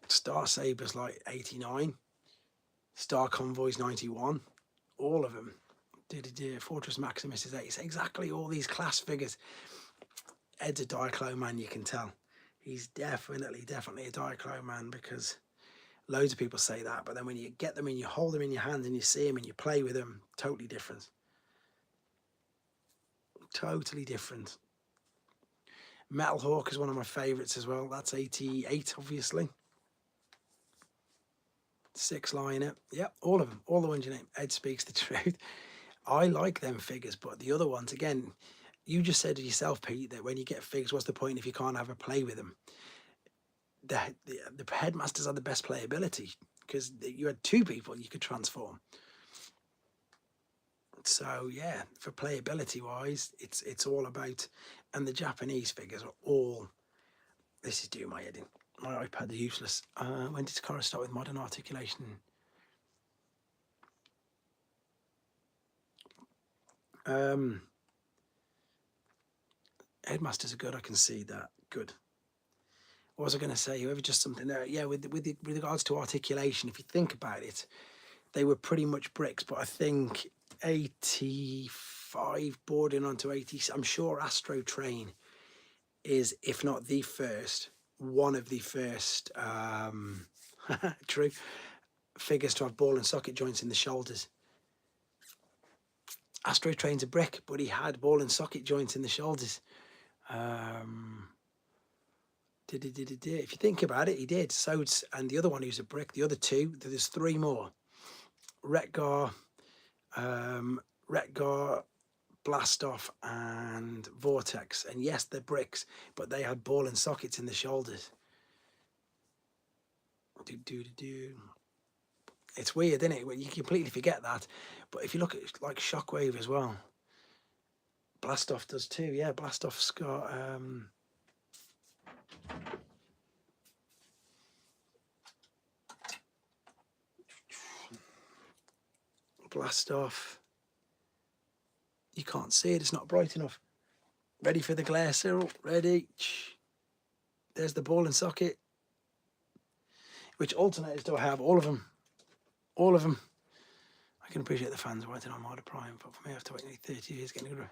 Star Saber's like 89. Star Convoy's 91. All of them. Fortress Maximus is 80. Exactly all these class figures. Ed's a Diaclo man, you can tell. He's definitely a Diaclo man, because loads of people say that, but then when you get them and you hold them in your hand and you see them and you play with them, totally different. Totally different. Metal Hawk is one of my favourites as well. That's 88, obviously. 6-liner. Yep, all of them. All the ones you name. Ed speaks the truth. I like them figures, but the other ones, again, you just said to yourself, Pete, that when you get figures, what's the point if you can't have a play with them? The headmasters had the best playability, because you had 2 people you could transform. So yeah, for playability wise, it's all about, and the Japanese figures are all, this is doing my head in. My iPad is useless. When did Takara start with modern articulation? Headmasters are good, I can see that. Good. What was I going to say? Whoever just something there. Yeah, with regards to articulation, if you think about it, they were pretty much bricks, but I think 85 bordering onto 80. I'm sure Astro Train is, if not the first, one of the first true figures to have ball and socket joints in the shoulders. Astro Train's a brick, but he had ball and socket joints in the shoulders. If you think about it, he did. So, and the other one who's a brick, the other 2, there's 3 more. Retgar, Blastoff, and Vortex. And yes, they're bricks, but they had ball and sockets in the shoulders. It's weird, isn't it? You completely forget that. But if you look at like Shockwave as well, Blastoff does too. Yeah, Blastoff's got Blastoff. You can't see it, it's not bright enough. Ready for the glare, Cyril? Ready? There's the ball and socket. Which alternators do I have? All of them. All of them. I can appreciate the fans waiting on Marder Prime, but for me, I have to wait nearly 30 years getting a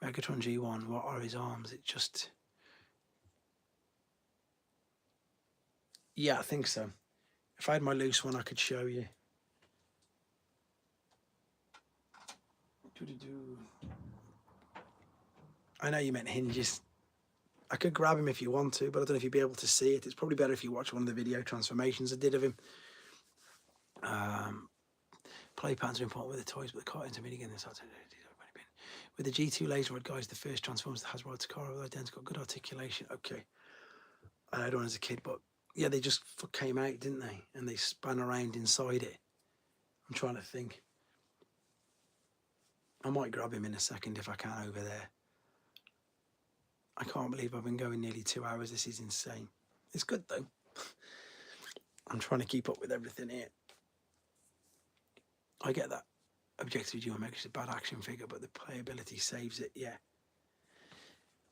Megatron G1. What are his arms? It just... Yeah, I think so. If I had my loose one, I could show you. I know you meant hinges. I could grab him if you want to, but I don't know if you'd be able to see it. It's probably better if you watch one of the video transformations I did of him. Play patterns are important with the toys, but the cartons are minigun. With the G2 laser rod guys, the first transforms the Hasbro Takara with identical good articulation. Okay. I had one as a kid, but yeah, they just came out, didn't they? And they spun around inside it. I'm trying to think. I might grab him in a second if I can over there. I can't believe I've been going nearly 2 hours. This is insane. It's good though. I'm trying to keep up with everything here. I get that. Objectively, G1 Mega is a bad action figure, but the playability saves it, yeah.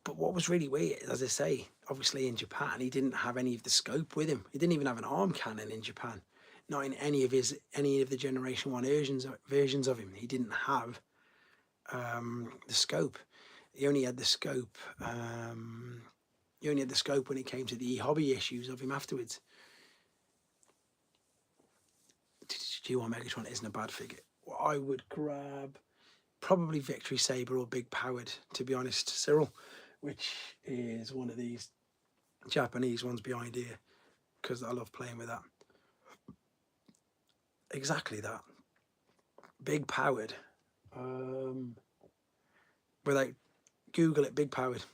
But what was really weird, as I say, obviously in Japan, he didn't have any of the scope with him. He didn't even have an arm cannon in Japan. Not in any of the Generation 1 versions of him. He didn't have the scope. He only had the scope. He only had the scope when it came to the hobby issues of him afterwards. G1 Megatron isn't a bad figure. Well, I would grab probably Victory Saber or Big Powered, to be honest, Cyril, which is one of these Japanese ones behind here, because I love playing with that. Exactly that. Big Powered. Without Google it, Big Powered.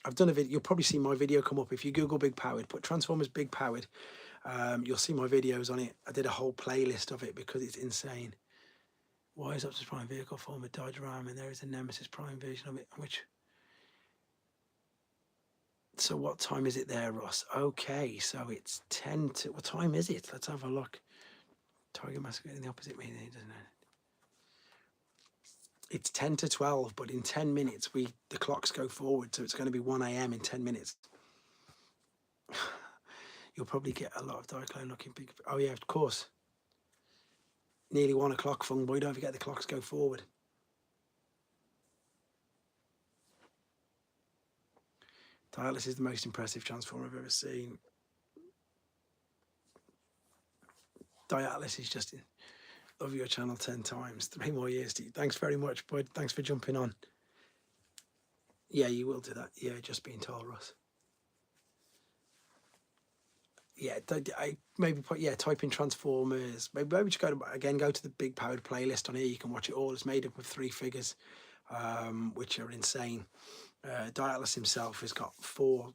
I've done a video. You'll probably see my video come up if you Google Big Powered. Put Transformers Big Powered. You'll see my videos on it. I did a whole playlist of it because it's insane. Why is Optimus Prime vehicle form a Dodge Ram and there is a Nemesis Prime version of it, which So what time is it there, Russ? Okay, so it's 10 to, what time is it? Let's have a look. Tiger masquerade in the opposite meaning, doesn't it? It's 10 to 12, but in 10 minutes, the clocks go forward, so it's going to be 1 a.m. in 10 minutes. You'll probably get a lot of Diaclone looking big. Oh yeah, of course. Nearly 1 o'clock, Fung Boy. Don't forget the clocks go forward. Dialis is the most impressive transformer I've ever seen. Dialis is just, love your channel 10 times. 3 more years to you. Thanks very much, bud. Thanks for jumping on. Yeah, you will do that. Yeah, just being told, Russ. Yeah, maybe put, yeah, type in Transformers. Maybe just go to the big powered playlist on here. You can watch it all. It's made up of 3 figures, which are insane. Dialis himself has got 4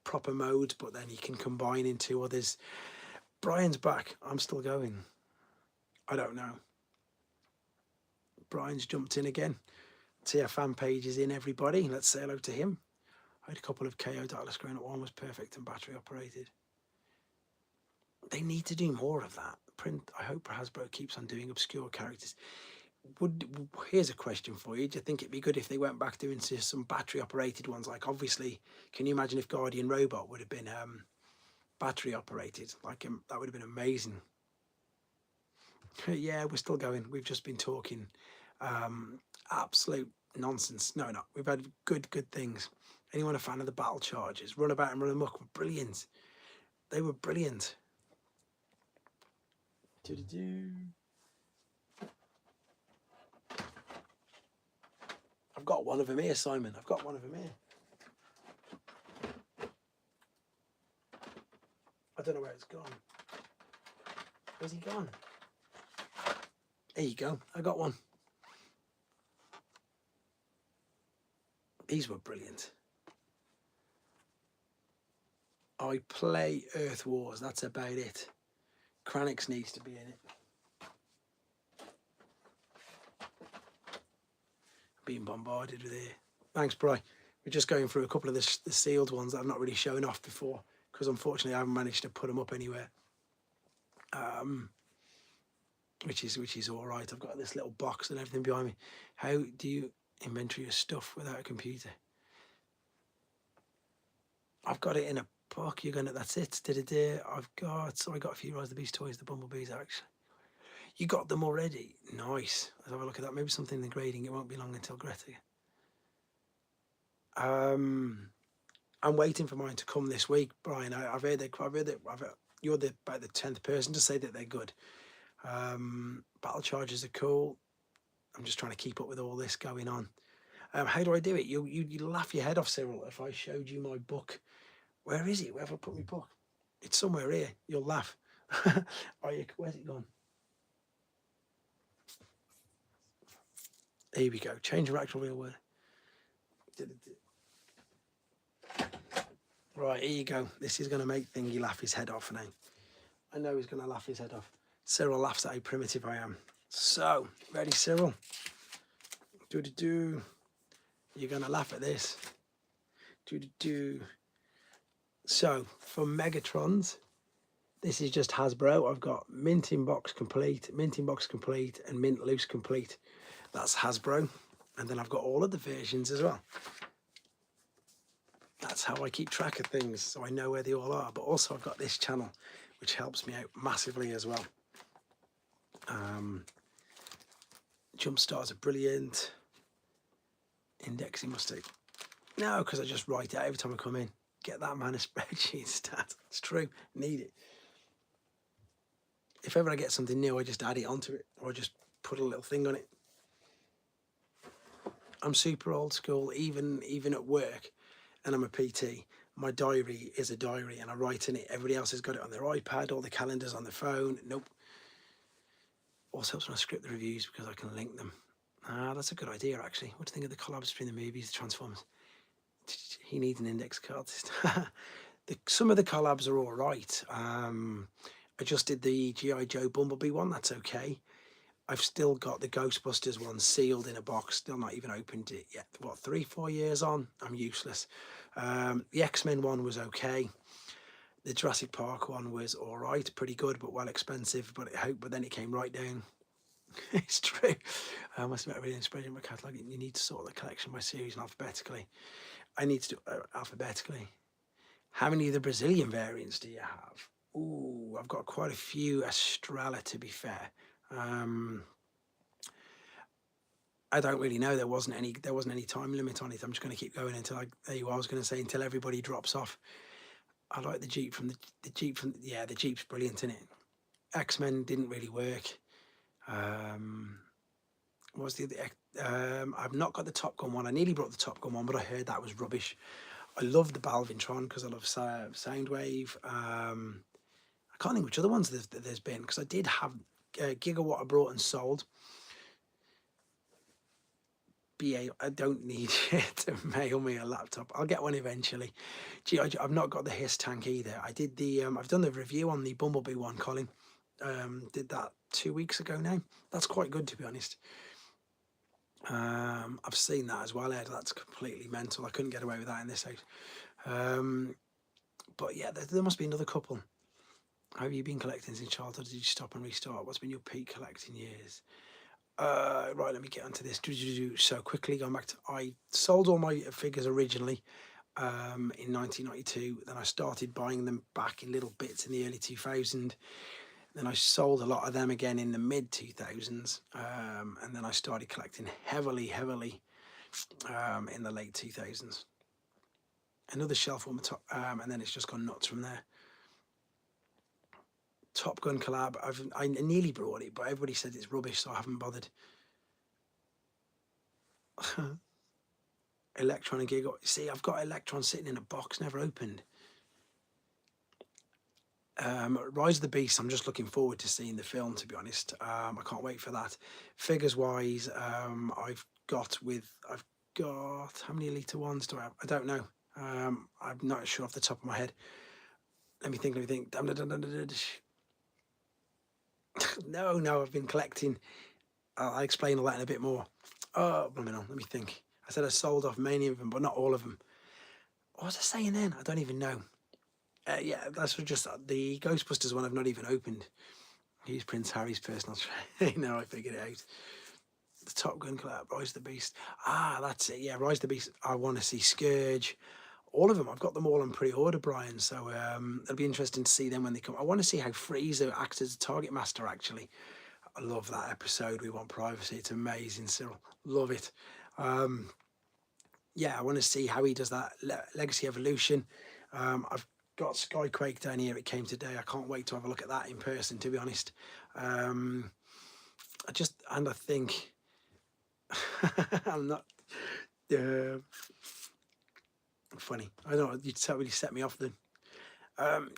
proper modes, but then he can combine in 2 others. Brian's back. I'm still going. I don't know. Brian's jumped in again. See our fan page is in, everybody. Let's say hello to him. I had a couple of KO Dialis growing up. One was perfect and battery operated. They need to do more of that. I hope Hasbro keeps on doing obscure characters. Here's a question for you. Do you think it'd be good if they went back doing some battery operated ones? Like, obviously, can you imagine if Guardian Robot would have been battery operated? Like, that would have been amazing. Yeah, we're still going. We've just been talking absolute nonsense. No, we've had good things. Anyone a fan of the battle charges? Run About and Run Amok were brilliant. They were brilliant. I've got one of them here, Simon. I've got one of them here. I don't know where it's gone. Where's he gone? There you go. I got one. These were brilliant. I play Earth Wars. That's about it. Kranix needs to be in it. Being bombarded with here. Thanks, Bri. We're just going through a couple of the sealed ones that I've not really shown off before, because unfortunately I haven't managed to put them up anywhere. Which is all right. I've got this little box and everything behind me. How do you inventory your stuff without a computer? I've got it in a book. That's it. I got a few Rise of the Beast toys, the Bumblebees actually. You got them already? Nice. Let's have a look at that. Maybe something in the grading. It won't be long until Greta. I'm waiting for mine to come this week, Brian. I've heard that you're about the 10th person to say that they're good. Battle charges are cool. I'm just trying to keep up with all this going on. How do I do it? You laugh your head off, Cyril, if I showed you my book. Where is it? Where have I put my book? It's somewhere here. You'll laugh. Where's it gone? Here we go. Change of actual real word. Right, here you go. This is going to make Thingy laugh his head off now. I know he's going to laugh his head off. Cyril laughs at how primitive I am. So, ready, Cyril? You're going to laugh at this. So, for Megatrons, this is just Hasbro. I've got Mint in Box Complete, Mint in Box Complete, and Mint Loose Complete. That's Hasbro. And then I've got all of the versions as well. That's how I keep track of things, so I know where they all are. But also I've got this channel, which helps me out massively as well. Jump stars are brilliant. Indexing must take. No, because I just write it out every time I come in. Get that man a spreadsheet stat. It's true. Need it. If ever I get something new, I just add it onto it, or I just put a little thing on it. I'm super old school, even at work, and I'm a PT. My diary is a diary, and I write in it. Everybody else has got it on their iPad, all the calendars on their phone. Nope. Also helps when I script the reviews because I can link them. That's a good idea, actually. What do you think of the collabs between the movies, the Transformers? He needs an index card. Some of the collabs are all right. I just did the G.I. Joe Bumblebee one. That's okay. I've still got the Ghostbusters one sealed in a box. Still not even opened it yet. What, 3-4 years on? I'm useless. The X-Men one was okay. The Jurassic Park one was all right, pretty good, but well expensive. But then it came right down. It's true. I must admit, I really spreading my catalogue. You need to sort the collection by series and alphabetically. I need to do alphabetically. How many of the Brazilian variants do you have? Ooh, I've got quite a few Estrella, to be fair. I don't really know. There wasn't any time limit on it. I'm just going to keep going until there you are. I was going to say until everybody drops off. I like the Jeep from the Jeep's brilliant, isn't it? X-Men didn't really work. What was the I've not got the Top Gun one. I nearly brought the Top Gun one, but I heard that was rubbish. I love the Balvintron because I love Soundwave. I can't think which other ones there's been, because I did have Gigawatt I brought and sold. BA, I don't need you to mail me a laptop. I'll get one eventually. Gee, I've not got the Hiss tank either. I did I've done the review on the Bumblebee one, Colin. Did that 2 weeks ago now. That's quite good, to be honest. I've seen that as well, Ed. That's completely mental. I couldn't get away with that in this house. But yeah, there must be another couple. How have you been collecting since childhood? Did you stop and restart? What's been your peak collecting years? Right, let me get onto this. So quickly, going back to, I sold all my figures originally in 1992. Then I started buying them back in little bits in the early 2000s. Then I sold a lot of them again in the mid 2000s. And then I started collecting heavily in the late 2000s. Another shelf on the top, and then it's just gone nuts from there. Top Gun collab. I nearly brought it, but everybody said it's rubbish, so I haven't bothered. Electron and Giga. See, I've got Electron sitting in a box, never opened. Rise of the Beast, I'm just looking forward to seeing the film, to be honest. I can't wait for that. Figures wise, I've got how many Elite ones do I have? I don't know. I'm not sure off the top of my head. Let me think. No, I've been collecting. I'll explain all that in a bit more. Oh, let me think. I said I sold off many of them, but not all of them. What was I saying then? I don't even know. Yeah, that's just the Ghostbusters one I've not even opened. He's Prince Harry's personal trainer. I figured it out. The Top Gun collab, Rise of the Beast. That's it. Yeah, Rise of the Beast. I want to see Scourge. All of them. I've got them all on pre-order, Brian. So it'll be interesting to see them when they come. I want to see how Freezer acts as a target master, actually. I love that episode. We Want Privacy. It's amazing, Cyril. Love it. Yeah, I want to see how he does that Legacy Evolution. I've got Skyquake down here. It came today. I can't wait to have a look at that in person, to be honest. I think I'm not funny. I don't know. You really set me off then.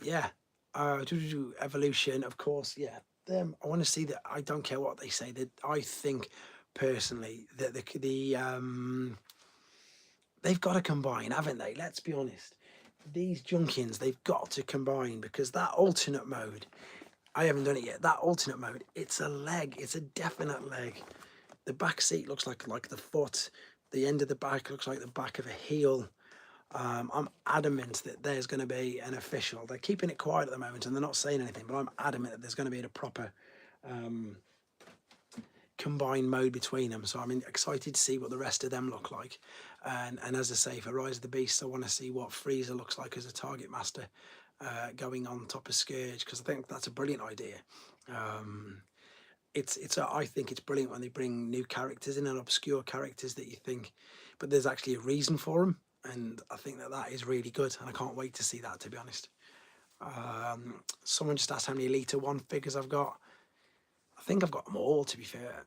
Yeah. Evolution, of course. Yeah. Them. I want to see that. I don't care what they say. That I think personally that they've got to combine, haven't they? Let's be honest. These Junkins, they've got to combine, because that alternate mode, I haven't done it yet. That alternate mode, it's a leg. It's a definite leg. The back seat looks like the foot. The end of the back looks like the back of a heel. I'm adamant that there's going to be an official. They're keeping it quiet at the moment and they're not saying anything, but I'm adamant that there's going to be a proper combined mode between them. So I'm excited to see what the rest of them look like. And as I say, for Rise of the Beast, I want to see what Freezer looks like as a target master going on top of Scourge, because I think that's a brilliant idea. I think it's brilliant when they bring new characters in and obscure characters that you think, but there's actually a reason for them. And I think that is really good, and I can't wait to see that, to be honest. Someone just asked how many Elite 1 figures I've got. I think I've got them all, to be fair.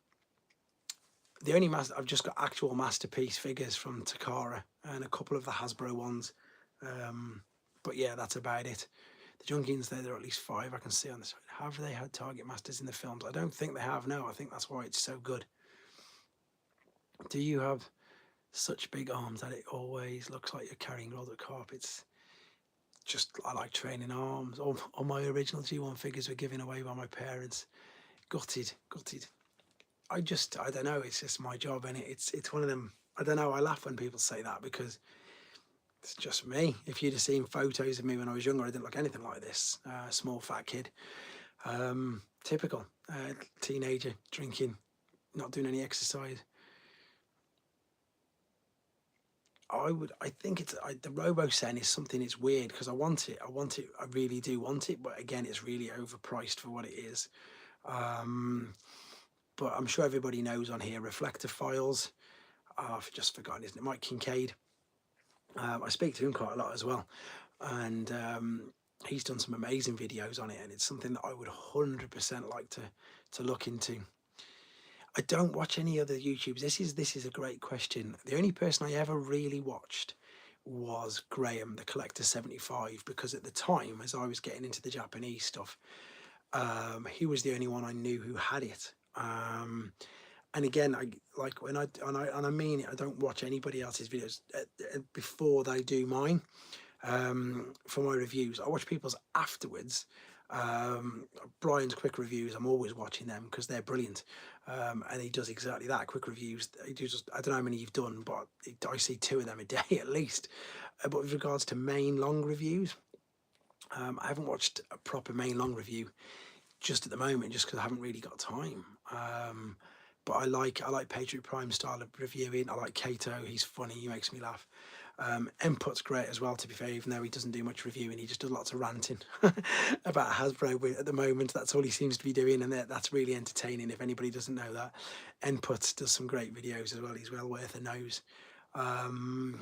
The only I've just got actual Masterpiece figures from Takara and a couple of the Hasbro ones. But yeah, that's about it. The Junkins, there are at least 5 I can see on the side. Have they had Target Masters in the films? I don't think they have, no. I think that's why it's so good. Do you have such big arms that it always looks like you're carrying rolled carpets? Just, I like training arms. All my original G1 figures were given away by my parents. Gutted. I don't know, it's just my job, and it's one of them. I don't know, I laugh when people say that, because It's just me. If you'd have seen photos of me when I was younger, I didn't look anything like this. Small fat kid. Typical teenager, drinking, not doing any exercise. I think the RoboSen is something. It's weird because I want it. I really do want it. But again, it's really overpriced for what it is. But I'm sure everybody knows on here, Reflector Files. I've just forgotten, isn't it? Mike Kincaid. I speak to him quite a lot as well. And he's done some amazing videos on it. And it's something that I would 100% like to look into. I don't watch any other YouTubers. This is a great question. The only person I ever really watched was Graham, the Collector 75, because at the time, as I was getting into the Japanese stuff, he was the only one I knew who had it. And again, I mean it, I don't watch anybody else's videos before they do mine for my reviews. I watch people's afterwards. Brian's quick reviews, I'm always watching them because they're brilliant, and he does exactly that. Quick reviews, I don't know how many you've done, but I see 2 of them a day at least. But with regards to main long reviews, I haven't watched a proper main long review just at the moment, just because I haven't really got time. But I like Patriot Prime style of reviewing. I like Kato, he's funny, he makes me laugh. Input's great as well, to be fair, even though he doesn't do much reviewing. He just does lots of ranting about Hasbro at the moment. That's all he seems to be doing, and that's really entertaining if anybody doesn't know that. Input does some great videos as well. He's well worth a nose. And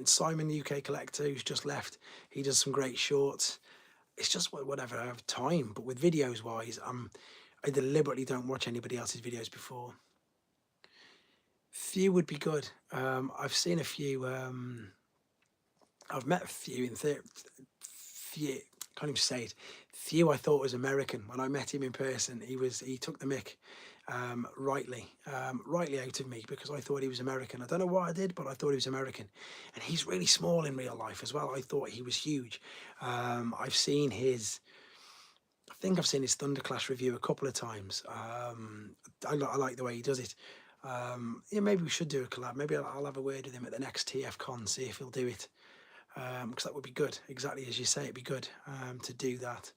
Simon, the UK Collector, who's just left, he does some great shorts. It's just whatever I have time. But with videos wise, I deliberately don't watch anybody else's videos before. Few would be good. I've seen a few. I've met a few in theory. Few, can't even say it. Few I thought was American. When I met him in person, he took the mick rightly out of me, because I thought he was American. I don't know what I did, but I thought he was American. And he's really small in real life as well. I thought he was huge. I've seen his. I think I've seen his Thunderclash review a couple of times. I like the way he does it. Yeah, maybe we should do a collab. Maybe I'll have a word with him at the next TF Con, see if he'll do it. Because that would be good. Exactly as you say, it'd be good to do that.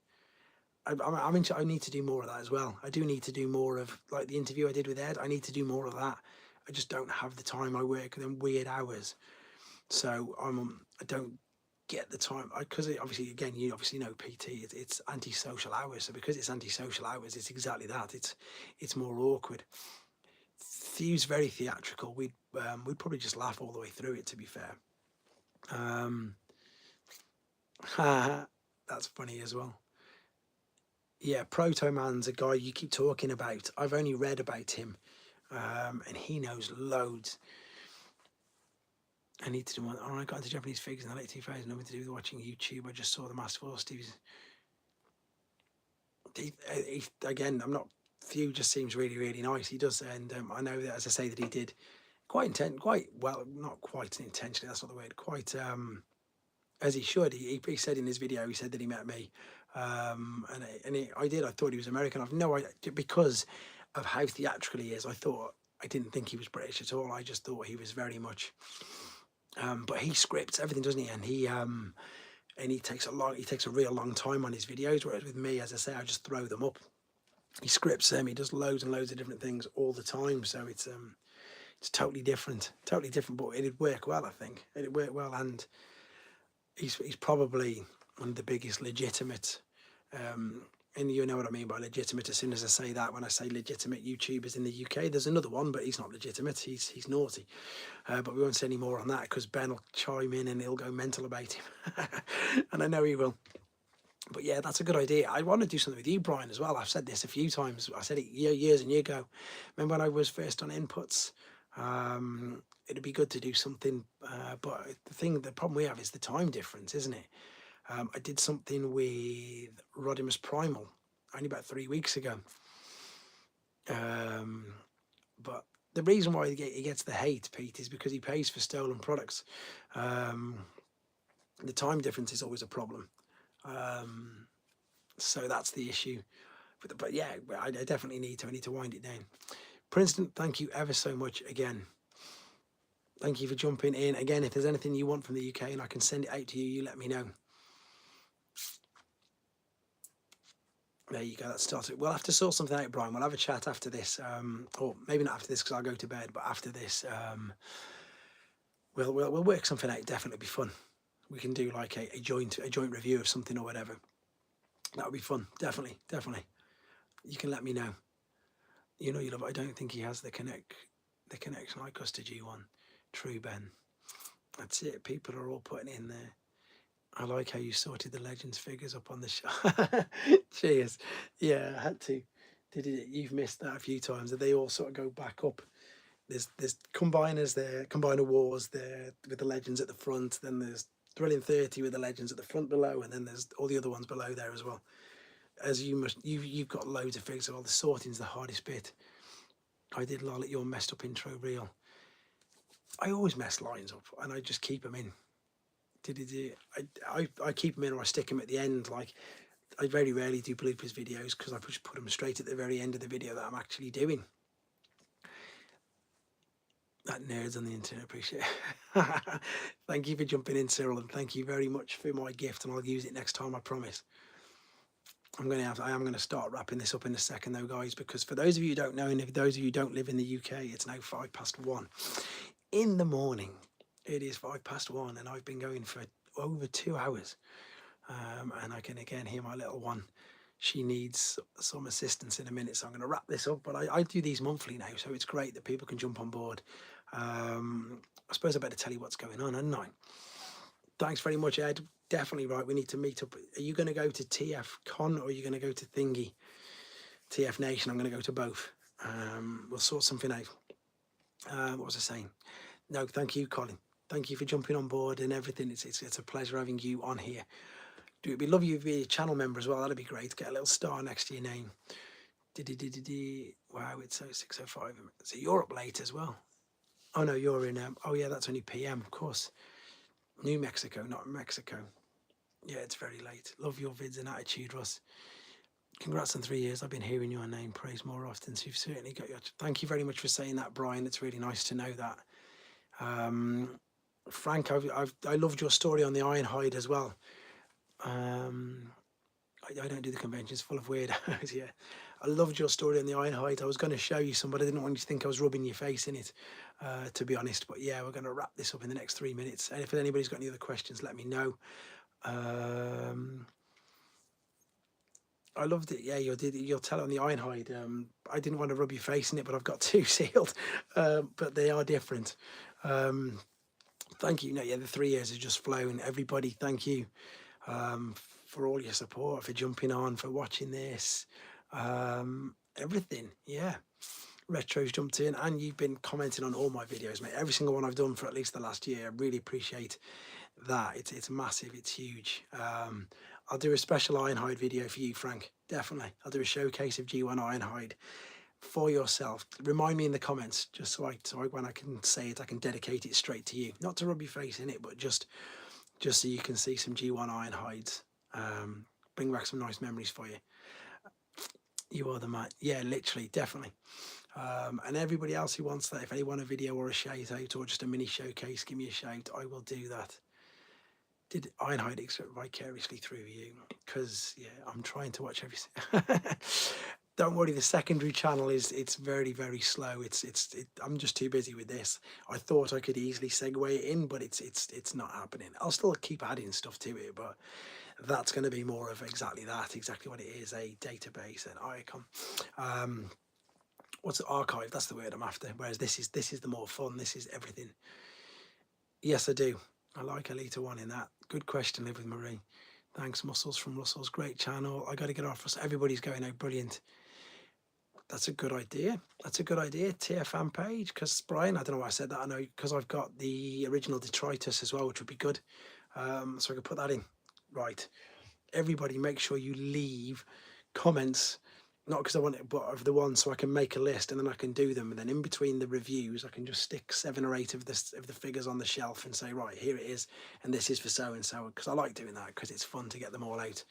I need to do more of that as well. I do need to do more of, like the interview I did with Ed. I need to do more of that. I just don't have the time. I work them weird hours, so I don't get the time. Because obviously, again, you obviously know PT. It's antisocial hours. So because it's antisocial hours, it's exactly that. It's more awkward. Thew's very theatrical. We'd probably just laugh all the way through it, to be fair. That's funny as well. Yeah, Proto Man's a guy you keep talking about. I've only read about him, and he knows loads. I need to do one. Oh, I got into Japanese figures in the late 2000s. Nothing to do with watching YouTube. I just saw the Master Force Steve's. Again, I'm not. Thew just seems really, really nice. He does, and I know that, as I say, that he did quite well, not quite intentionally. That's not the word. Quite as he should. He said in his video, he said that he met me, and I did. I thought he was American. I've no idea, because of how theatrical he is. I didn't think he was British at all. I just thought he was very much. But he scripts everything, doesn't he? And he takes a real long time on his videos. Whereas with me, as I say, I just throw them up. He scripts them. He does loads and loads of different things all the time. So it's totally different, but it'd work well. I think it'd work well, and he's probably one of the biggest legitimate, and you know what I mean by legitimate as soon as I say that. When I say legitimate YouTubers in the UK, there's another one, but he's not legitimate. He's naughty. But we won't say any more on that, because Ben will chime in and he'll go mental about him, and I know he will. But yeah, that's a good idea. I want to do something with you, Brian, as well. I've said this a few times. I said it years and years ago. Remember when I was first on Inputs? It'd be good to do something, but the problem we have is the time difference, isn't it? I did something with Rodimus Primal only about 3 weeks ago, but the reason why he gets the hate, Pete, is because he pays for stolen products. The time difference is always a problem, so that's the issue. But yeah, I definitely need to wind it down. Princeton, thank you ever so much again. Thank you for jumping in. Again, if there's anything you want from the UK and I can send it out to you, you let me know. There you go, that started. We'll have to sort something out, Brian. We'll have a chat after this, or maybe not after this because I'll go to bed, but after this, we'll work something out. Definitely be fun. We can do like a joint review of something or whatever. That would be fun. Definitely. You can let me know. You know you love it. I don't think he has the connection like us to G1. True, Ben. That's it. People are all putting in there. I like how you sorted the Legends figures up on the shop. Cheers. Yeah, I had to. You've missed that a few times. They all sort of go back up. There's combiners there, combiner wars there with the Legends at the front. Then there's Thrilling 30 with the Legends at the front below, and then there's all the other ones below there as well. As you've got loads of figures. Well, the sorting's the hardest bit. I did lol at your messed up intro reel. I always mess lines up, and I just keep them in. I keep them in, or I stick them at the end. Like, I very rarely do bloopers videos because I just put them straight at the very end of the video that I'm actually doing. That nerds on the internet, appreciate it. Thank you for jumping in, Cyril, and thank you very much for my gift, and I'll use it next time, I promise. I am going to start wrapping this up in a second though, guys, because for those of you who don't know, and if those of you who don't live in the UK, it's now 1:05 in the morning. It is 1:05, and I've been going for over 2 hours. And I can again hear my little one. She needs some assistance in a minute, so I'm going to wrap this up. But I do these monthly now, so it's great that people can jump on board. I suppose I better tell you what's going on, hadn't I? Thanks very much, Ed. Definitely right. We need to meet up. Are you going to go to TF Con or are you going to go to Thingy? TF Nation. I'm going to go to both. We'll sort something out. What was I saying? No, thank you, Colin. Thank you for jumping on board and everything. It's a pleasure having you on here. It'd be lovely if you be a channel member as well. That'd be great. Get a little star next to your name. Wow, it's 6:05. So you're up late as well. Oh no, you're in. Oh yeah, that's only PM, of course. New Mexico, not Mexico. Yeah, it's very late. Love your vids and attitude, Russ. Congrats on 3 years. I've been hearing your name praised more often, so you've certainly got your... Thank you very much for saying that, Brian. It's really nice to know that. Frank, I loved your story on the Ironhide as well. I don't do the conventions, full of weirdos. Yeah, I loved your story on the Ironhide. I was going to show you some, but I didn't want you to think I was rubbing your face in it, to be honest. But yeah, we're going to wrap this up in the next 3 minutes. And if anybody's got any other questions, let me know. I loved it. Yeah, you'll tell on the Ironhide. I didn't want to rub your face in it, but I've got 2 sealed. But they are different. Thank you. No, yeah, the 3 years has just flown. Everybody, thank you for all your support, for jumping on, for watching this, everything. Yeah, Retro's jumped in, and you've been commenting on all my videos, mate. Every single one I've done for at least the last year. I really appreciate that. It's massive. It's huge. I'll do a special Ironhide video for you, Frank. Definitely. I'll do a showcase of G1 Ironhide for yourself. Remind me in the comments, just so when I can say it, I can dedicate it straight to you. Not to rub your face in it, but just so you can see some G1 Ironhides. Bring back some nice memories for you. You are the man. Yeah, literally, definitely. And everybody else who wants that, if anyone a video or a shout out or just a mini showcase, give me a shout. I will do that. Did Ironhide exist vicariously through you? Because yeah, I'm trying to watch everything. Don't worry, the secondary channel it's very, very slow. I'm just too busy with this. I thought I could easily segue it in, but it's not happening. I'll still keep adding stuff to it, but that's going to be more of exactly what it is, a database, an icon. What's the archive? That's the word I'm after. Whereas this is the more fun. This is everything. Yes, I do. I like Alita 1 in that. Good question, Live with Marie. Thanks, Muscles from Russell's. Great channel. I got to get off. Everybody's going, oh, brilliant. That's a good idea. That's a good idea. Tier fan page. Because, Brian, I don't know why I said that. I know because I've got the original detritus as well, which would be good. So I could put that in. Right. Everybody, make sure you leave comments. Not because I want it, but of the ones so I can make a list and then I can do them. And then in between the reviews, I can just stick 7 or 8 of the figures on the shelf and say, right, here it is. And this is for so-and-so. Because I like doing that because it's fun to get them all out.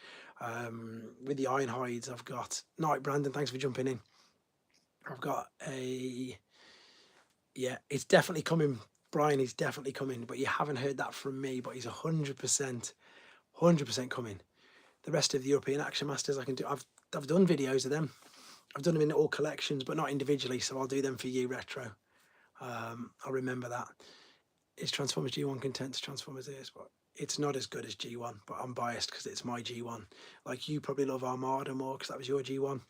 With the Ironhides, I've got... Night, Brandon, thanks for jumping in. I've got a... Yeah, it's definitely coming Brian is definitely coming, but you haven't heard that from me, but he's 100% coming. The rest of the European Action Masters I can do. I've done videos of them. I've done them in all collections, but not individually, so I'll do them for you, Retro. I'll remember that. Is Transformers G1 content to Transformers is, but it's not as good as G1, but I'm biased because it's my G1. Like, you probably love Armada more because that was your G1.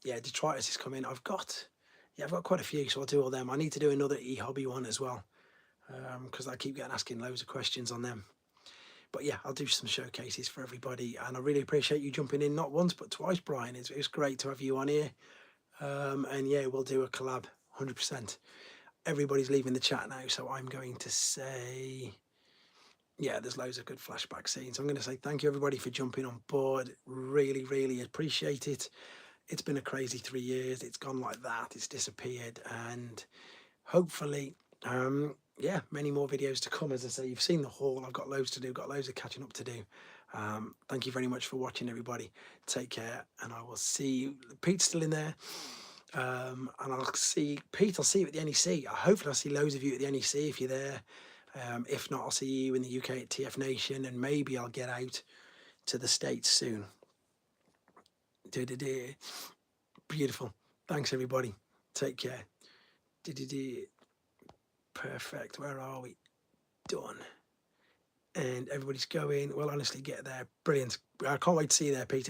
Yeah, Detritus is coming. I've got quite a few, so I'll do all them. I need to do another e-hobby one as well, because I keep asking loads of questions on them. But yeah, I'll do some showcases for everybody, and I really appreciate you jumping in, not once but twice, Brian. It's great to have you on here. And yeah, we'll do a collab 100%. Everybody's leaving the chat now, so I'm going to say, yeah, there's loads of good flashback scenes. I'm going to say thank you, everybody, for jumping on board. Really, really appreciate it. It's been a crazy 3 years. It's gone like that. It's disappeared. And hopefully, yeah, many more videos to come. As I say, you've seen the haul. I've got loads to do. Got loads of catching up to do. Thank you very much for watching, everybody. Take care, and I will see you. Pete's still in there. And I'll see Pete. I'll see you at the NEC. Hopefully I'll see loads of you at the NEC if you're there. If not, I'll see you in the UK at TF Nation, and maybe I'll get out to the States soon. Beautiful. Thanks, everybody. Take care. Perfect. Where are we? Done. And everybody's going. Well, honestly, get there. Brilliant. I can't wait to see you there, Peter.